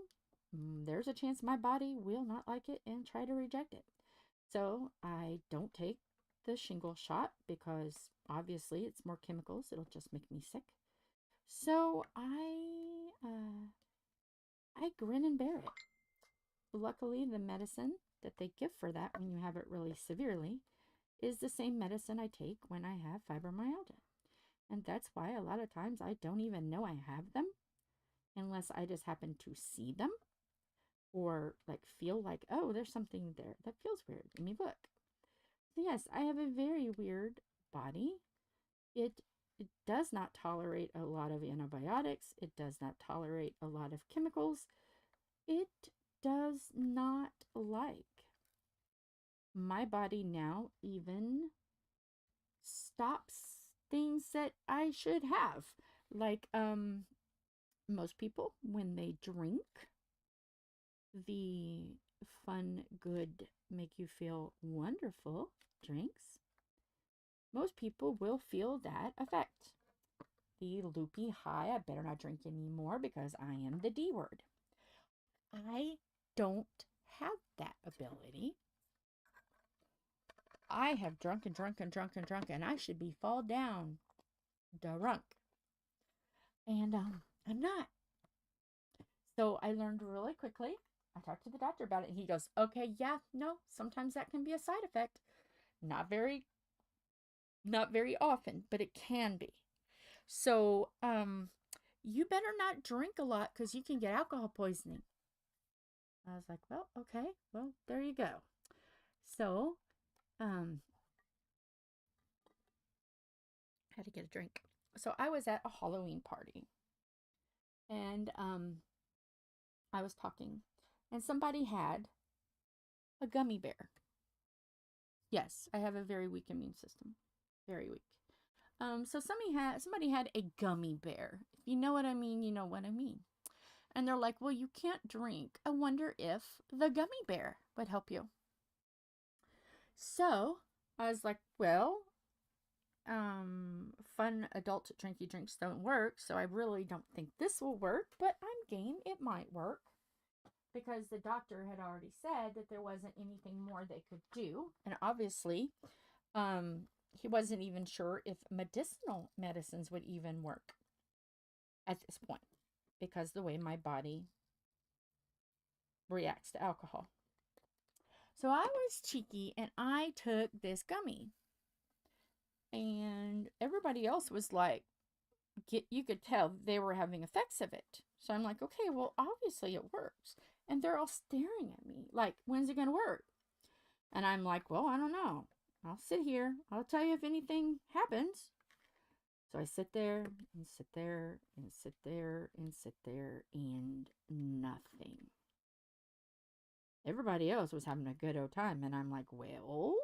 there's a chance my body will not like it and try to reject it. So I don't take the shingle shot because obviously it's more chemicals. It'll just make me sick. So I grin and bear it. Luckily, the medicine that they give for that when you have it really severely is the same medicine I take when I have fibromyalgia. And that's why a lot of times I don't even know I have them unless I just happen to see them or like feel like, oh, there's something there that feels weird. Let me look. So yes, I have a very weird body. It does not tolerate a lot of antibiotics. It does not tolerate a lot of chemicals. It does not like. My body now even stops things that I should have. Like, most people, when they drink the fun, good, make you feel wonderful drinks, most people will feel that effect. The loopy high, I better not drink anymore because I am the D word. I don't have that ability. I have drunk and drunk and drunk and drunk, and I should be fall down drunk. And I'm not. So I learned really quickly. I talked to the doctor about it, and he goes, okay, yeah, no, sometimes that can be a side effect. Not very often, but it can be. So, you better not drink a lot because you can get alcohol poisoning. I was like, well, okay, well, there you go. So, had to get a drink. So I was at a Halloween party and I was talking and somebody had a gummy bear. Yes, I have a very weak immune system. Very weak. So somebody had a gummy bear. If you know what I mean, you know what I mean. And they're like, well, you can't drink. I wonder if the gummy bear would help you. So I was like, well, fun adult drinky drinks don't work, so I really don't think this will work, but I'm game. It might work. because the doctor had already said that there wasn't anything more they could do. And obviously, he wasn't even sure if medicinal medicines would even work at this point, because the way my body reacts to alcohol. So I was cheeky and I took this gummy. And everybody else was like, you could tell they were having effects of it. So I'm like, okay, well, obviously it works. And they're all staring at me like, when's it going to work? And I'm like, well, I don't know. I'll sit here. I'll tell you if anything happens. So I sit there and sit there and sit there and sit there and nothing. Everybody else was having a good old time. And I'm like, well,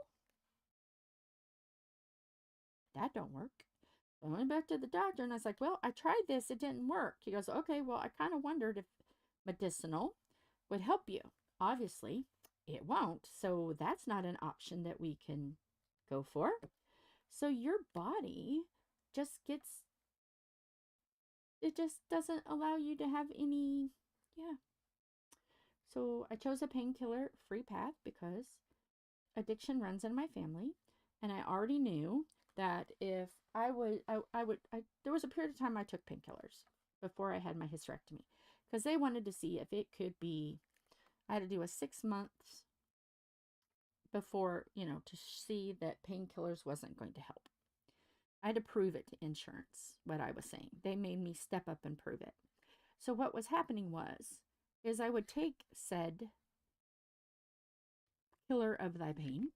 that don't work. I went back to the doctor and I was like, well, I tried this. It didn't work. He goes, okay, well, I kind of wondered if medicinal would help you. Obviously, it won't. So that's not an option that we can go for. So your body just it just doesn't allow you to have any, So I chose a painkiller free path because addiction runs in my family. And I already knew that if there was a period of time I took painkillers before I had my hysterectomy, because they wanted to see if it could be, I had to do a 6 months before, to see that painkillers wasn't going to help. I had to prove it to insurance, what I was saying. They made me step up and prove it. So what was happening is I would take said killer of thy pain,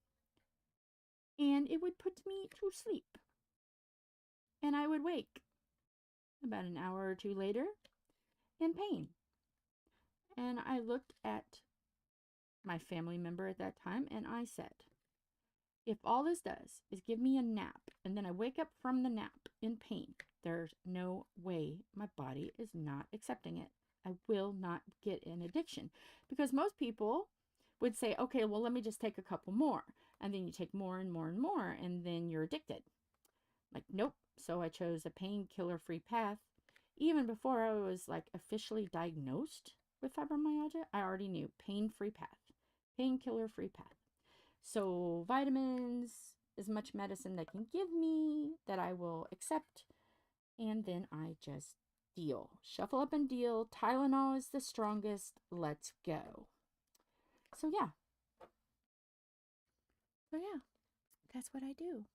and it would put me to sleep. And I would wake about an hour or two later in pain. And I looked at my family member at that time and I said, if all this does is give me a nap and then I wake up from the nap in pain, there's no way my body is not accepting it. I will not get an addiction. Because most people would say, okay, well, let me just take a couple more. And then you take more and more and more, and then you're addicted. Like, nope. So I chose a painkiller free path. Even before I was like officially diagnosed with fibromyalgia, I already knew pain-free path, painkiller free path. So vitamins, as much medicine they can give me that I will accept. And then I just deal. Shuffle up and deal. Tylenol is the strongest. Let's go. So yeah, that's what I do.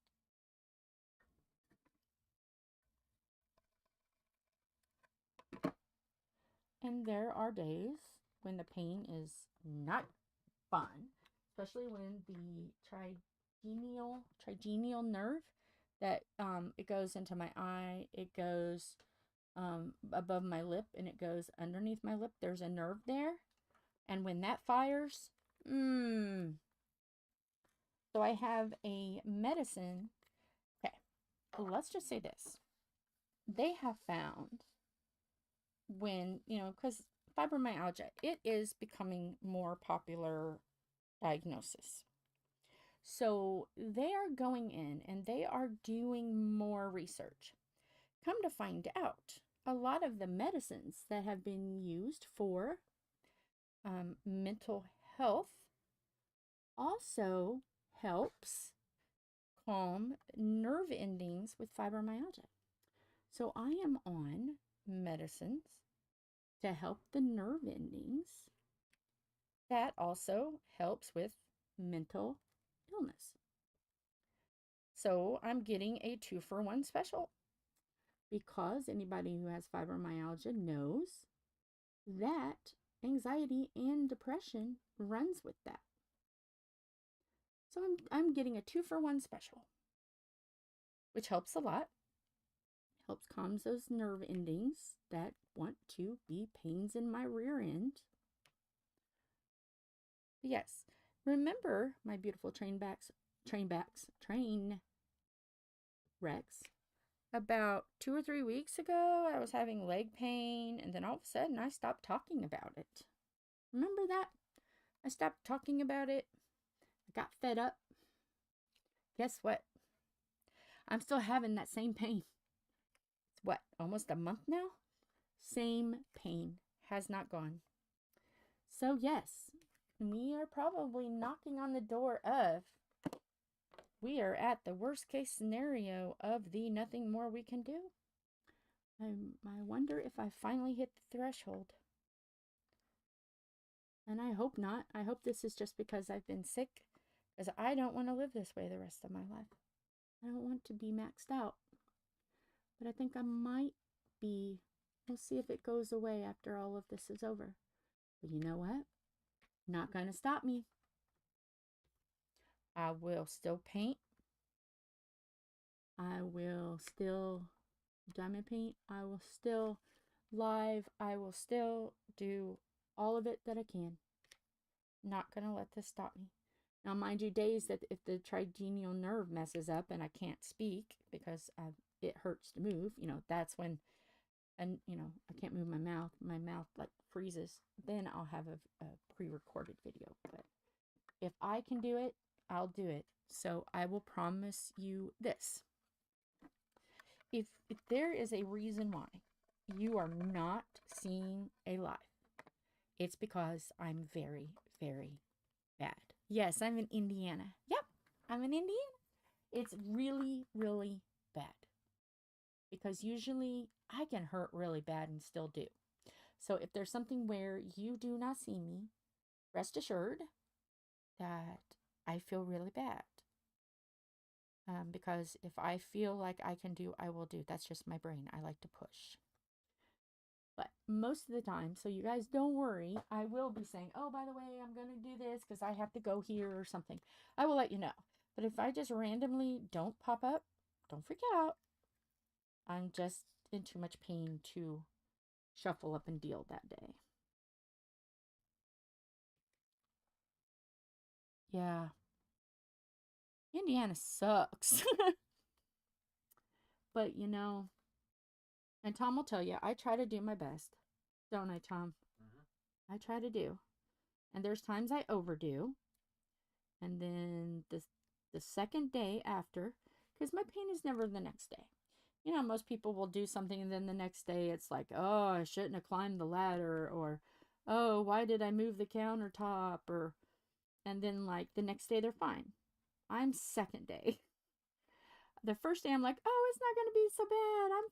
And there are days when the pain is not fun, especially when the trigeminal nerve that it goes into my eye, it goes above my lip, and it goes underneath my lip. There's a nerve there, and when that fires, so I have a medicine. Okay, let's just say this. They have found when, because fibromyalgia, it is becoming more popular diagnosis. So they are going in and they are doing more research. Come to find out, a lot of the medicines that have been used for mental health also helps calm nerve endings with fibromyalgia. So I am on medicines to help the nerve endings. That also helps with mental illness. So I'm getting a 2-for-1 special because anybody who has fibromyalgia knows that anxiety and depression runs with that. So I'm getting a 2-for-1 special, which helps a lot. Helps calm those nerve endings that want to be pains in my rear end. But yes, remember my beautiful train wrecks. About 2 or 3 weeks ago, I was having leg pain, and then all of a sudden I stopped talking about it. Remember that? I stopped talking about it. I got fed up. Guess what? I'm still having that same pain. It's what, almost a month now? Same pain. Has not gone. So yes, we are probably knocking on the door of, we are at the worst case scenario of the nothing more we can do. I wonder if I finally hit the threshold. And I hope not. I hope this is just because I've been sick, because I don't want to live this way the rest of my life. I don't want to be maxed out. But I think I might be. We'll see if it goes away after all of this is over. But you know what? Not going to stop me. I will still paint. I will still diamond paint. I will still live. I will still do all of it that I can. Not going to let this stop me. Now, mind you, days that if the trigeminal nerve messes up and I can't speak because it hurts to move, you know, that's when, and you know, I can't move my mouth like freezes, then I'll have a pre-recorded video. But if I can do it, I'll do it. So I will promise you this. If there is a reason why you are not seeing a live, it's because I'm very, very bad. Yes, I'm in Indiana. Yep, I'm in Indiana. It's really, really bad. Because usually I can hurt really bad and still do. So if there's something where you do not see me, rest assured that I feel really bad. Because if I feel like I can do, I will do. That's just my brain. I like to push. But most of the time, so you guys don't worry, I will be saying, oh, by the way, I'm going to do this because I have to go here or something. I will let you know. But if I just randomly don't pop up, don't freak out. I'm just in too much pain to shuffle up and deal that day. Yeah. Indiana sucks. But, you know, and Tom will tell you, I try to do my best. Don't I, Tom? Mm-hmm. I try to do. And there's times I overdo. And then the second day after, because my pain is never the next day. You know, most people will do something and then the next day it's like, oh, I shouldn't have climbed the ladder, or, oh, why did I move the countertop, or, and then like the next day they're fine. I'm second day. The first day I'm like, oh, it's not going to be so bad. I'm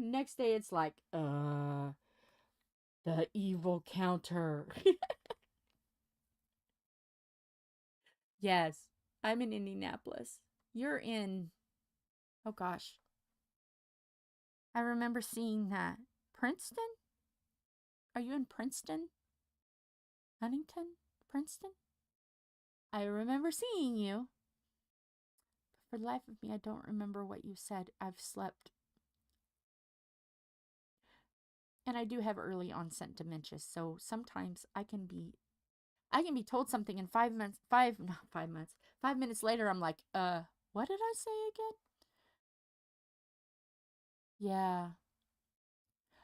fine. Next day it's like, the evil counter. Yes, I'm in Indianapolis. You're in, oh gosh. I remember seeing that. Princeton? Are you in Princeton? Huntington? Princeton? I remember seeing you. But for the life of me, I don't remember what you said. I've slept. And I do have early onset dementia, so sometimes I can be told something in 5 minutes, 5 minutes later, I'm like, what did I say again? Yeah.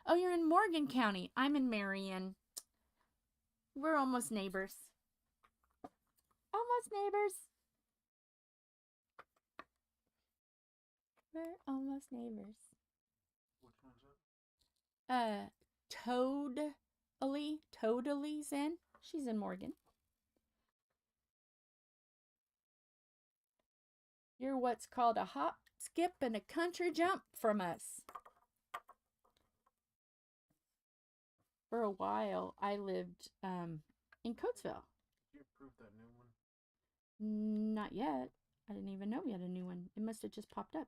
Oh, you're in Morgan County. I'm in Marion. We're almost neighbors. Almost neighbors. We're almost neighbors. Which one's that? Totally Zen. She's in Morgan. You're what's called a hop, skip, and a country jump from us. For a while, I lived in Coatesville. Did you approve that new one? Not yet. I didn't even know we had a new one. It must have just popped up.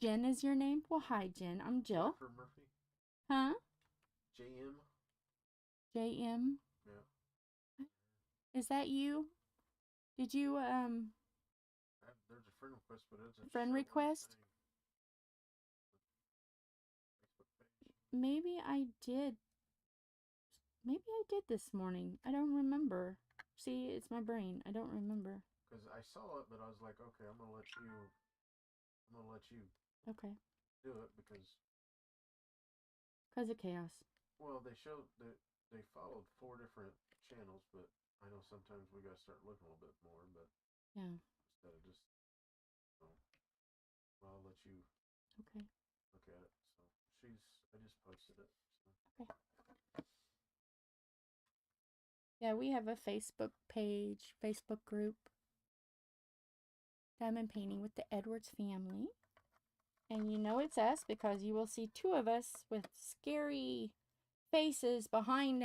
Jen is your name? Well, hi, Jen. I'm Jill. For Murphy? Huh? JM? JM? Yeah. Is that you? Did you, There's a friend request, but it's a friend request? Maybe I did. Maybe I did this morning. I don't remember. See, it's my brain. I don't remember. Because I saw it, but I was like, okay, I'm gonna let you okay. do it because of chaos. Well, they showed that they followed 4 different channels, but I know sometimes we gotta start looking a little bit more, but yeah. Instead of just, well, I'll let you okay. look at it. So I just posted it. So. Okay. Yeah, we have a Facebook page, Facebook group. Diamond Painting with the Edwards family. And you know it's us because you will see two of us with scary faces behind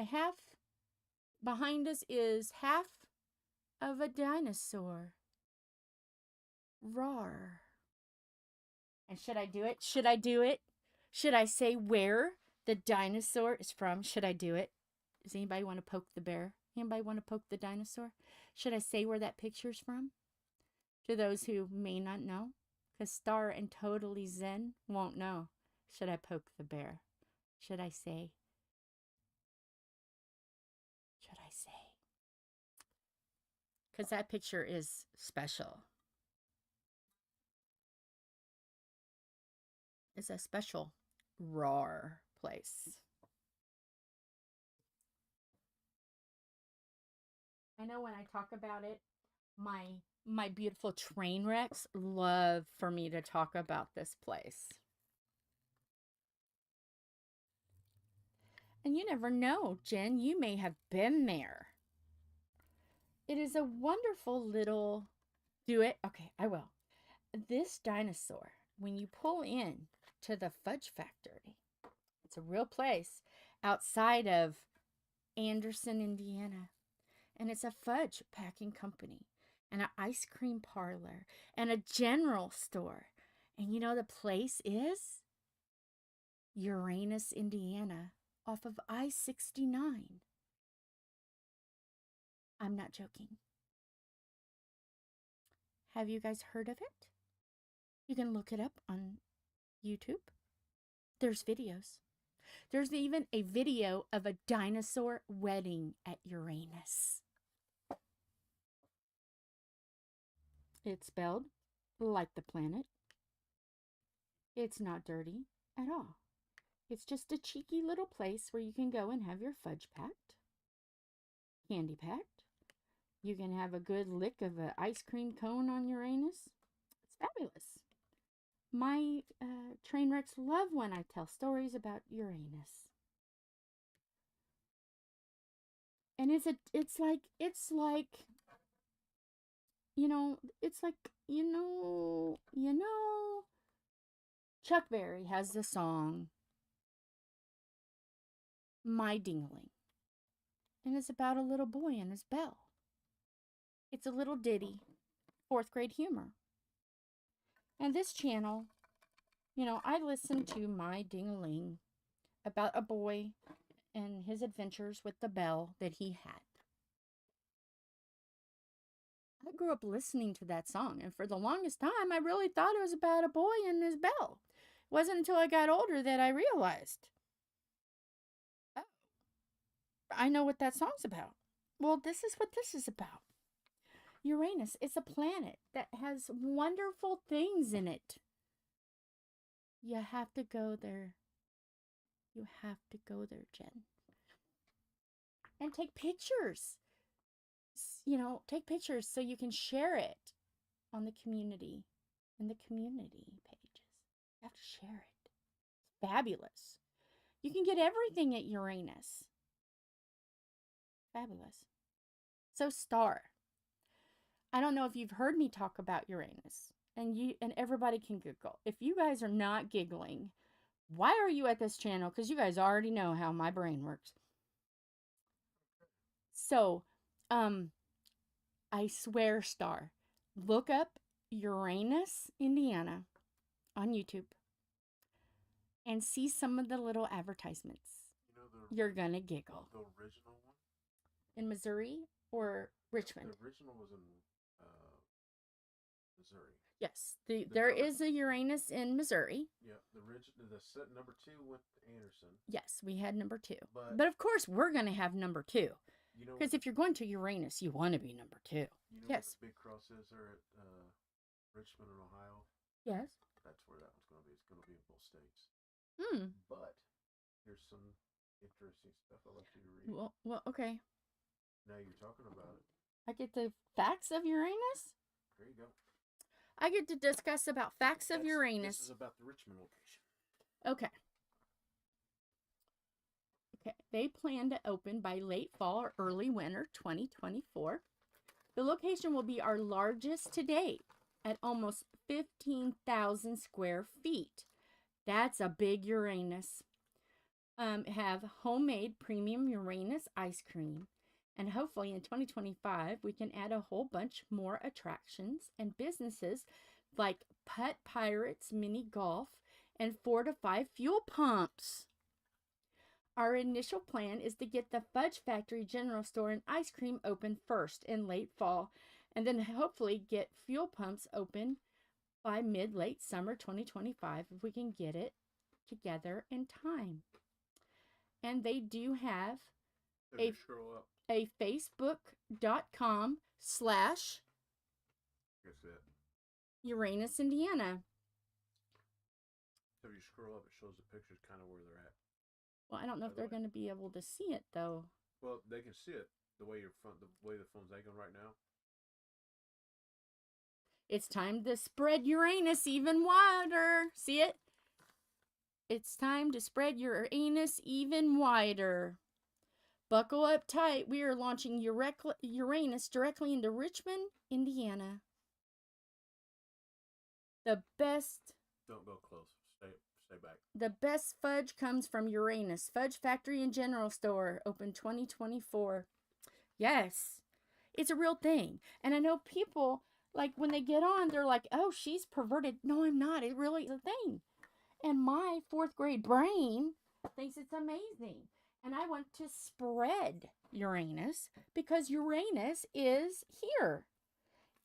us is half of a dinosaur. Roar. And should I do it? Should I do it? Should I say where the dinosaur is from? Should I do it? Does anybody want to poke the bear? Anybody want to poke the dinosaur? Should I say where that picture's from? To those who may not know. Because Star and Totally Zen won't know. Should I poke the bear? Should I say? Should I say? Because that picture is special. It's a special, raw place. I know when I talk about it, my beautiful train wrecks love for me to talk about this place. And you never know, Jen, you may have been there. It is a wonderful little... Do it? Okay, I will. This dinosaur, when you pull in to the Fudge Factory, it's a real place outside of Anderson, Indiana. And it's a fudge packing company and an ice cream parlor and a general store. And you know the place is Uranus, Indiana, off of I-69. I'm not joking. Have you guys heard of it? You can look it up on YouTube. There's videos. There's even a video of a dinosaur wedding at Uranus. It's spelled like the planet. It's not dirty at all. It's just a cheeky little place where you can go and have your fudge packed, candy packed. You can have a good lick of an ice cream cone on Uranus. It's fabulous. My train wrecks love when I tell stories about Uranus. And it's like Chuck Berry has the song My Dingling. And it's about a little boy and his bell. It's a little ditty, 4th grade humor. And this channel, I listen to My Ding-a-ling about a boy and his adventures with the bell that he had. I grew up listening to that song, and for the longest time, I really thought it was about a boy and his bell. It wasn't until I got older that I realized, oh, I know what that song's about. Well, this is what this is about. Uranus is a planet that has wonderful things in it. You have to go there. You have to go there, Jen. And take pictures. Take pictures so you can share it on the community, in the community pages. You have to share it. It's fabulous. You can get everything at Uranus. Fabulous. So Star, I don't know if you've heard me talk about Uranus, and everybody can giggle. If you guys are not giggling, why are you at this channel? Because you guys already know how my brain works. So, I swear, Star, look up Uranus, Indiana on YouTube and see some of the little advertisements. You're going to giggle. The original one? In Missouri or Richmond? The original was in Missouri. Yes, there is a Uranus in Missouri. Yeah, the set number 2 went to Anderson. Yes, we had number 2. But of course, we're going to have number 2. Because if you're going to Uranus, you want to be number 2. Yes. What the big crosses are at Richmond and Ohio? Yes. That's where that one's going to be. It's going to be in both states. But here's some interesting stuff I'd like you to read. Well, okay. Now you're talking about it. I get the facts of Uranus? There you go. I get to discuss about facts of Uranus. This is about the Richmond location. Okay. Okay, they plan to open by late fall or early winter 2024. The location will be our largest to date at almost 15,000 square feet. That's a big Uranus. Have homemade premium Uranus ice cream. And hopefully in 2025, we can add a whole bunch more attractions and businesses like Putt Pirates Mini Golf and 4 to 5 fuel pumps. Our initial plan is to get the Fudge Factory General Store and ice cream open first in late fall, and then hopefully get fuel pumps open by mid-late summer 2025 if we can get it together in time. And they do have a facebook.com/ Uranus, Indiana. So if you scroll up, it shows the pictures kind of where they're at. Well, I don't know if they're going to be able to see it though. Well, they can see it the way the phone's angled right now. It's time to spread Uranus even wider. See it? It's time to spread Uranus even wider. Buckle up tight. We are launching Uranus directly into Richmond, Indiana. The best... Don't go close. Stay back. The best fudge comes from Uranus. Fudge Factory and General Store. Open 2024. Yes. It's a real thing. And I know people, like, when they get on, they're like, oh, she's perverted. No, I'm not. It really is a thing. And my 4th grade brain thinks it's amazing. And I want to spread Uranus because Uranus is here.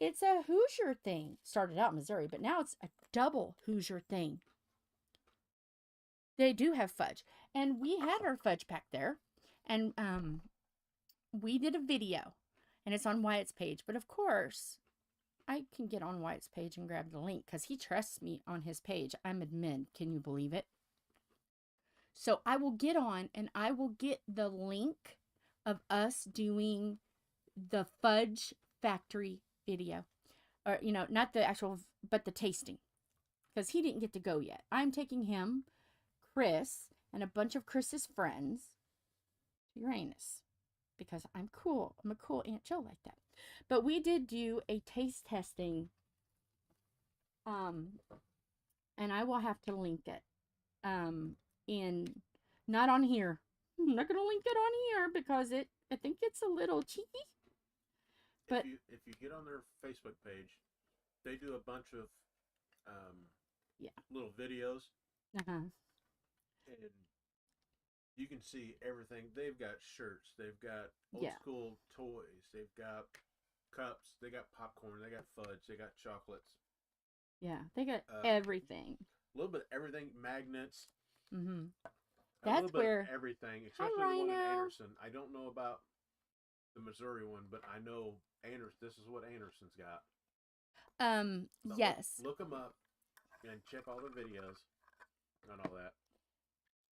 It's a Hoosier thing. Started out in Missouri, but now it's a double Hoosier thing. They do have fudge. And we had our fudge pack there. And we did a video. And it's on Wyatt's page. But of course, I can get on Wyatt's page and grab the link because he trusts me on his page. I'm admin. Can you believe it? So I will get on and I will get the link of us doing the Fudge Factory video. Or, you know, not the actual, but the tasting. Because he didn't get to go yet. I'm taking him, Chris, and a bunch of Chris's friends to Uranus. Because I'm cool. I'm a cool Aunt Joe like that. But we did do a taste testing. And I will have to link it. Not on here. I'm not going to link it on here because I think it's a little cheeky. But if you get on their Facebook page, they do a bunch of little videos. And you can see everything. They've got shirts. They've got old school toys. They've got cups. They got popcorn. They got fudge. They got chocolates. Yeah, they got everything. A little bit of everything. Magnets. That's where everything, especially the one in Anderson. I don't know about the Missouri one, but I know This is what Anderson's got. So yes. Look them up and check all the videos and all that,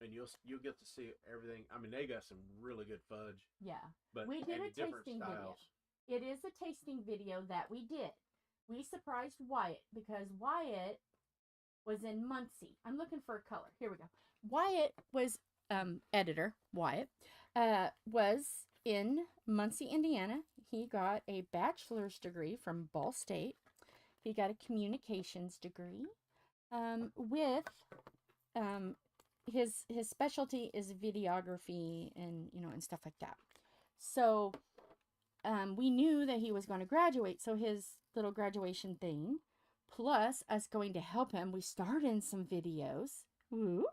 and you'll get to see everything. I mean, they got some really good fudge. Yeah, but we did a tasting video. It is a tasting video that we did. We surprised Wyatt because Wyatt was in Muncie. I'm looking for a color. Here we go. Wyatt was editor. Wyatt was in Muncie, Indiana. He got a bachelor's degree from Ball State. He got a communications degree. With his specialty is videography and and stuff like that. So we knew that he was going to graduate. So his little graduation thing, plus us going to help him, we starred in some videos. Woo.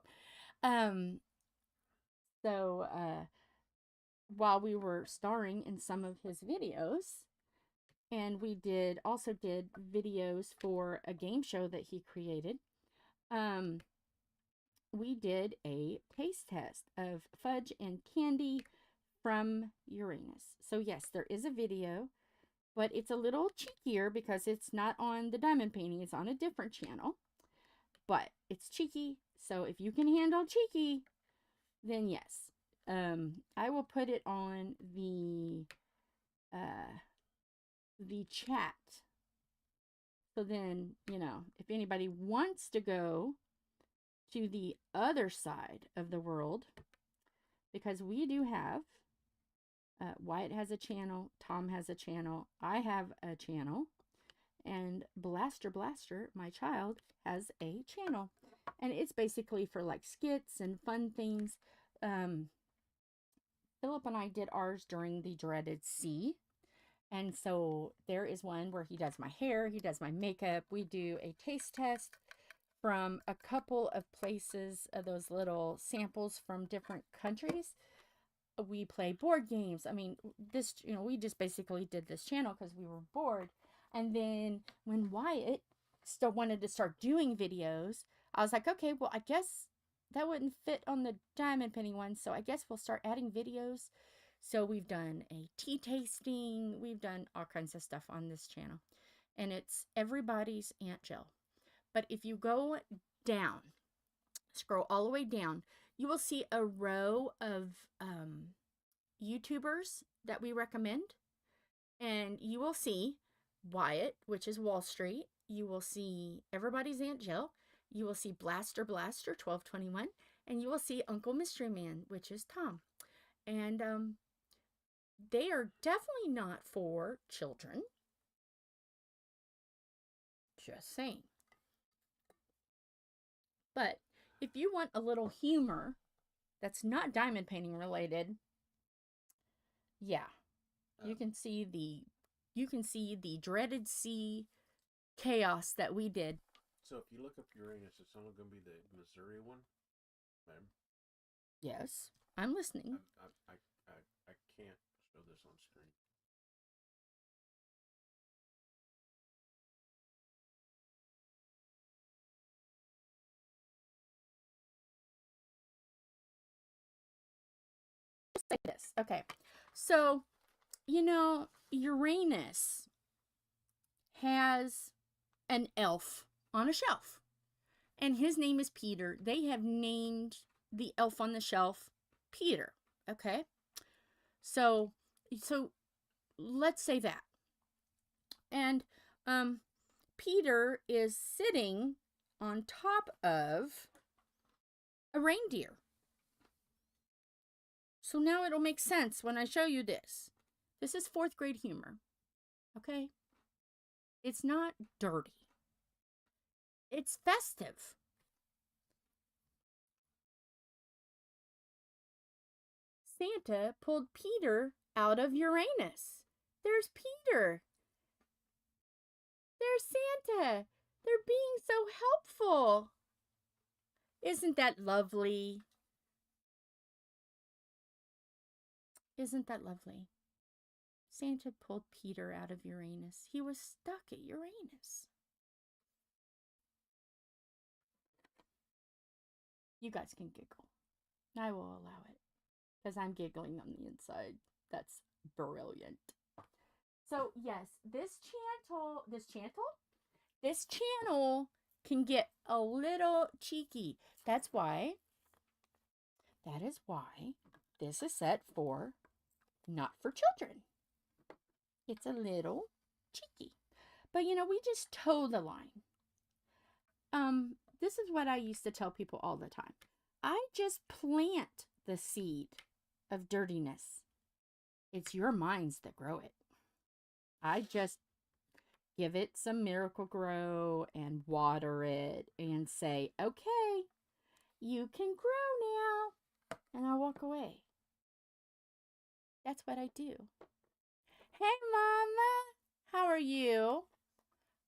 So while we were starring in some of his videos, and we also did videos for a game show that he created, we did a taste test of fudge and candy from Uranus. So yes, there is a video, but it's a little cheekier because it's not on the diamond painting. It's on a different channel, but it's cheeky. So if you can handle cheeky, then yes. I will put it on the chat. So then, if anybody wants to go to the other side of the world, because we do have, Wyatt has a channel, Tom has a channel, I have a channel, and Blaster, my child, has a channel. And it's basically for like skits and fun things. Philip and I did ours during the dreaded C. And so there is one where he does my hair, he does my makeup. We do a taste test from a couple of places, those little samples from different countries. We play board games. I mean, this, you know, we just basically did this channel because we were bored. And then when Wyatt still wanted to start doing videos, I was like, okay, well, I guess that wouldn't fit on the diamond penny one. So I guess we'll start adding videos. So we've done a tea tasting. We've done all kinds of stuff on this channel. And it's everybody's Aunt Jill. But if you go down, scroll all the way down, you will see a row of YouTubers that we recommend. And you will see Wyatt, which is Wall Street. You will see everybody's Aunt Jill. You will see Blaster 1221. And you will see Uncle Mystery Man, which is Tom. And they are definitely not for children. Just saying. But if you want a little humor that's not diamond painting related, yeah, you can see the dreaded sea chaos that we did. So if you look up Uranus, it's only going to be the Missouri one. Yes, I'm listening. I can't show this on screen. Like this. Okay. So, you know, Uranus has an elf on a shelf. And his name is Peter. They have named the elf on the shelf Peter. Okay? So let's say that. And Peter is sitting on top of a reindeer. So now it'll make sense when I show you this. This is 4th grade humor. Okay? It's not dirty. It's festive. Santa pulled Peter out of Uranus. There's Peter. There's Santa. They're being so helpful. Isn't that lovely? Isn't that lovely? Santa pulled Peter out of Uranus. He was stuck at Uranus. You guys can giggle. I will allow it. Because I'm giggling on the inside. That's brilliant. So, yes, this channel can get a little cheeky. That is why this is set for not for children. It's a little cheeky. But, you know, we just toe the line. This is what I used to tell people all the time. I just plant the seed of dirtiness. It's your minds that grow it. I just give it some Miracle-Gro and water it and say, okay, you can grow now. And I walk away. That's what I do. Hey, Mama. How are you?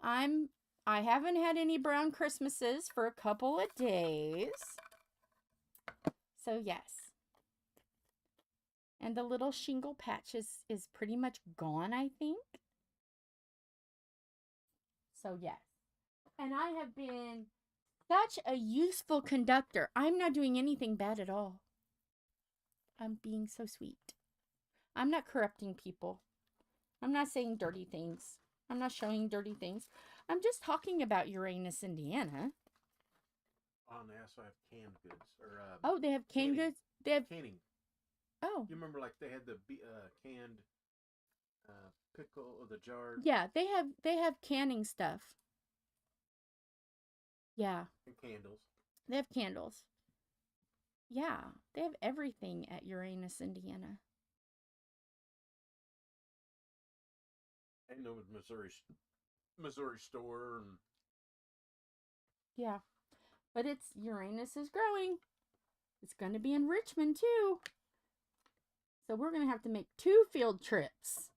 I haven't had any brown Christmases for a couple of days. So, yes. And the little shingle patch is pretty much gone, I think. So, yes. And I have been such a useful conductor. I'm not doing anything bad at all. I'm being so sweet. I'm not corrupting people. I'm not saying dirty things. I'm not showing dirty things. I'm just talking about Uranus, Indiana. Oh, and they also have canned goods. Oh, they have canned goods? They have canning. Oh. You remember, like, they had the canned pickle or the jar? Yeah, they have canning stuff. Yeah. And candles. They have candles. Yeah, they have everything at Uranus, Indiana. I know with Missouri store and yeah, but it's Uranus is growing. It's going to be in Richmond too. So we're going to have to make 2 field trips.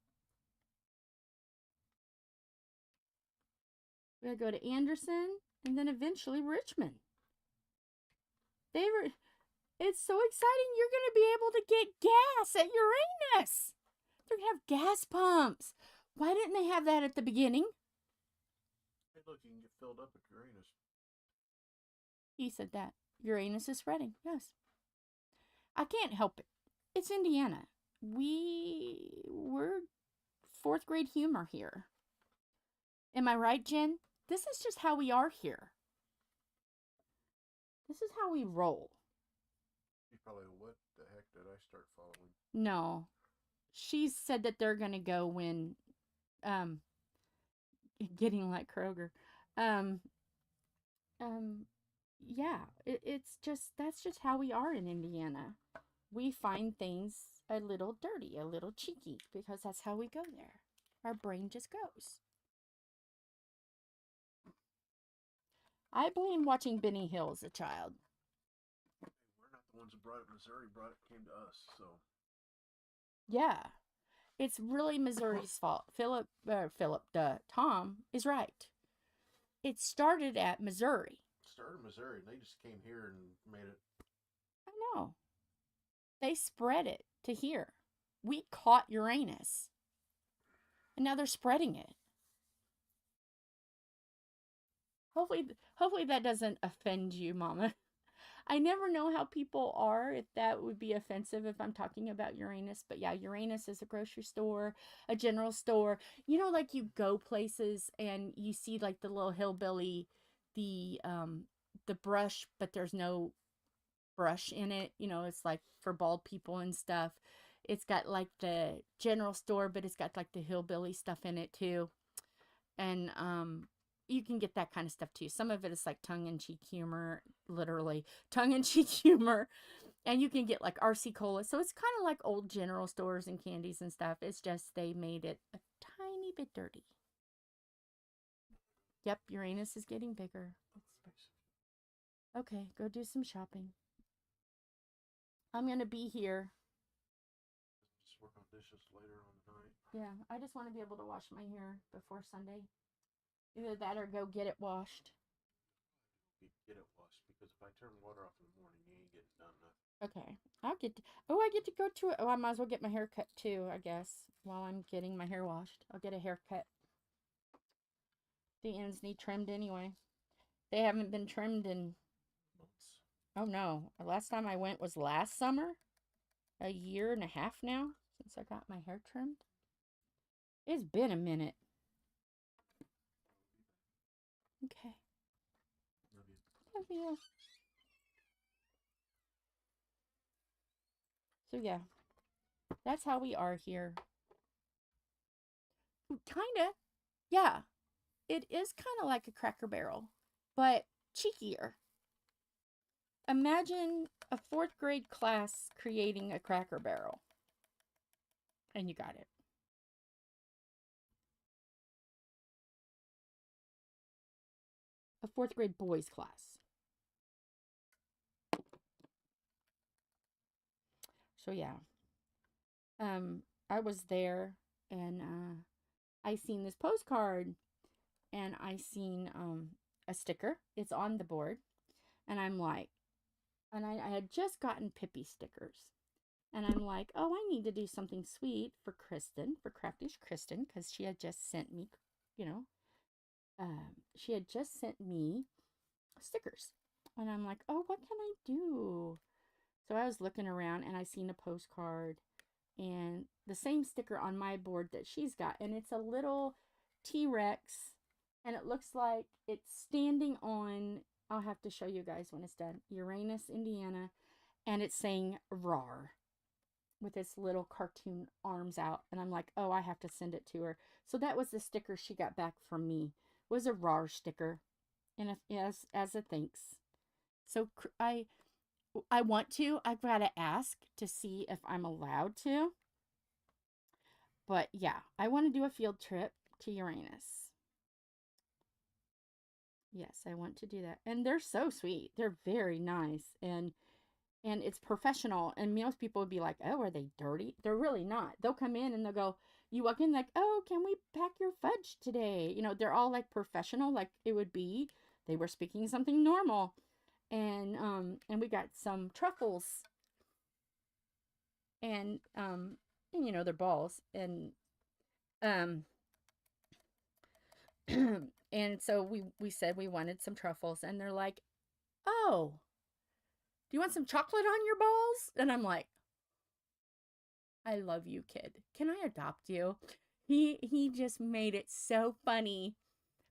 We're going to go to Anderson and then eventually Richmond. It's so exciting. You're going to be able to get gas at Uranus. They're going to have gas pumps. Why didn't they have that at the beginning? Hey, look, you can get filled up at Uranus. He said that. Uranus is spreading. Yes. I can't help it. It's Indiana. We're 4th grade humor here. Am I right, Jen? This is just how we are here. This is how we roll. You probably, what the heck did I start following? No. She said that they're going to go when, getting like Kroger. Yeah, it's just, that's just how we are in Indiana. We find things a little dirty, a little cheeky, because that's how we go there. Our brain just goes. I blame watching Benny Hill as a child. We're not the ones who brought it. Missouri came to us, so. Yeah, it's really Missouri's fault. Tom is right. It started at Missouri. Missouri, and they just came here and made it. I know. They spread it to here. We caught Uranus. And now they're spreading it. Hopefully that doesn't offend you, Mama. I never know how people are, if that would be offensive if I'm talking about Uranus. But yeah, Uranus is a grocery store, a general store. You know, like you go places and you see like the little hillbilly, the brush, but there's no brush in it. You know, it's like for bald people and stuff. It's got like the general store, but it's got like the hillbilly stuff in it too. And you can get that kind of stuff too. Some of it is like tongue-in-cheek humor, literally tongue-in-cheek humor. And you can get like RC Cola. So it's kind of like old general stores and candies and stuff. It's just they made it a tiny bit dirty. Yep, Uranus is getting bigger. Okay, go do some shopping. I'm going to be here. Just work on dishes later on the night. Yeah, I just want to be able to wash my hair before Sunday. Either that or go get it washed. Get it washed, because if I turn water off in the morning, you ain't getting done nothing. Okay, I get to go to it. Oh, I might as well get my hair cut too, I guess, while I'm getting my hair washed. I'll get a haircut. The ends need trimmed anyway. They haven't been trimmed in months. Oh no, the last time I went was last summer. A year and a half now since I got my hair trimmed. It's been a minute. Okay. Love you. So yeah, that's how we are here. Kinda. Yeah. It is kind of like a Cracker Barrel, but cheekier. Imagine a 4th grade class creating a Cracker Barrel. And you got it. A 4th grade boys class. So yeah. I was there and I seen this postcard and I seen a sticker. It's on the board. And I'm like, and I had just gotten Pippy stickers. And I'm like, oh, I need to do something sweet for Kristyn, for Crafty-ish Kristyn, because she had just sent me, you know, she had just sent me stickers. And I'm like, oh, what can I do? So I was looking around and I seen a postcard and the same sticker on my board that she's got. And it's a little T-Rex and it looks like it's standing on, I'll have to show you guys when it's done, Uranus, Indiana. And it's saying RAR with its little cartoon arms out. And I'm like, oh, I have to send it to her. So that was the sticker she got back from me. It was a RAR sticker. And as a thanks. So I want to. I've got to ask to see if I'm allowed to. But yeah, I want to do a field trip to Uranus. Yes, I want to do that. And they're so sweet. They're very nice. And it's professional. And most people would be like, oh, are they dirty? They're really not. They'll come in and they'll go, you walk in like, oh, can we pack your fudge today? You know, they're all like professional, like it would be. They were speaking something normal. And we got some truffles. And you know, they're balls. And and so we said we wanted some truffles. And they're like, oh, do you want some chocolate on your balls? And I'm like, I love you, kid. Can I adopt you? He just made it so funny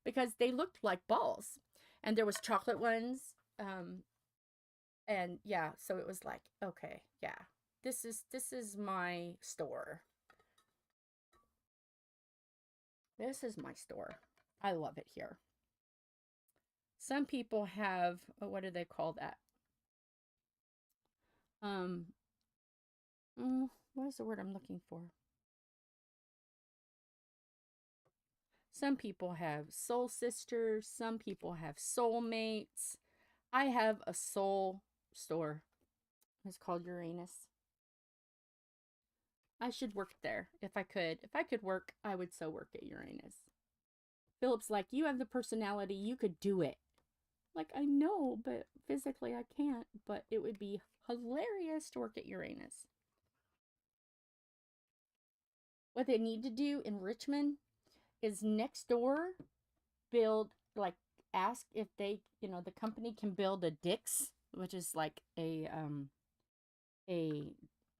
because they looked like balls. And there was chocolate ones. And yeah, so it was like, okay, yeah. This is my store. This is my store. I love it here. Some people have, what do they call that? What is the word I'm looking for? Some people have soul sisters. Some people have soulmates. I have a soul store. It's called Uranus. I should work there if I could. If I could work, I would so work at Uranus. Philip's like, you have the personality. You could do it. Like, I know, but physically I can't. But it would be hilarious to work at Uranus. What they need to do in Richmond is next door build, like, ask if they, you know, the company can build a Dick's, which is like a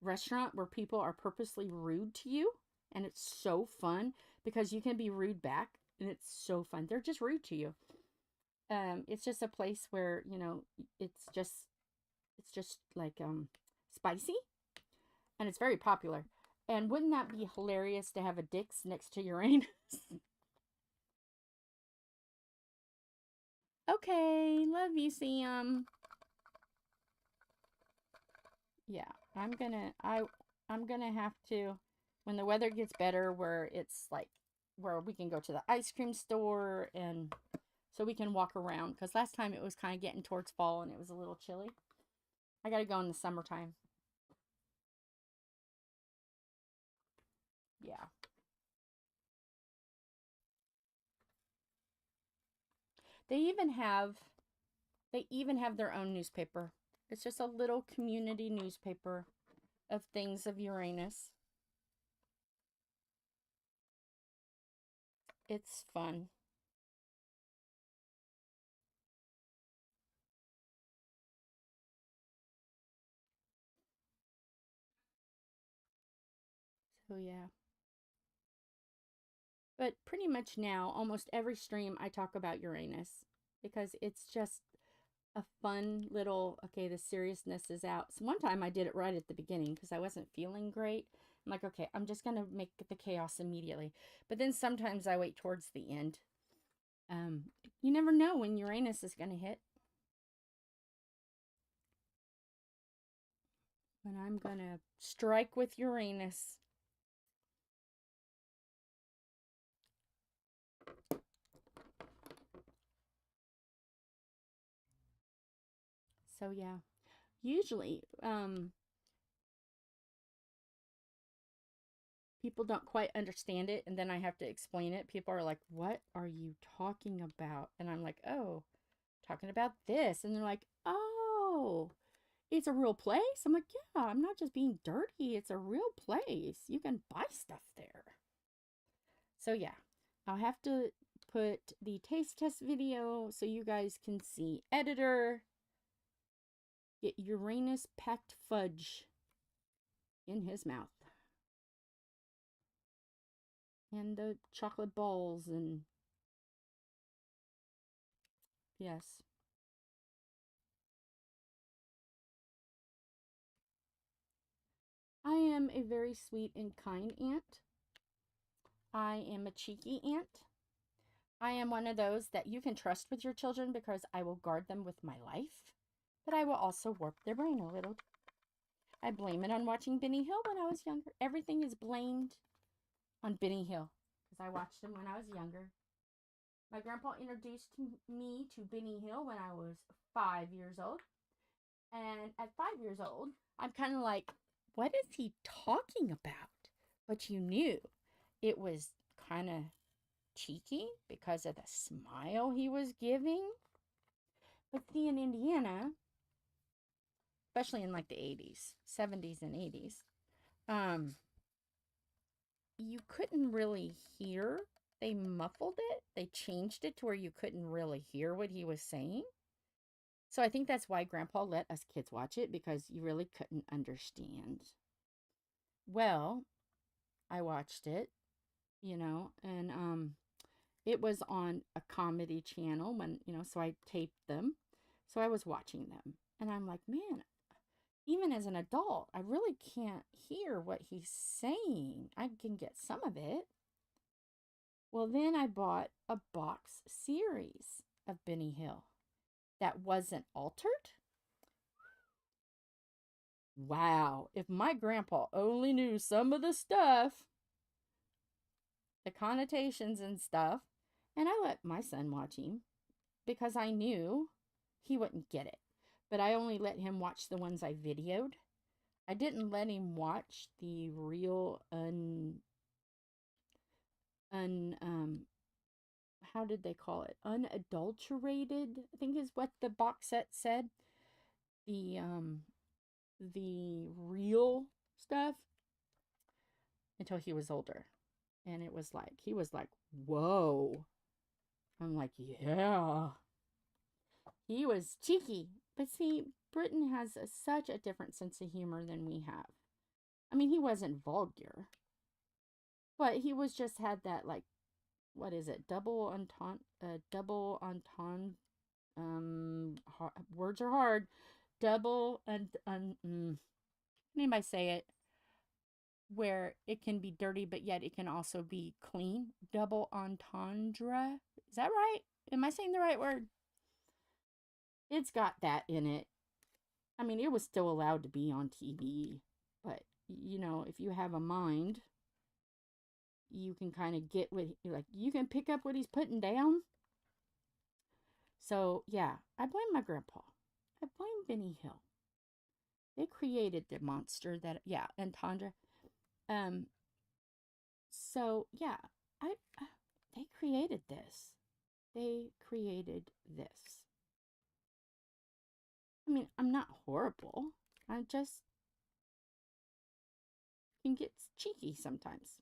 restaurant where people are purposely rude to you. And it's so fun because you can be rude back and it's so fun. They're just rude to you. It's just a place where, you know, it's just like spicy, and it's very popular. And wouldn't that be hilarious to have a Dick's next to Uranus? Okay, love you, Sam. Yeah, I'm gonna have to, when the weather gets better, where it's like where we can go to the ice cream store and so we can walk around, because last time it was kind of getting towards fall and it was a little chilly. I gotta go in the summertime. Yeah. They even have their own newspaper. It's just a little community newspaper of things of Uranus. It's fun. So yeah. But pretty much now, almost every stream I talk about Uranus because it's just a fun little, okay, the seriousness is out. So one time I did it right at the beginning because I wasn't feeling great. I'm like, okay, I'm just going to make the chaos immediately. But then sometimes I wait towards the end. You never know when Uranus is going to hit. And I'm going to strike with Uranus. So yeah, usually people don't quite understand it, and then I have to explain it. People are like, what are you talking about? And I'm like, oh, talking about this. And they're like, oh, it's a real place? I'm like, yeah, I'm not just being dirty. It's a real place. You can buy stuff there. So yeah, I'll have to put the taste test video so you guys can see editor. Get Uranus packed fudge in his mouth. And the chocolate balls and yes. I am a very sweet and kind aunt. I am a cheeky aunt. I am one of those that you can trust with your children because I will guard them with my life. but I will also warp their brain a little. I blame it on watching Benny Hill when I was younger. Everything is blamed on Benny Hill because I watched him when I was younger. My grandpa introduced me to Benny Hill when I was 5 years old. And at 5 years old, I'm kind of like, what is he talking about? But you knew it was kind of cheeky because of the smile he was giving. But see, in Indiana, especially in like the 80s, 70s and 80s, you couldn't really hear. They muffled it. They changed it to where you couldn't really hear what he was saying. So I think that's why Grandpa let us kids watch it, because you really couldn't understand. Well, I watched it, you know, and it was on a comedy channel when, you know, so I taped them. So I was watching them and I'm like, man, even as an adult, I really can't hear what he's saying. I can get some of it. Well, then I bought a box series of Benny Hill that wasn't altered. Wow, if my grandpa only knew some of the stuff, the connotations and stuff, and I let my son watch him because I knew he wouldn't get it. But I only let him watch the ones I videoed. I didn't let him watch the real how did they call it? Unadulterated, I think is what the box set said. The real stuff until he was older. And it was like, he was like, whoa. I'm like, yeah. He was cheeky. But see, Britain has such a different sense of humor than we have. I mean, he wasn't vulgar. But he was just had that, like, what is it? Double entendre. Words are hard. Double anybody say it? Where it can be dirty, but yet it can also be clean. Double entendre. Is that right? Am I saying the right word? It's got that in it. I mean, it was still allowed to be on TV, but, you know, if you have a mind, you can kind of get what, like, you can pick up what he's putting down. So, yeah, I blame my grandpa. I blame Benny Hill. They created the monster that, yeah, entendre. So, yeah, they created this. They created this. I mean, I'm not horrible. I just can get cheeky sometimes.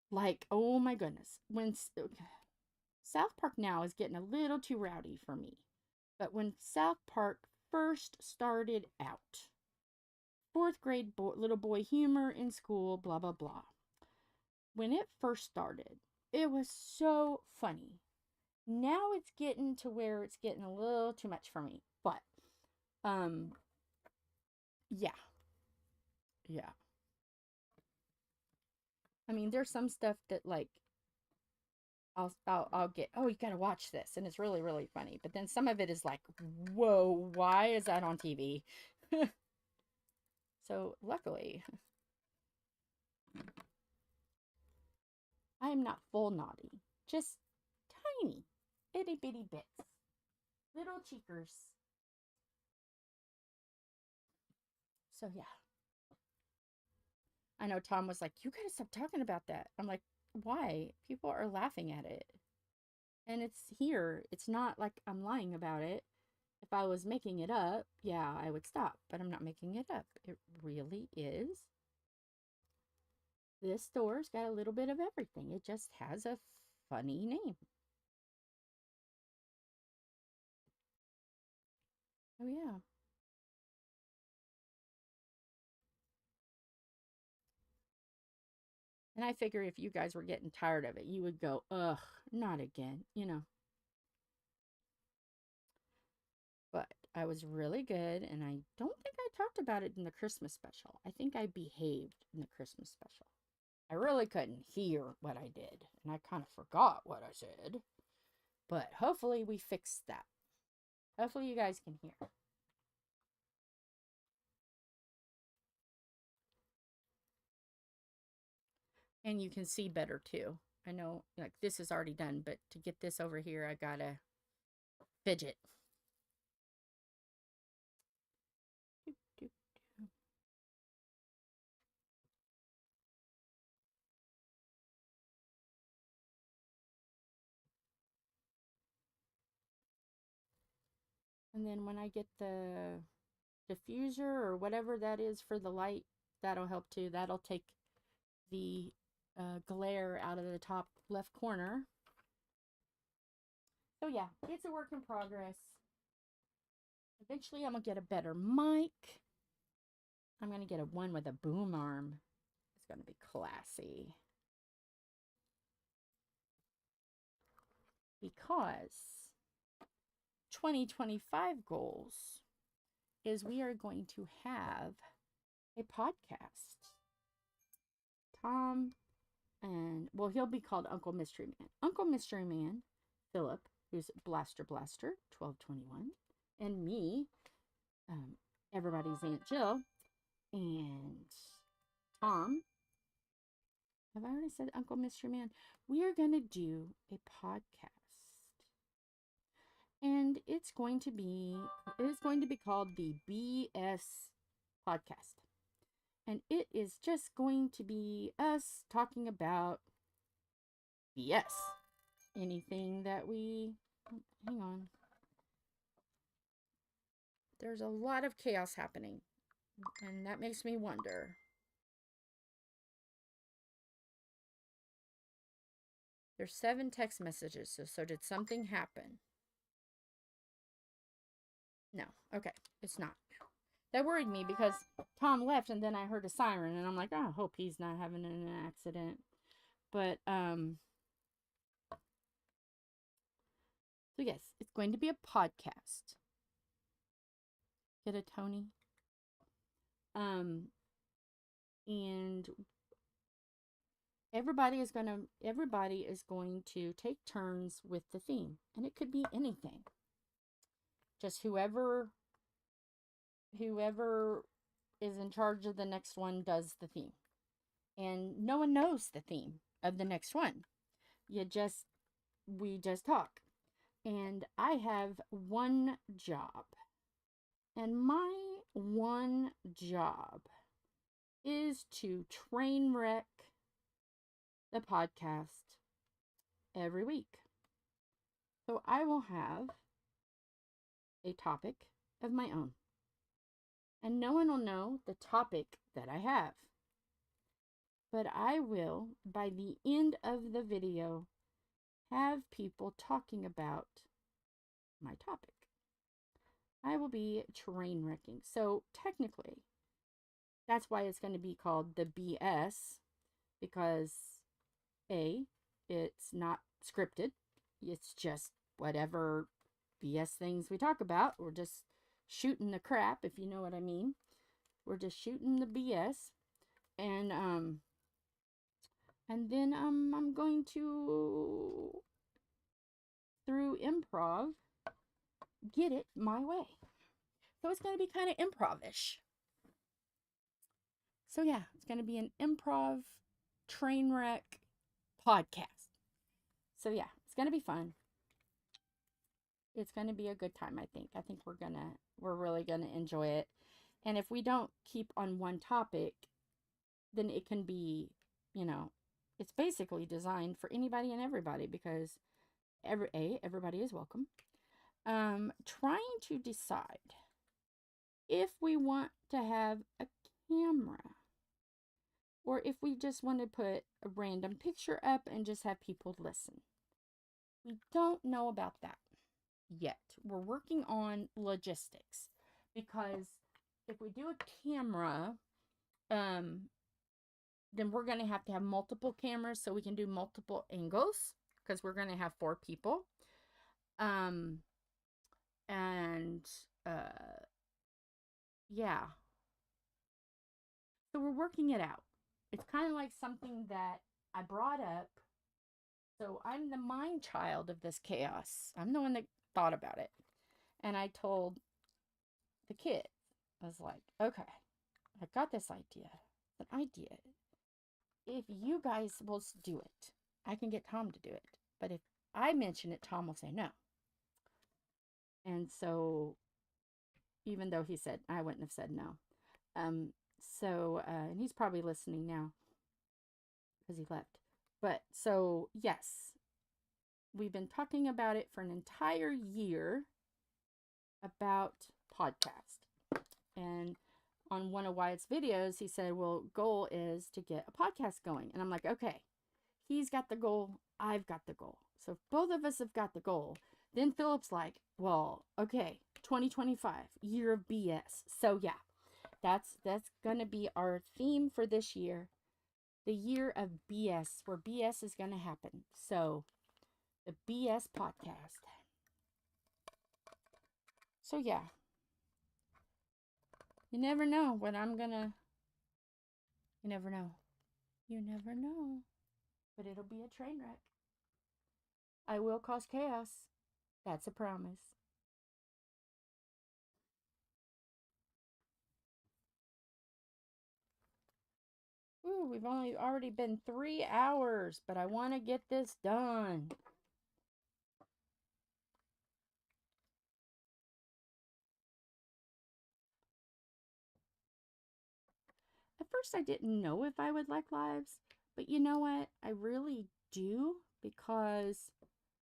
Like, oh my goodness. When South Park now is getting a little too rowdy for me. But when South Park first started out, 4th grade little boy humor in school, blah, blah, blah. When it first started, it was so funny. Now it's getting to where it's getting a little too much for me. But, yeah. Yeah. I mean, there's some stuff that, like, I'll get, oh, you gotta watch this, and it's really, really funny. But then some of it is like, whoa, why is that on TV? So, luckily, I am not full naughty. Just tiny, itty bitty bits. Little cheekers. So, yeah. I know Tom was like, you gotta stop talking about that. I'm like, why? People are laughing at it. And it's here. It's not like I'm lying about it. If I was making it up, yeah, I would stop. But I'm not making it up. It really is. This store's got a little bit of everything. It just has a funny name. Oh, yeah. And I figure if you guys were getting tired of it, you would go, ugh, not again, you know. But I was really good, and I don't think I talked about it in the Christmas special. I think I behaved in the Christmas special. I really couldn't hear what I did, and I kind of forgot what I said. But hopefully we fixed that. Hopefully you guys can hear. And you can see better too. I know, like, this is already done, but to get this over here, I gotta fidget. And then when I get the diffuser or whatever that is for the light, that'll help too. That'll take the glare out of the top left corner. So yeah, it's a work in progress. Eventually I'm gonna get a better mic. I'm gonna get one with a boom arm. It's gonna be classy. Because 2025 goals is we are going to have a podcast. Tom and, well, he'll be called Uncle Mystery Man. Uncle Mystery Man, Philip, who's Blaster 1221, and me, everybody's Aunt Jill, and Tom. Have I already said Uncle Mystery Man? We are going to do a podcast. And it's going to be called the BS Podcast. And it is just going to be us talking about BS. Anything that we... Hang on. There's a lot of chaos happening. And that makes me wonder. There's 7 text messages. So did something happen? No. Okay. It's not. That worried me because Tom left and then I heard a siren and I'm like, oh, I hope he's not having an accident. But, so yes, it's going to be a podcast. Get it, Tony? And everybody is going to take turns with the theme. And it could be anything. Just whoever is in charge of the next one does the theme. And no one knows the theme of the next one. We just talk. And I have one job. And my one job is to train wreck the podcast every week. So I will have a topic of my own. And no one will know the topic that I have. But I will, by the end of the video, have people talking about my topic. I will be train wrecking. So technically, that's why it's going to be called the BS, because A, it's not scripted. It's just whatever BS things we talk about. We're just shooting the crap, if you know what I mean. We're just shooting the BS. And then I'm going to, through improv, get it my way. So it's going to be kind of improv-ish. So yeah, it's going to be an improv train wreck podcast. So yeah, it's going to be fun. It's going to be a good time, I think. I think we're really going to enjoy it. And if we don't keep on one topic, then it can be, it's basically designed for anybody and everybody, because everybody is welcome. Trying to decide if we want to have a camera or if we just want to put a random picture up and just have people listen. We don't know about that yet. We're working on logistics, because if we do a camera, then we're going to have multiple cameras so we can do multiple angles, because we're going to have 4 people. Yeah. So we're working it out. It's kind of like something that I brought up. So I'm the mind child of this chaos. I'm the one that thought about it. And I told the kids, I was like, okay, I got this idea. An idea. If you guys will do it, I can get Tom to do it. But if I mention it, Tom will say no. And so, even though he said, I wouldn't have said no. And he's probably listening now because he left. But so, yes, we've been talking about it for an entire year about podcast. And on one of Wyatt's videos, he said, well, goal is to get a podcast going. And I'm like, okay, he's got the goal. I've got the goal. So if both of us have got the goal, then Philip's like, well, okay, 2025, year of BS. So yeah, that's going to be our theme for this year. The year of BS, where BS is going to happen. So the BS podcast. So yeah. You never know what I'm gonna... You never know. You never know. But it'll be a train wreck. I will cause chaos. That's a promise. Ooh, we've already been 3 hours, but I want to get this done. At first, I didn't know if I would like lives, but you know what? I really do, because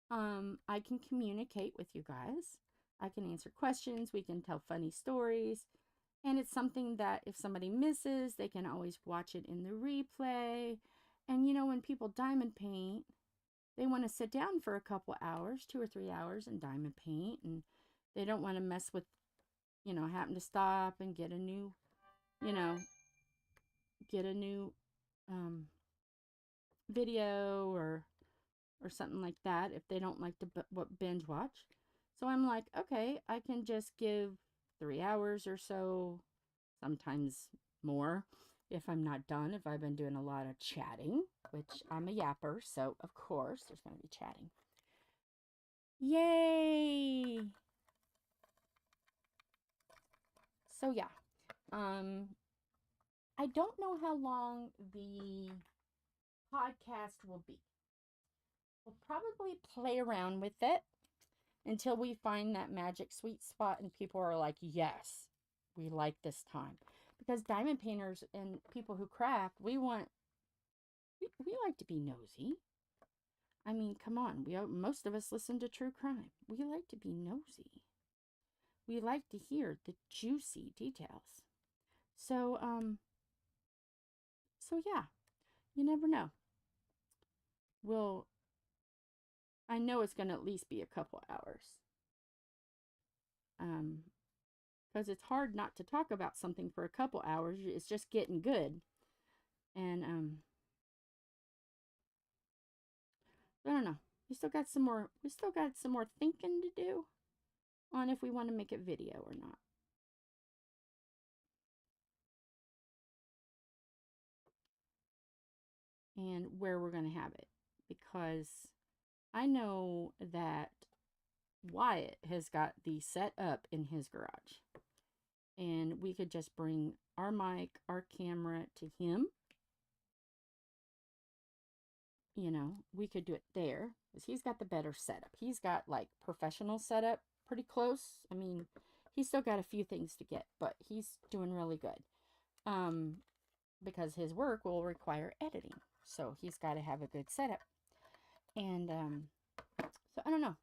I can communicate with you guys. I can answer questions. We can tell funny stories. And it's something that if somebody misses, they can always watch it in the replay. And you know, when people diamond paint, they want to sit down for a couple hours, 2 or 3 hours, and diamond paint. And they don't want to mess with, you know, having to stop and get a new, you know, video or something like that if they don't like to binge watch. So I'm like, okay, I can just give 3 hours or so, sometimes more if I'm not done, if I've been doing a lot of chatting, which I'm a yapper, so of course there's going to be chatting. Yay! So yeah, I don't know how long the podcast will be. We'll probably play around with it until we find that magic sweet spot and people are like, yes, we like this time. Because diamond painters and people who craft, we like to be nosy. I mean, come on, most of us listen to true crime. We like to be nosy. We like to hear the juicy details. So yeah, you never know. I know it's going to at least be a couple hours. Because it's hard not to talk about something for a couple hours. It's just getting good. And I don't know. We still got some more thinking to do on if we want to make it video or not. And where we're going to have it, because I know that Wyatt has got the set up in his garage, and we could just bring our mic, our camera to him. You know, we could do it there because he's got the better setup. He's got like professional setup pretty close. I mean, he's still got a few things to get, but he's doing really good. Because his work will require editing. So he's got to have a good setup. And so I don't know.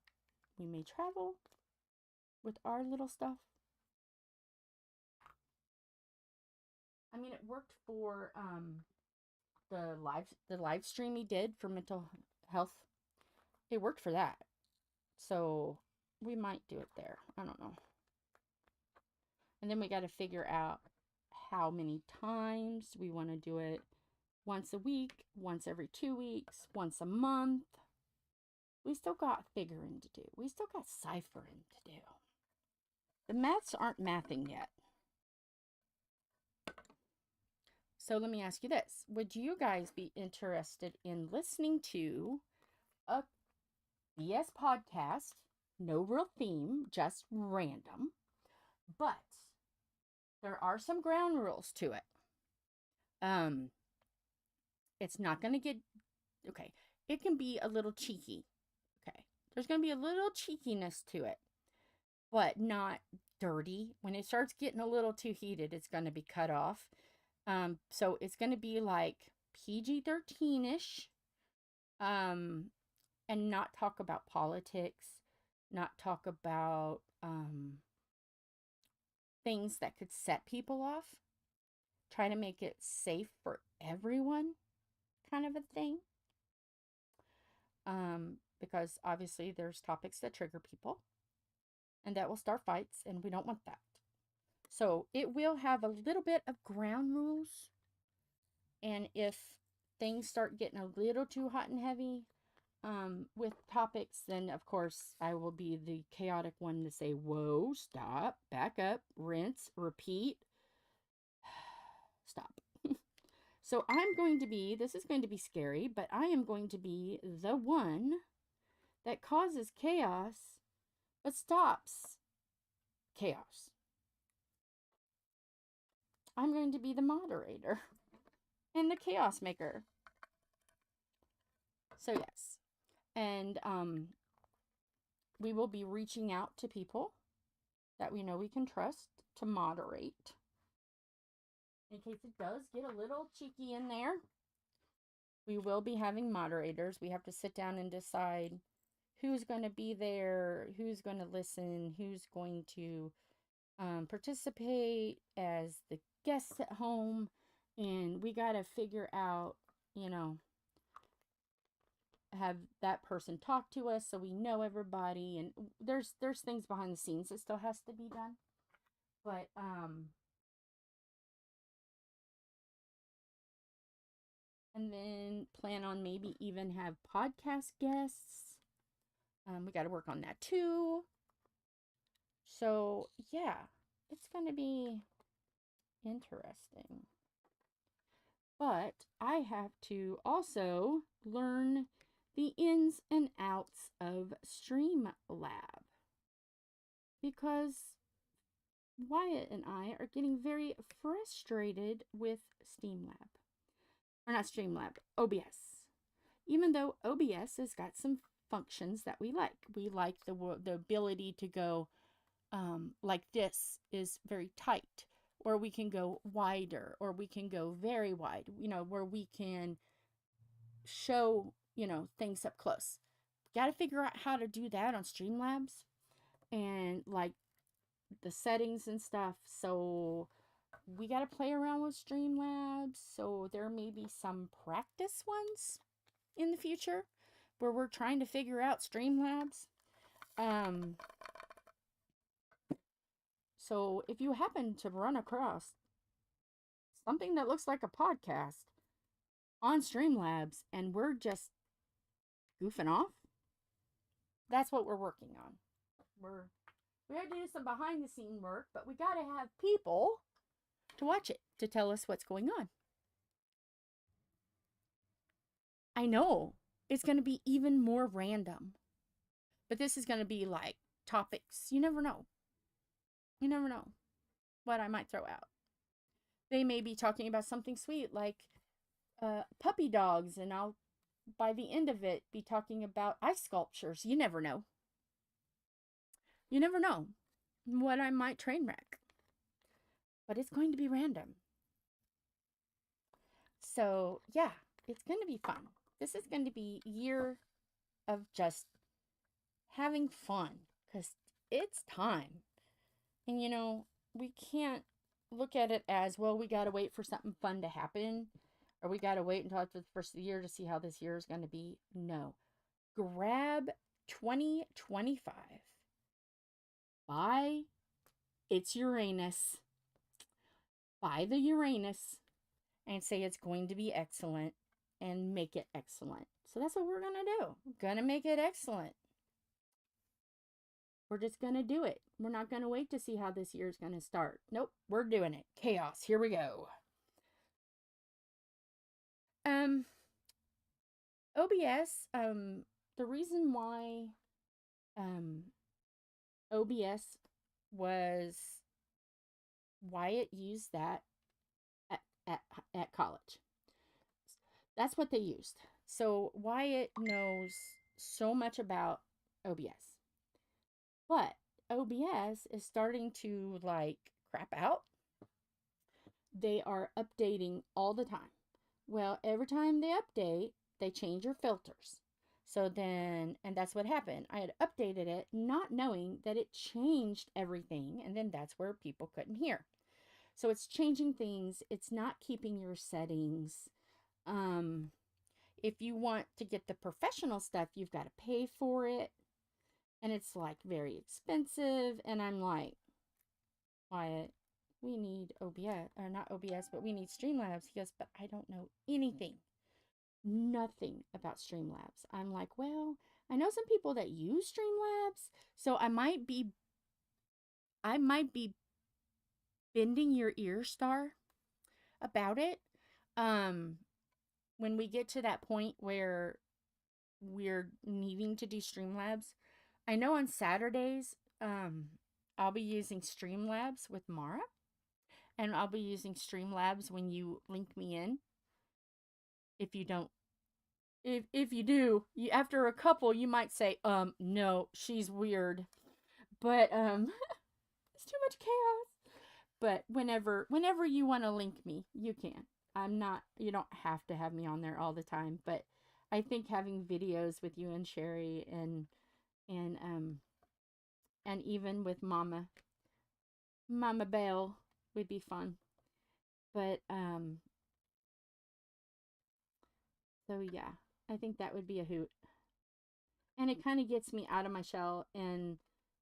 We may travel with our little stuff. I mean, it worked for the live stream he did for mental health. It worked for that. So we might do it there. I don't know. And then we got to figure out how many times we want to do it. Once a week, once every 2 weeks, once a month. We still got figuring to do. We still got ciphering to do. The maths aren't mathing yet. So let me ask you this. Would you guys be interested in listening to a BS podcast No real theme, just random. But there are some ground rules to it. It's not going to get, okay, it can be a little cheeky. Okay, there's going to be a little cheekiness to it, but not dirty. When it starts getting a little too heated, it's going to be cut off. So it's going to be like PG-13-ish, and not talk about politics, not talk about things that could set people off. Try to make it safe for everyone, kind of a thing. Because obviously there's topics that trigger people and that will start fights, and we don't want that. So it will have a little bit of ground rules. And if things start getting a little too hot and heavy with topics, then of course I will be the chaotic one to say, whoa, stop, back up, rinse, repeat, stop. So I'm going to be, this is going to be scary, but I am going to be the one that causes chaos, but stops chaos. I'm going to be the moderator and the chaos maker. So yes, and we will be reaching out to people that we know we can trust to moderate. In case it does get a little cheeky in there, we will be having moderators. We have to sit down and decide who's going to be there, who's going to listen, who's going to participate as the guests at home. And we got to figure out, you know, have that person talk to us so we know everybody. And there's things behind the scenes that still has to be done. But and then plan on maybe even have podcast guests. We got to work on that too. So yeah, it's going to be interesting. But I have to also learn the ins and outs of Streamlab, because Wyatt and I are getting very frustrated with Streamlab. Or not Streamlab, OBS. Even though OBS has got some functions that we like. We like the ability to go like this is very tight, or we can go wider, or we can go very wide, you know, where we can show, you know, things up close. Got to figure out how to do that on Streamlabs and like the settings and stuff. So we got to play around with Streamlabs. So there may be some practice ones in the future where we're trying to figure out Streamlabs. So if you happen to run across something that looks like a podcast on Streamlabs and we're just goofing off, that's what we're working on. We had to do some behind the scene work, but we got to have people to watch it, to tell us what's going on. I know it's going to be even more random, but this is going to be like topics. You never know. You never know what I might throw out. They may be talking about something sweet like puppy dogs, and I'll, by the end of it, be talking about ice sculptures. You never know. You never know what I might train wreck. But it's going to be random. So, yeah, it's going to be fun. This is going to be a year of just having fun, because it's time. And, you know, we can't look at it as, well, we got to wait for something fun to happen, or we got to wait until after the first of the year to see how this year is going to be. No. Grab 2025. Buy It's Uranus. Buy the Uranus and say it's going to be excellent and make it excellent. So that's what we're going to do. We're going to make it excellent. We're just going to do it. We're not going to wait to see how this year is going to start. Nope, we're doing it. Chaos. Here we go. OBS, the reason why OBS was, Wyatt used that at college. That's what they used. So Wyatt knows so much about OBS. But OBS is starting to like crap out. They are updating all the time. Well, every time they update, they change your filters. So then, and that's what happened. I had updated it not knowing that it changed everything. And then that's where people couldn't hear. So it's changing things. It's not keeping your settings. If you want to get the professional stuff, you've got to pay for it. And it's like very expensive. And I'm like, Wyatt, we need OBS, or not OBS, but we need Streamlabs. He goes, but I don't know anything. Nothing about Streamlabs. I'm like, well, I know some people that use Streamlabs. So I might be bending your ear, Star, about it. When we get to that point where we're needing to do Streamlabs, I know on Saturdays, I'll be using Streamlabs with Mara, and I'll be using Streamlabs when you link me in. If you don't, if you do, after a couple, you might say, no, she's weird, but it's too much chaos. But whenever you want to link me, you can. You don't have to have me on there all the time, but I think having videos with you and Sherry and even with Mama Belle would be fun. But so yeah, I think that would be a hoot. And it kind of gets me out of my shell. And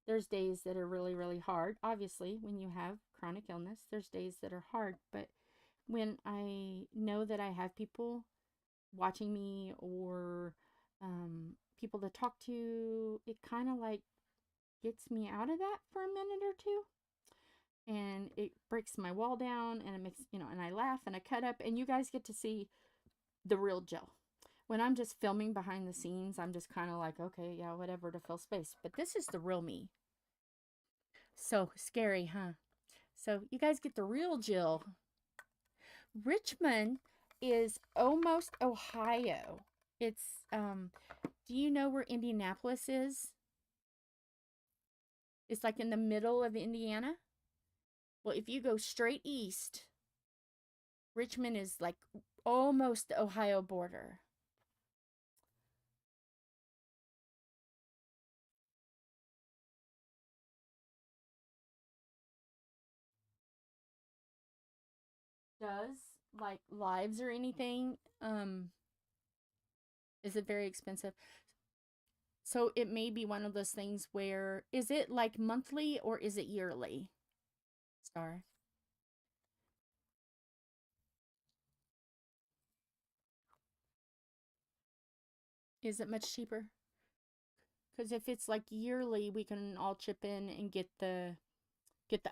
there's days that are really, really hard. Obviously, when you have chronic illness, there's days that are hard. But when I know that I have people watching me or people to talk to, it kind of like gets me out of that for a minute or two. And it breaks my wall down, and it makes, and I laugh and I cut up, and you guys get to see the real Jill. When I'm just filming behind the scenes, I'm just kind of like, okay, yeah, whatever, to fill space. But this is the real me. So scary, huh? So you guys get the real Jill. Richmond is almost Ohio. It's, do you know where Indianapolis is? It's like in the middle of Indiana. Well, if you go straight east, Richmond is like almost the Ohio border. Does like lives or anything, is it very expensive? So it may be one of those things where, is it like monthly or is it yearly? Star. Is it much cheaper? Because if it's like yearly, we can all chip in and get the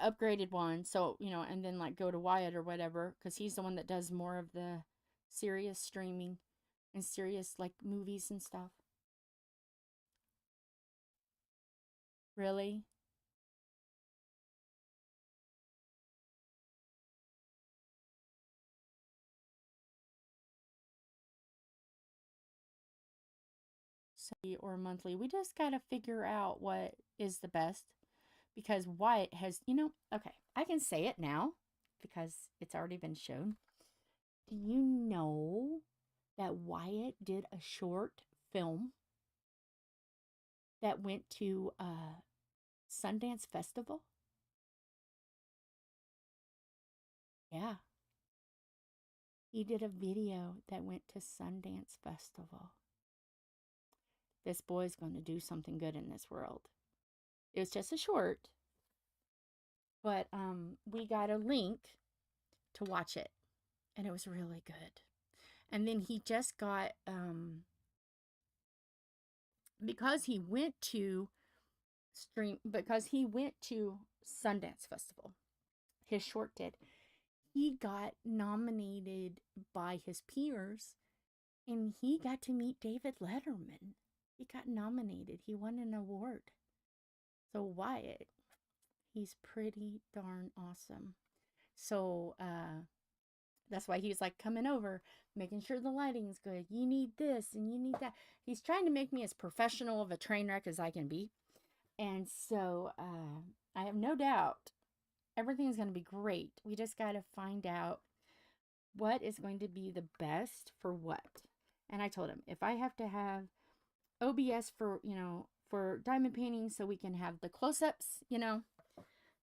upgraded one. So, and then like go to Wyatt or whatever, because he's the one that does more of the serious streaming and serious like movies and stuff. Really? Or monthly. We just got to figure out what is the best, because Wyatt has, okay, I can say it now because it's already been shown. Do you know that Wyatt did a short film that went to Sundance Festival? Yeah. He did a video that went to Sundance Festival. This boy's going to do something good in this world. It was just a short, but we got a link to watch it, and it was really good. And then he just got, because he went to Sundance Festival, his short did, he got nominated by his peers, and he got to meet David Letterman. He got nominated. He won an award. So Wyatt, he's pretty darn awesome. So that's why he was like coming over, making sure the lighting's good. You need this and you need that. He's trying to make me as professional of a train wreck as I can be. And so I have no doubt everything's going to be great. We just got to find out what is going to be the best for what. And I told him, if I have to have OBS for, you know, for diamond painting so we can have the close-ups, you know,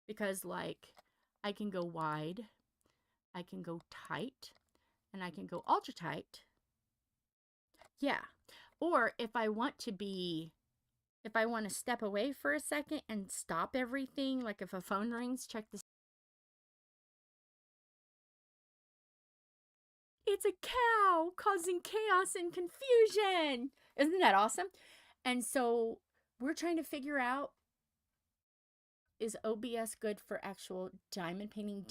because like I can go wide, I can go tight, and I can go ultra tight. Yeah. Or if I want to step away for a second and stop everything, like if a phone rings, check this. It's a cow causing chaos and confusion. Isn't that awesome? And so we're trying to figure out, is OBS good for actual diamond painting?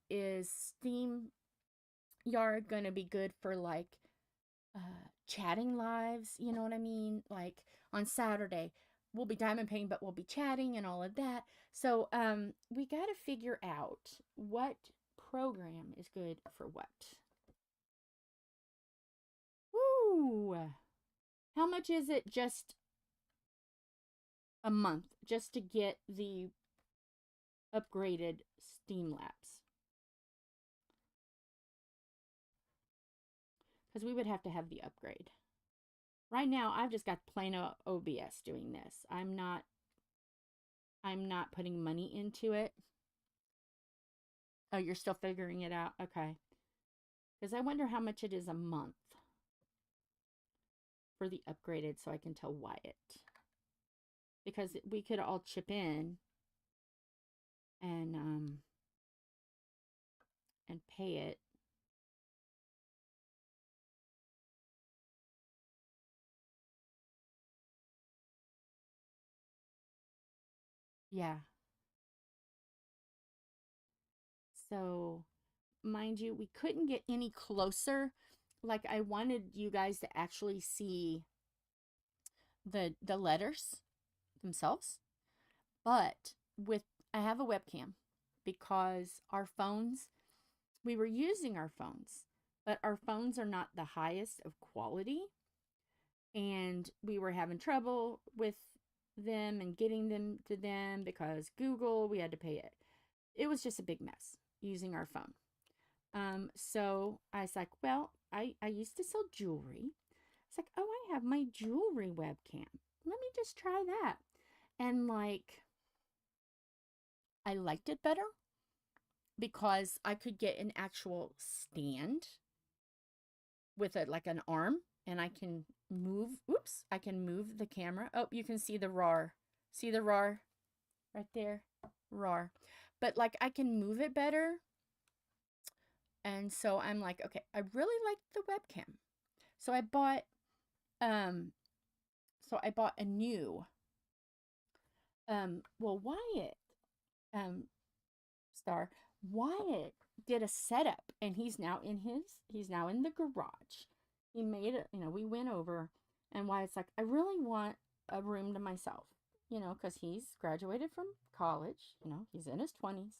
Is StreamYard gonna be good for like chatting lives? You know what I mean? Like on Saturday, we'll be diamond painting, but we'll be chatting and all of that. So we got to figure out what program is good for what. Woo! How much is it just a month just to get the upgraded Streamlabs? Because we would have to have the upgrade. Right now, I've just got plain OBS doing this. I'm not putting money into it. Oh, you're still figuring it out? Okay. Because I wonder how much it is a month for the upgraded so I can tell Wyatt. Because we could all chip in and pay it. Yeah. So, mind you, we couldn't get any closer. Like, I wanted you guys to actually see the letters themselves. But I have a webcam because our phones, we were using our phones, but our phones are not the highest of quality. And we were having trouble with them and getting them to them because Google, we had to pay it. It was just a big mess using our phone. So I was like, well, I used to sell jewelry. It's like, oh, I have my jewelry webcam. Let me just try that. And like, I liked it better because I could get an actual stand with like an arm, and I can move. Oops, I can move the camera. Oh, you can see the RAR. See the RAR right there? RAR. But like, I can move it better. And so I'm like, okay, I really like the webcam. So I bought a new well, Wyatt Wyatt did a setup, and he's now in the garage. He made it, you know, we went over, and Wyatt's like, I really want a room to myself, you know, because he's graduated from college, you know, he's in his 20s.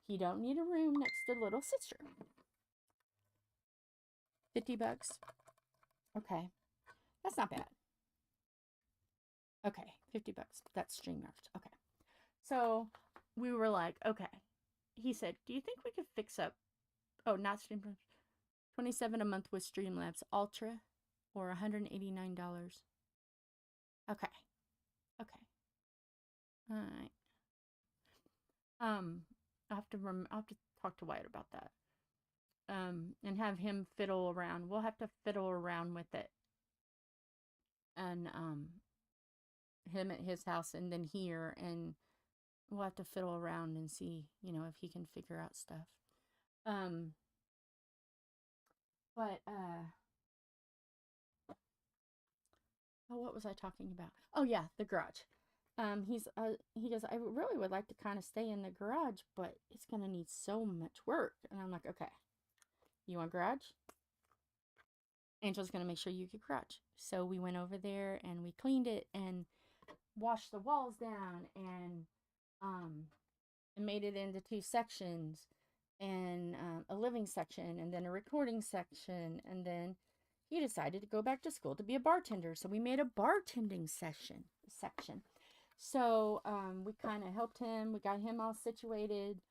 He don't need a room next to little sister. $50. Okay. That's not bad. Okay, $50. That's StreamYard. Okay. So we were like, okay. He said, do you think we could fix up, oh, not StreamYard, $27 a month with Streamlabs Ultra or $189? Okay. Okay. All right. I'll have to talk to Wyatt about that. And have him fiddle around. We'll have to fiddle around with it. And him at his house and then here, and we'll have to fiddle around and see, you know, if he can figure out stuff. But oh, what was I talking about? Oh yeah, the garage. He goes, I really would like to kind of stay in the garage, but it's gonna need so much work. And I'm like, okay, you want garage? Angel's gonna make sure you get garage. So we went over there and we cleaned it, and washed the walls down and made it into 2 sections, and a living section and then a recording section, and then he decided to go back to school to be a bartender, so we made a bartending section. So we kind of helped him. We got him all situated.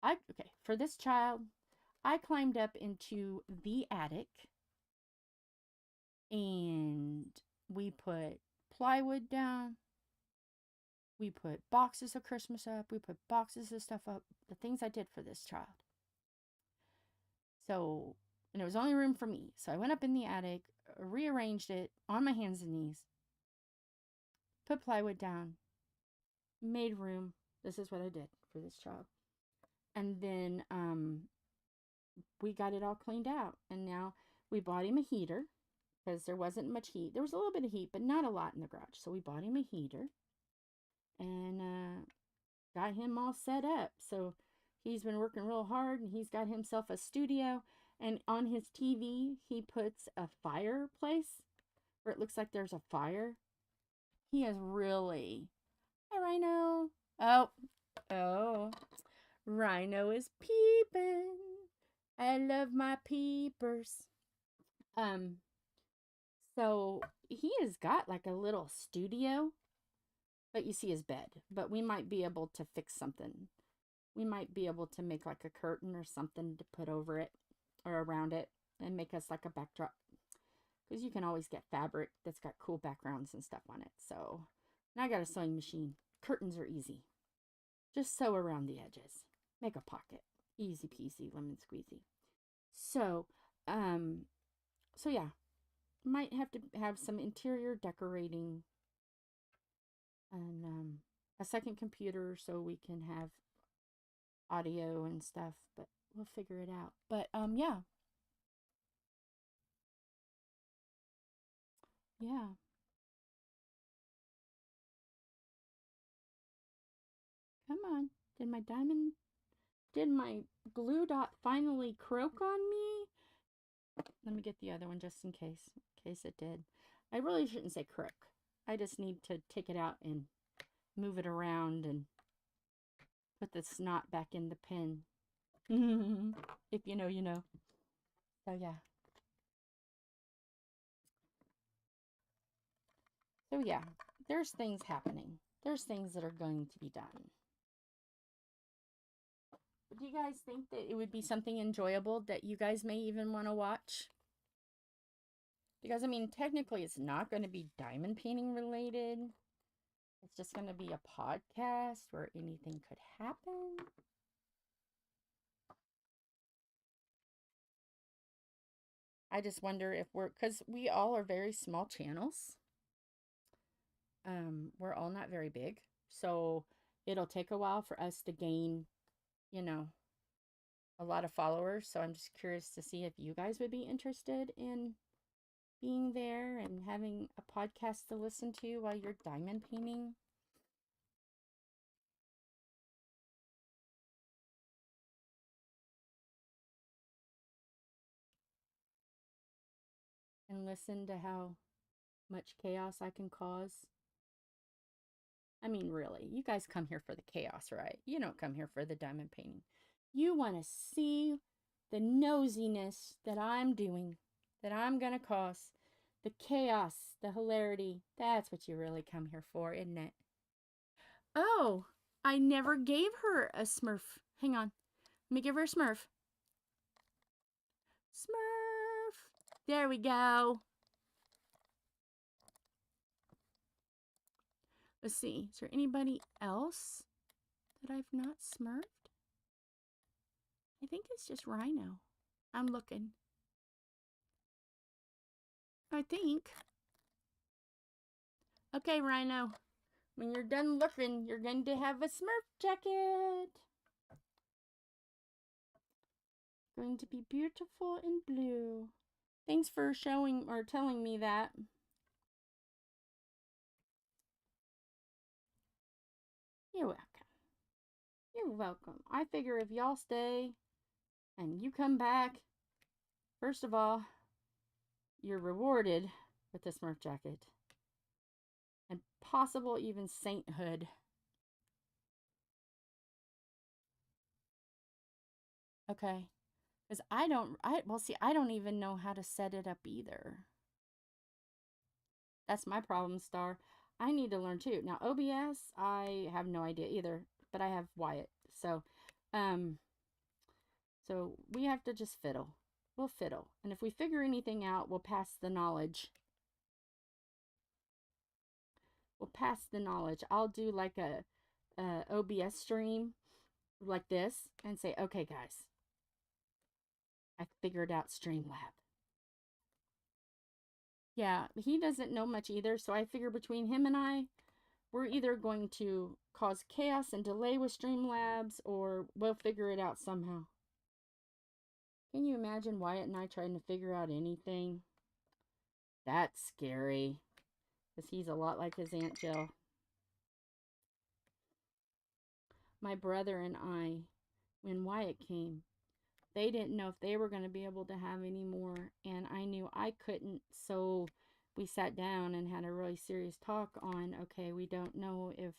Okay, for this child, I climbed up into the attic and we put plywood down. We put boxes of Christmas up. We put boxes of stuff up. The things I did for this child. So, and there was only room for me. So I went up in the attic, rearranged it on my hands and knees, put plywood down, made room. This is what I did for this child. And then we got it all cleaned out. And now we bought him a heater because there wasn't much heat. There was a little bit of heat, but not a lot in the garage. So we bought him a heater and got him all set up. So he's been working real hard, and he's got himself a studio. And on his TV, he puts a fireplace where it looks like there's a fire. He is really... Hi, Rhino. Oh. Rhino is peeping. I love my peepers. So he has got like a little studio. But you see his bed. But we might be able to fix something. We might be able to make like a curtain or something to put over it or around it and make us like a backdrop. Because you can always get fabric that's got cool backgrounds and stuff on it. So, and I got a sewing machine. Curtains are easy. Just sew around the edges. Make a pocket. Easy peasy, lemon squeezy. So yeah. Might have to have some interior decorating. And a second computer so we can have audio and stuff, but we'll figure it out. But yeah. Come on. Did my glue dot finally croak on me? Let me get the other one just in case it did. I really shouldn't say croak. I just need to take it out and move it around and put the snot back in the pen. If you know, you know. So yeah. So yeah, there's things happening. There's things that are going to be done. Do you guys think that it would be something enjoyable that you guys may even want to watch? Because, I mean, technically it's not going to be diamond painting related. It's just going to be a podcast where anything could happen. I just wonder if because we all are very small channels. We're all not very big. So it'll take a while for us to gain, you know, a lot of followers. So I'm just curious to see if you guys would be interested in being there and having a podcast to listen to while you're diamond painting. And listen to how much chaos I can cause. I mean, really, you guys come here for the chaos, right? You don't come here for the diamond painting. You want to see the nosiness that I'm doing, that I'm going to cause, the chaos, the hilarity. That's what you really come here for, isn't it? Oh, I never gave her a Smurf. Hang on. Let me give her a Smurf. Smurf. There we go. Let's see. Is there anybody else that I've not smurfed? I think it's just Rhino. I'm looking. I think. Okay, Rhino. When you're done looking, you're going to have a Smurf jacket. Going to be beautiful in blue. Thanks for showing or telling me that. You're welcome. You're welcome. I figure if y'all stay and you come back, first of all, you're rewarded with the Smurf jacket. and possible even sainthood. Okay. Because I don't even know how to set it up either. That's my problem, Star. I need to learn too. Now, OBS, I have no idea either, but I have Wyatt. So we have to just fiddle. We'll fiddle. And if we figure anything out, we'll pass the knowledge. We'll pass the knowledge. I'll do like a OBS stream like this and say, okay, guys, I figured out Streamlab. Yeah, he doesn't know much either, so I figure between him and I, we're either going to cause chaos and delay with Streamlabs, or we'll figure it out somehow. Can you imagine Wyatt and I trying to figure out anything? That's scary, because he's a lot like his Aunt Jill. My brother and I, when Wyatt came, they didn't know if they were going to be able to have any more, and I knew I couldn't, so we sat down and had a really serious talk on, okay, we don't know if,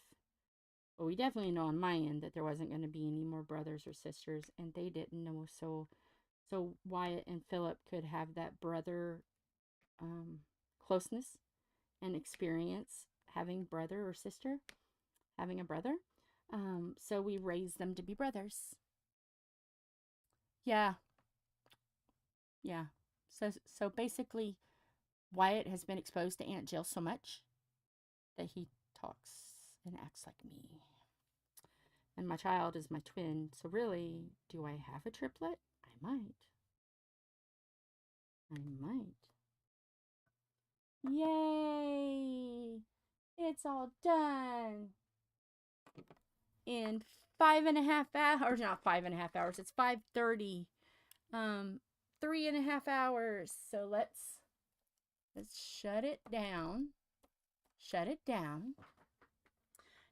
well, we definitely know on my end that there wasn't going to be any more brothers or sisters, and they didn't know, so Wyatt and Philip could have that brother closeness and experience having brother or sister, having a brother. So we raised them to be brothers. Yeah. So basically, Wyatt has been exposed to Aunt Jill so much that he talks and acts like me. And my child is my twin, so really, do I have a triplet? I might. Yay! It's all done! In 5.5 hours, not 5.5 hours, it's 5:30. 3.5 hours. So let's shut it down. Shut it down.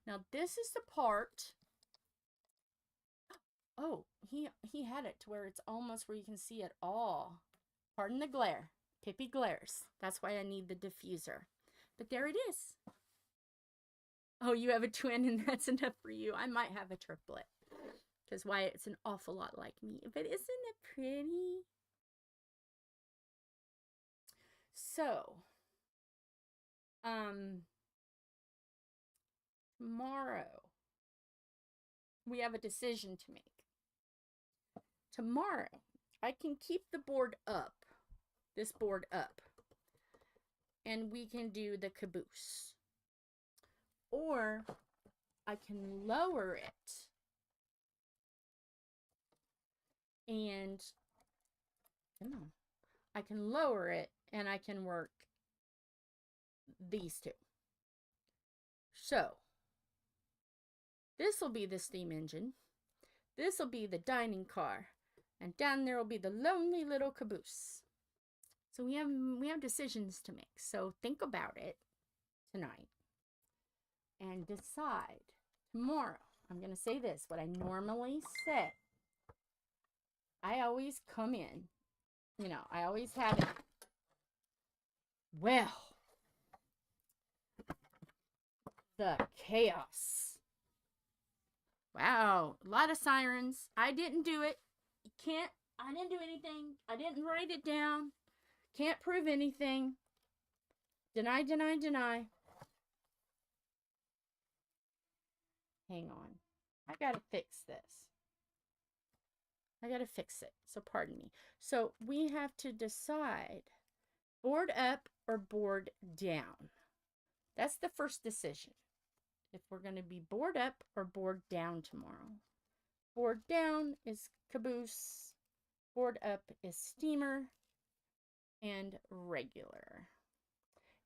Now this is the part. Oh, he had it to where it's almost where you can see it all. Pardon the glare. Pippy glares. That's why I need the diffuser. But there it is. Oh, you have a twin and that's enough for you. I might have a triplet. Because Wyatt's an awful lot like me. But isn't it pretty? So, tomorrow, we have a decision to make. Tomorrow, I can keep the board up, this board up, and we can do the caboose. Or, I can lower it, and, come on, I can lower it, and I can work these two. So, this will be the steam engine. This will be the dining car. And down there will be the lonely little caboose. So we have decisions to make. So think about it tonight. And decide tomorrow. I'm going to say this, what I normally say. I always come in. You know, I always have it. Well, the chaos. Wow, a lot of sirens. I didn't do it. I didn't do anything. I didn't write it down. Can't prove anything. Deny, deny, deny. Hang on. I gotta fix this. I gotta fix it. So pardon me. So we have to decide board up or board down. That's the first decision. If we're going to be board up or board down tomorrow. Board down is caboose. Board up is steamer. And regular.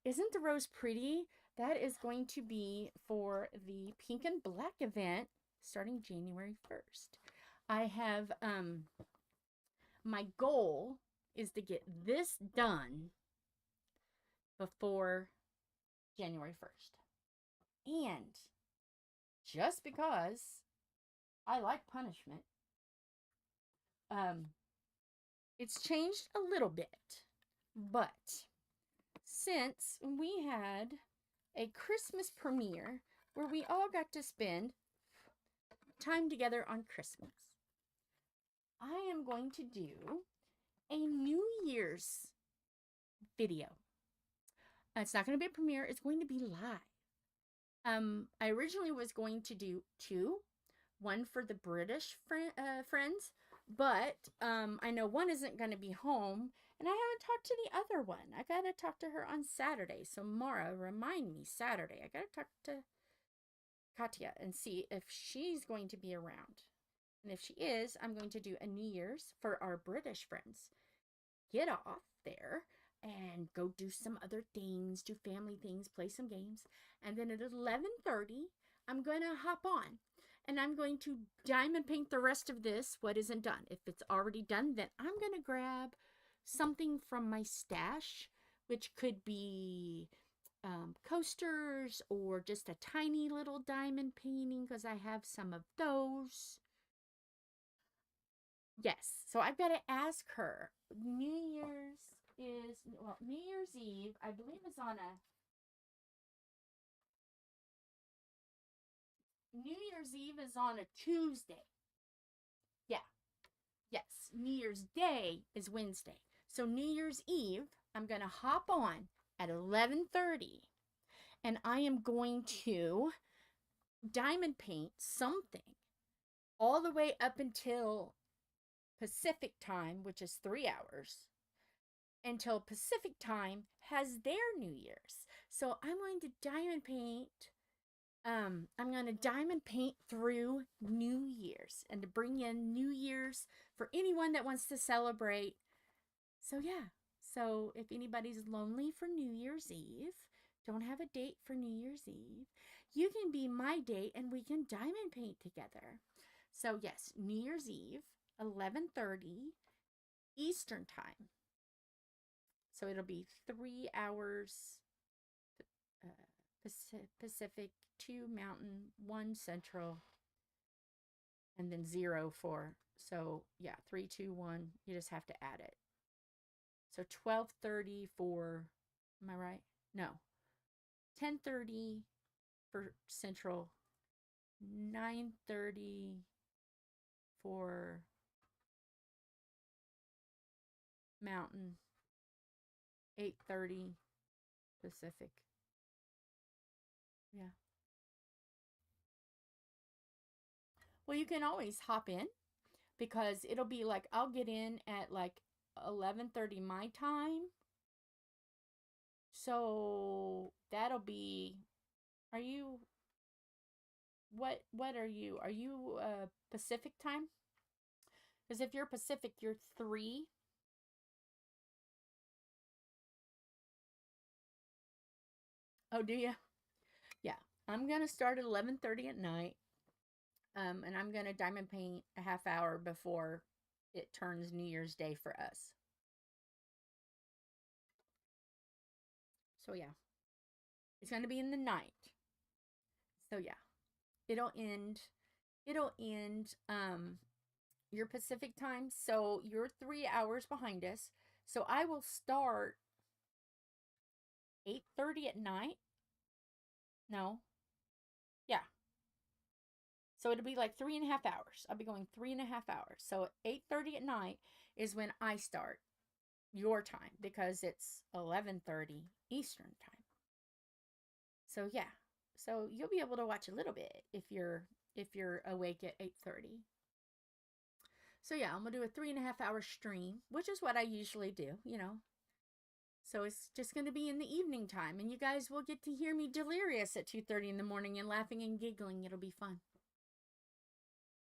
Isn't the rose pretty? That is going to be for the pink and black event starting January 1st. I have, my goal is to get this done before January 1st. And just because I like punishment, it's changed a little bit. But since we had a Christmas premiere where we all got to spend time together on Christmas. I am going to do a New Year's video. It's not going to be a premiere. It's going to be live. I originally was going to do two. One for the British friends, but I know one isn't going to be home, and I haven't talked to the other one. I got to talk to her on Saturday. So, Mara, remind me Saturday. I got to talk to Katya and see if she's going to be around. And if she is, I'm going to do a New Year's for our British friends. Get off there and go do some other things, do family things, play some games. And then at 11:30, I'm going to hop on. And I'm going to diamond paint the rest of this, what isn't done. If it's already done, then I'm going to grab something from my stash, which could be coasters or just a tiny little diamond painting, because I have some of those. Yes, so I've got to ask her. New Year's Eve, I believe, is on a... New Year's Eve is on a Tuesday. Yeah. Yes. New Year's Day is Wednesday. So New Year's Eve, I'm going to hop on at 11:30. And I am going to diamond paint something all the way up until Pacific time, which is 3 hours. Until Pacific time has their New Year's. So I'm going to diamond paint... I'm going to diamond paint through New Year's and to bring in New Year's for anyone that wants to celebrate. So yeah, so if anybody's lonely for New Year's Eve, don't have a date for New Year's Eve, you can be my date and we can diamond paint together. So yes, New Year's Eve, 11:30 Eastern time. So it'll be 3 hours Pacific, 2 Mountain, 1 Central, and then 0 for, so yeah, 3, 2, 1, you just have to add it. So 12:30 for, am I right? No. 10:30 for Central, 9:30 for Mountain, 8:30 Pacific. Yeah. Well, you can always hop in because it'll be like, I'll get in at like 11:30 my time. So that'll be, are you, what are you? Are you Pacific time? Because if you're Pacific, you're 3. Oh, do you? Yeah, I'm going to start at 11:30 at night. And I'm going to diamond paint a half hour before it turns New Year's Day for us. So yeah, it's going to be in the night. So yeah, it'll end your Pacific time. So you're 3 hours behind us. So I will start 8:30 at night. No. Yeah. So it'll be like 3.5 hours. I'll be going 3.5 hours. So 8:30 at night is when I start your time because it's 11:30 Eastern time. So yeah. So you'll be able to watch a little bit if you're awake at 8:30. So yeah, I'm gonna do a 3.5 hour stream, which is what I usually do, you know. So it's just going to be in the evening time, and you guys will get to hear me delirious at 2:30 in the morning and laughing and giggling. It'll be fun.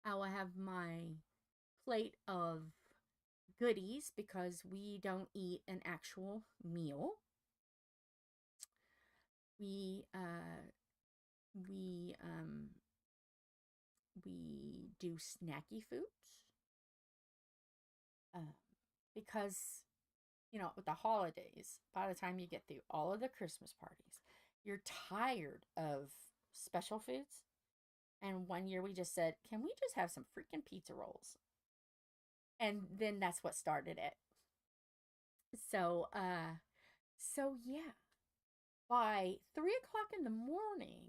I will have my plate of goodies because we don't eat an actual meal. We do snacky foods because, you know, with the holidays, by the time you get through all of the Christmas parties, you're tired of special foods. And one year we just said, can we just have some freaking pizza rolls? And then that's what started it. So yeah. by 3 o'clock in the morning,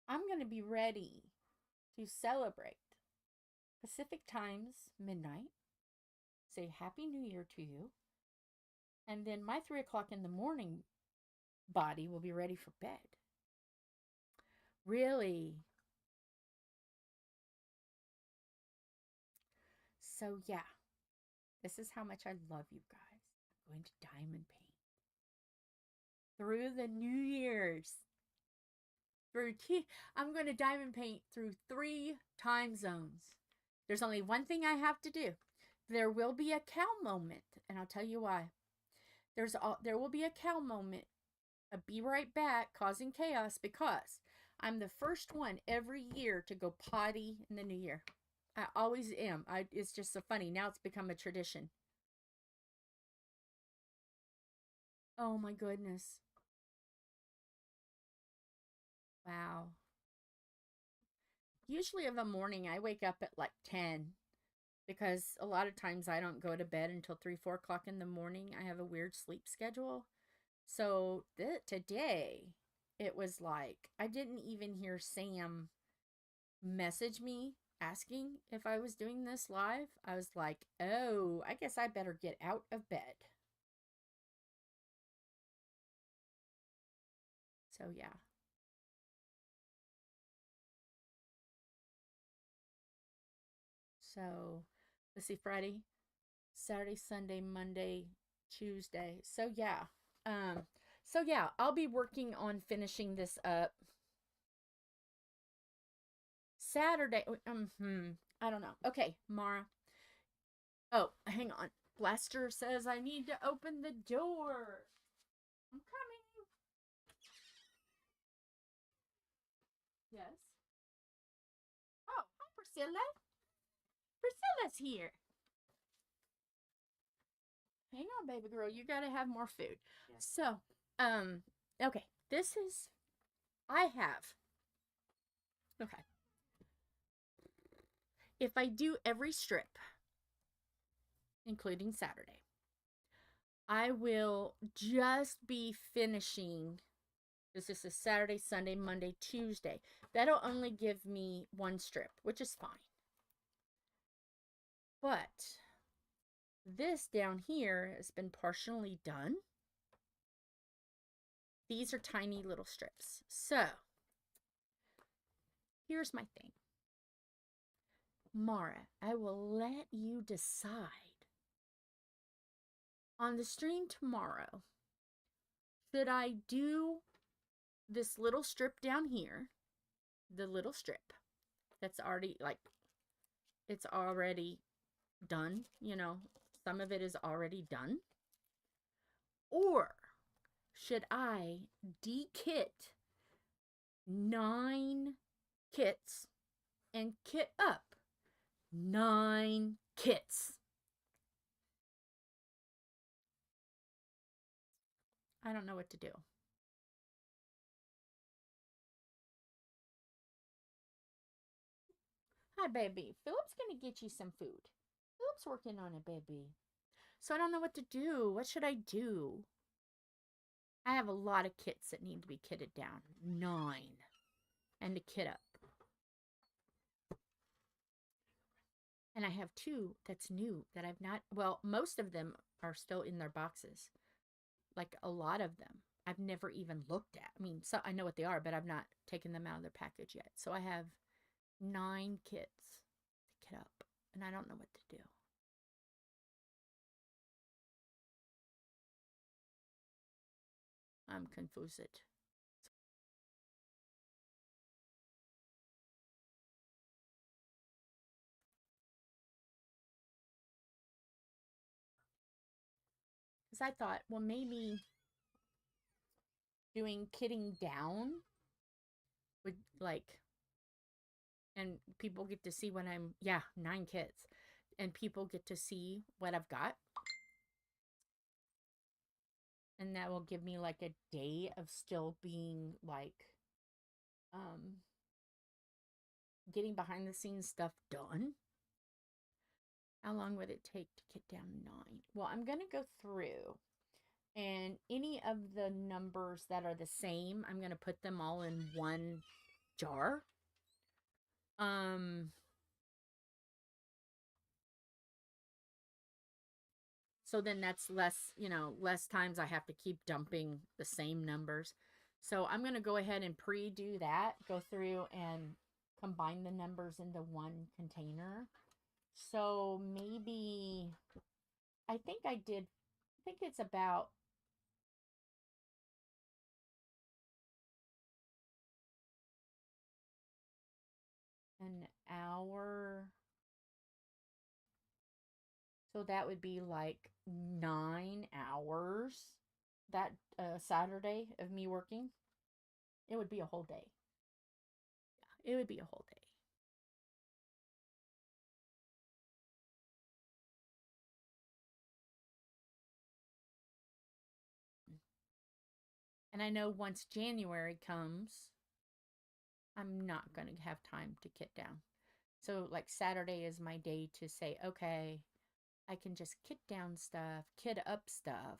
I'm going to be ready to celebrate Pacific times, midnight, say Happy New Year to you, and then my 3 o'clock in the morning body will be ready for bed. Really? So yeah, this is how much I love you guys. I'm going to diamond paint through the New Year's. I'm going to diamond paint through 3 time zones. There's only one thing I have to do. There will be a cow moment, and I'll tell you why. There will be a cow moment, a be right back causing chaos, because I'm the first one every year to go potty in the new year. I always am. It's just so funny. Now it's become a tradition. Oh my goodness. Wow. Usually of a morning, I wake up at like 10 because a lot of times I don't go to bed until 3, 4 o'clock in the morning. I have a weird sleep schedule. So today, it was like, I didn't even hear Sam message me asking if I was doing this live. I was like, oh, I guess I better get out of bed. So yeah. So let's see, Friday, Saturday, Sunday, Monday, Tuesday. So yeah. I'll be working on finishing this up. Saturday. I don't know. Okay, Mara. Oh, hang on. Blaster says I need to open the door. I'm coming. Yes. Oh, hi, Priscilla. Priscilla's here. Hang on, baby girl. You gotta have more food. Yeah. So, okay. This is, I have, okay. If I do every strip, including Saturday, I will just be finishing, this is a Saturday, Sunday, Monday, Tuesday. That'll only give me 1 strip, which is fine. But this down here has been partially done. These are tiny little strips. So, here's my thing. Mara, I will let you decide. On the stream tomorrow, should I do this little strip down here, the little strip that's already, like, it's already done, you know, some of it is already done? Or should I de-kit 9 kits and kit up 9 kits? I don't know what to do. Hi, baby. Philip's gonna get you some food. Philip's working on it, baby. So I don't know what to do. What should I do? I have a lot of kits that need to be kitted down. 9. And to kit up. And I have 2 that's new that I've not, well, most of them are still in their boxes. Like a lot of them I've never even looked at. I mean, so I know what they are, but I've not taken them out of their package yet. So I have 9 kits to kit up, and I don't know what to do. I'm confused. Because I thought, well, maybe doing kitting down would, like, and people get to see when I'm, 9 kits, and people get to see what I've got. And that will give me like a day of still being like, getting behind the scenes stuff done. How long would it take to get down 9? Well, I'm going to go through And any of the numbers that are the same, I'm going to put them all in one jar. So then that's less, you know, less times I have to keep dumping the same numbers. So I'm going to go ahead and pre-do that, go through and combine the numbers into one container. So maybe, I think it's about an hour. So that would be like 9 hours that Saturday of me working. It would be a whole day. Yeah, it would be a whole day. And I know once January comes, I'm not going to have time to kit down. So like Saturday is my day to say, okay, I can just kit down stuff, kit up stuff.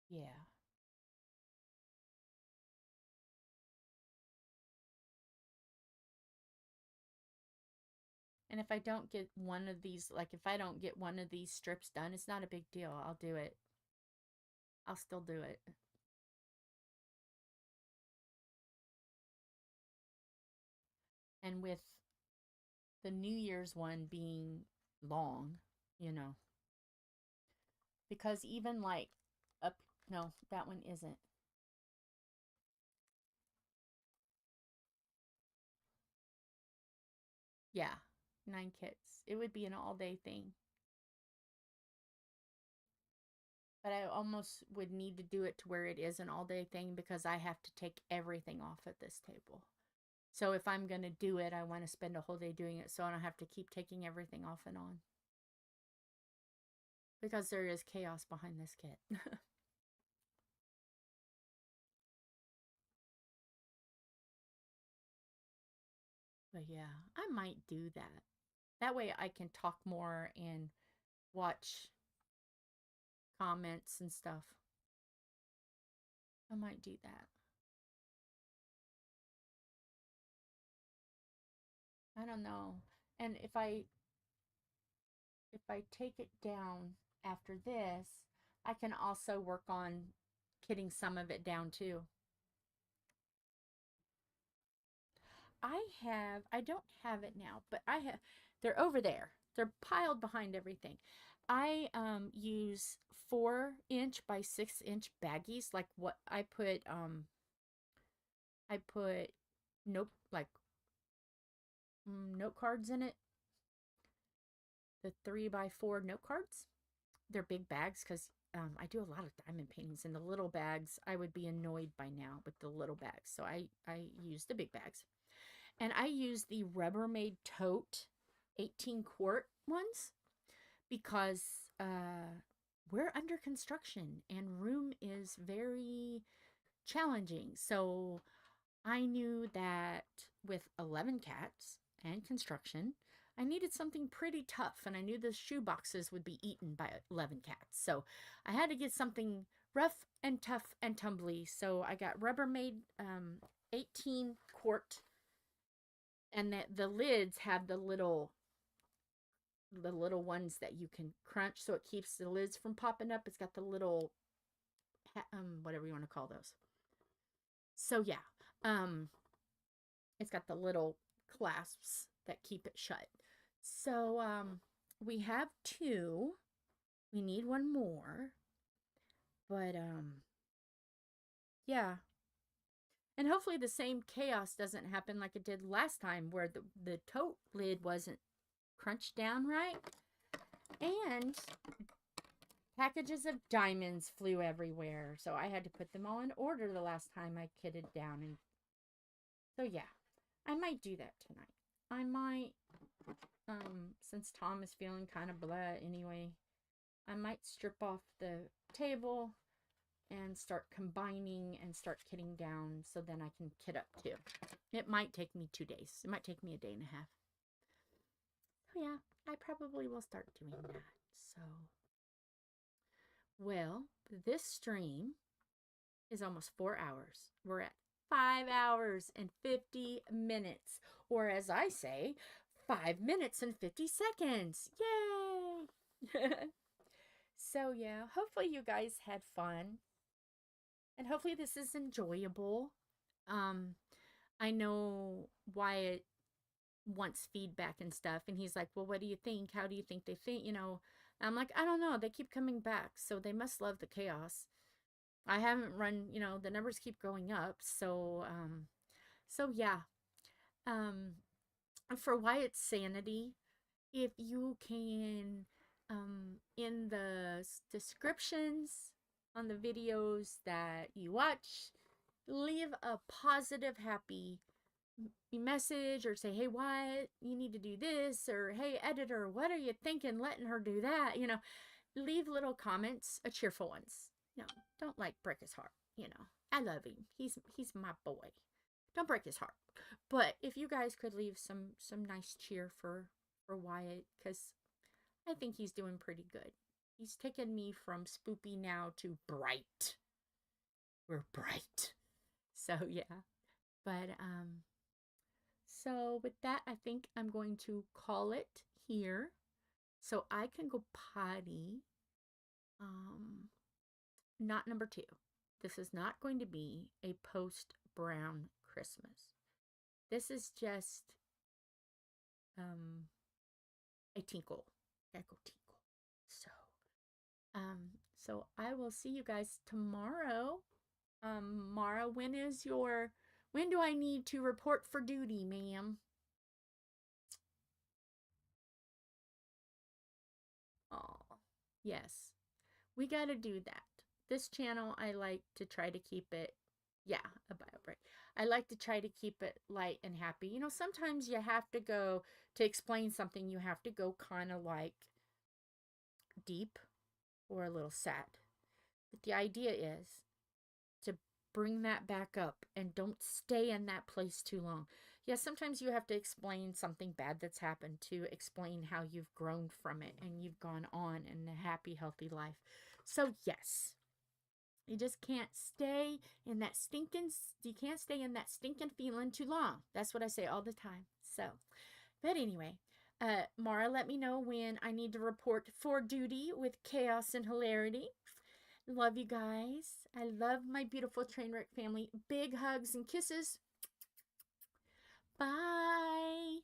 Yeah. And if I don't get one of these, like if I don't get one of these strips done, it's not a big deal. I'll do it. I'll still do it. And with the New Year's one being long, you know, because even like up, no, that one isn't. Yeah, 9 kits. It would be an all-day thing. But I almost would need to do it to where it is an all-day thing because I have to take everything off at this table. So if I'm going to do it, I want to spend a whole day doing it so I don't have to keep taking everything off and on. Because there is chaos behind this kit. But yeah, I might do that. That way I can talk more and watch comments and stuff. I might do that. I don't know. And if I take it down after this, I can also work on kitting some of it down too. I don't have it now, but they're over there. They're piled behind everything. I use 4-inch by 6-inch baggies, like what I put note note cards in it. The 3x4 note cards. They're big bags because I do a lot of diamond paintings, and the little bags, I would be annoyed by now with the little bags. So I use the big bags. And I use the Rubbermaid Tote 18 quart ones because we're under construction and room is very challenging. So I knew that with 11 cats and construction, I needed something pretty tough, and I knew the shoe boxes would be eaten by 11 cats. So I had to get something rough and tough and tumbly. So I got Rubbermaid 18 quart, and that the lids have the little ones that you can crunch, so it keeps the lids from popping up. It's got the little whatever you want to call those. So yeah, it's got the little clasps that keep it shut. So we have 2. We need one more. But yeah. And hopefully the same chaos doesn't happen like it did last time, where the tote lid wasn't crunched down right. And packages of diamonds flew everywhere. So I had to put them all in order the last time I kitted down. And so yeah, I might do that tonight. I might, since Tom is feeling kind of blah anyway, I might strip off the table and start combining and start kitting down so then I can kit up too. It might take me 2 days. It might take me a day and a half. Oh yeah, I probably will start doing that. So, well, this stream is almost 4 hours. We're at 5 hours and 50 minutes. Or as I say, 5 minutes and 50 seconds. Yay! So yeah, hopefully you guys had fun. And hopefully this is enjoyable. I know Wyatt wants feedback and stuff, and he's like, well, what do you think? How do you think they think? You know, I'm like, I don't know. They keep coming back, so they must love the chaos. I haven't run, you know, the numbers keep going up, so yeah. For Wyatt's sanity, if you can, in the descriptions on the videos that you watch, leave a positive, happy message, or say, hey, Wyatt, you need to do this, or hey, editor, what are you thinking letting her do that? You know, leave little comments, cheerful ones. You know, don't like break his heart. You know, I love him. He's my boy. Don't break his heart. But if you guys could leave some nice cheer for Wyatt, because I think he's doing pretty good. He's taken me from spoopy now to bright. We're bright. So yeah. But so with that, I think I'm going to call it here, so I can go potty. Not number 2. This is not going to be a post-brown Christmas. This is just a tinkle. Echo tinkle. So I will see you guys tomorrow. Mara, when do I need to report for duty, ma'am? Oh, yes. We got to do that. This channel, I like to try to keep it, yeah, a bio break. I like to try to keep it light and happy. You know, sometimes you have to go, to explain something, you have to go kind of like deep or a little sad. But the idea is to bring that back up and don't stay in that place too long. Yes, sometimes you have to explain something bad that's happened to explain how you've grown from it and you've gone on in a happy, healthy life. So yes, you just can't stay in that stinking feeling too long. That's what I say all the time. So, but anyway, Mara, let me know when I need to report for duty with chaos and hilarity. Love you guys. I love my beautiful Trainwreck family. Big hugs and kisses. Bye.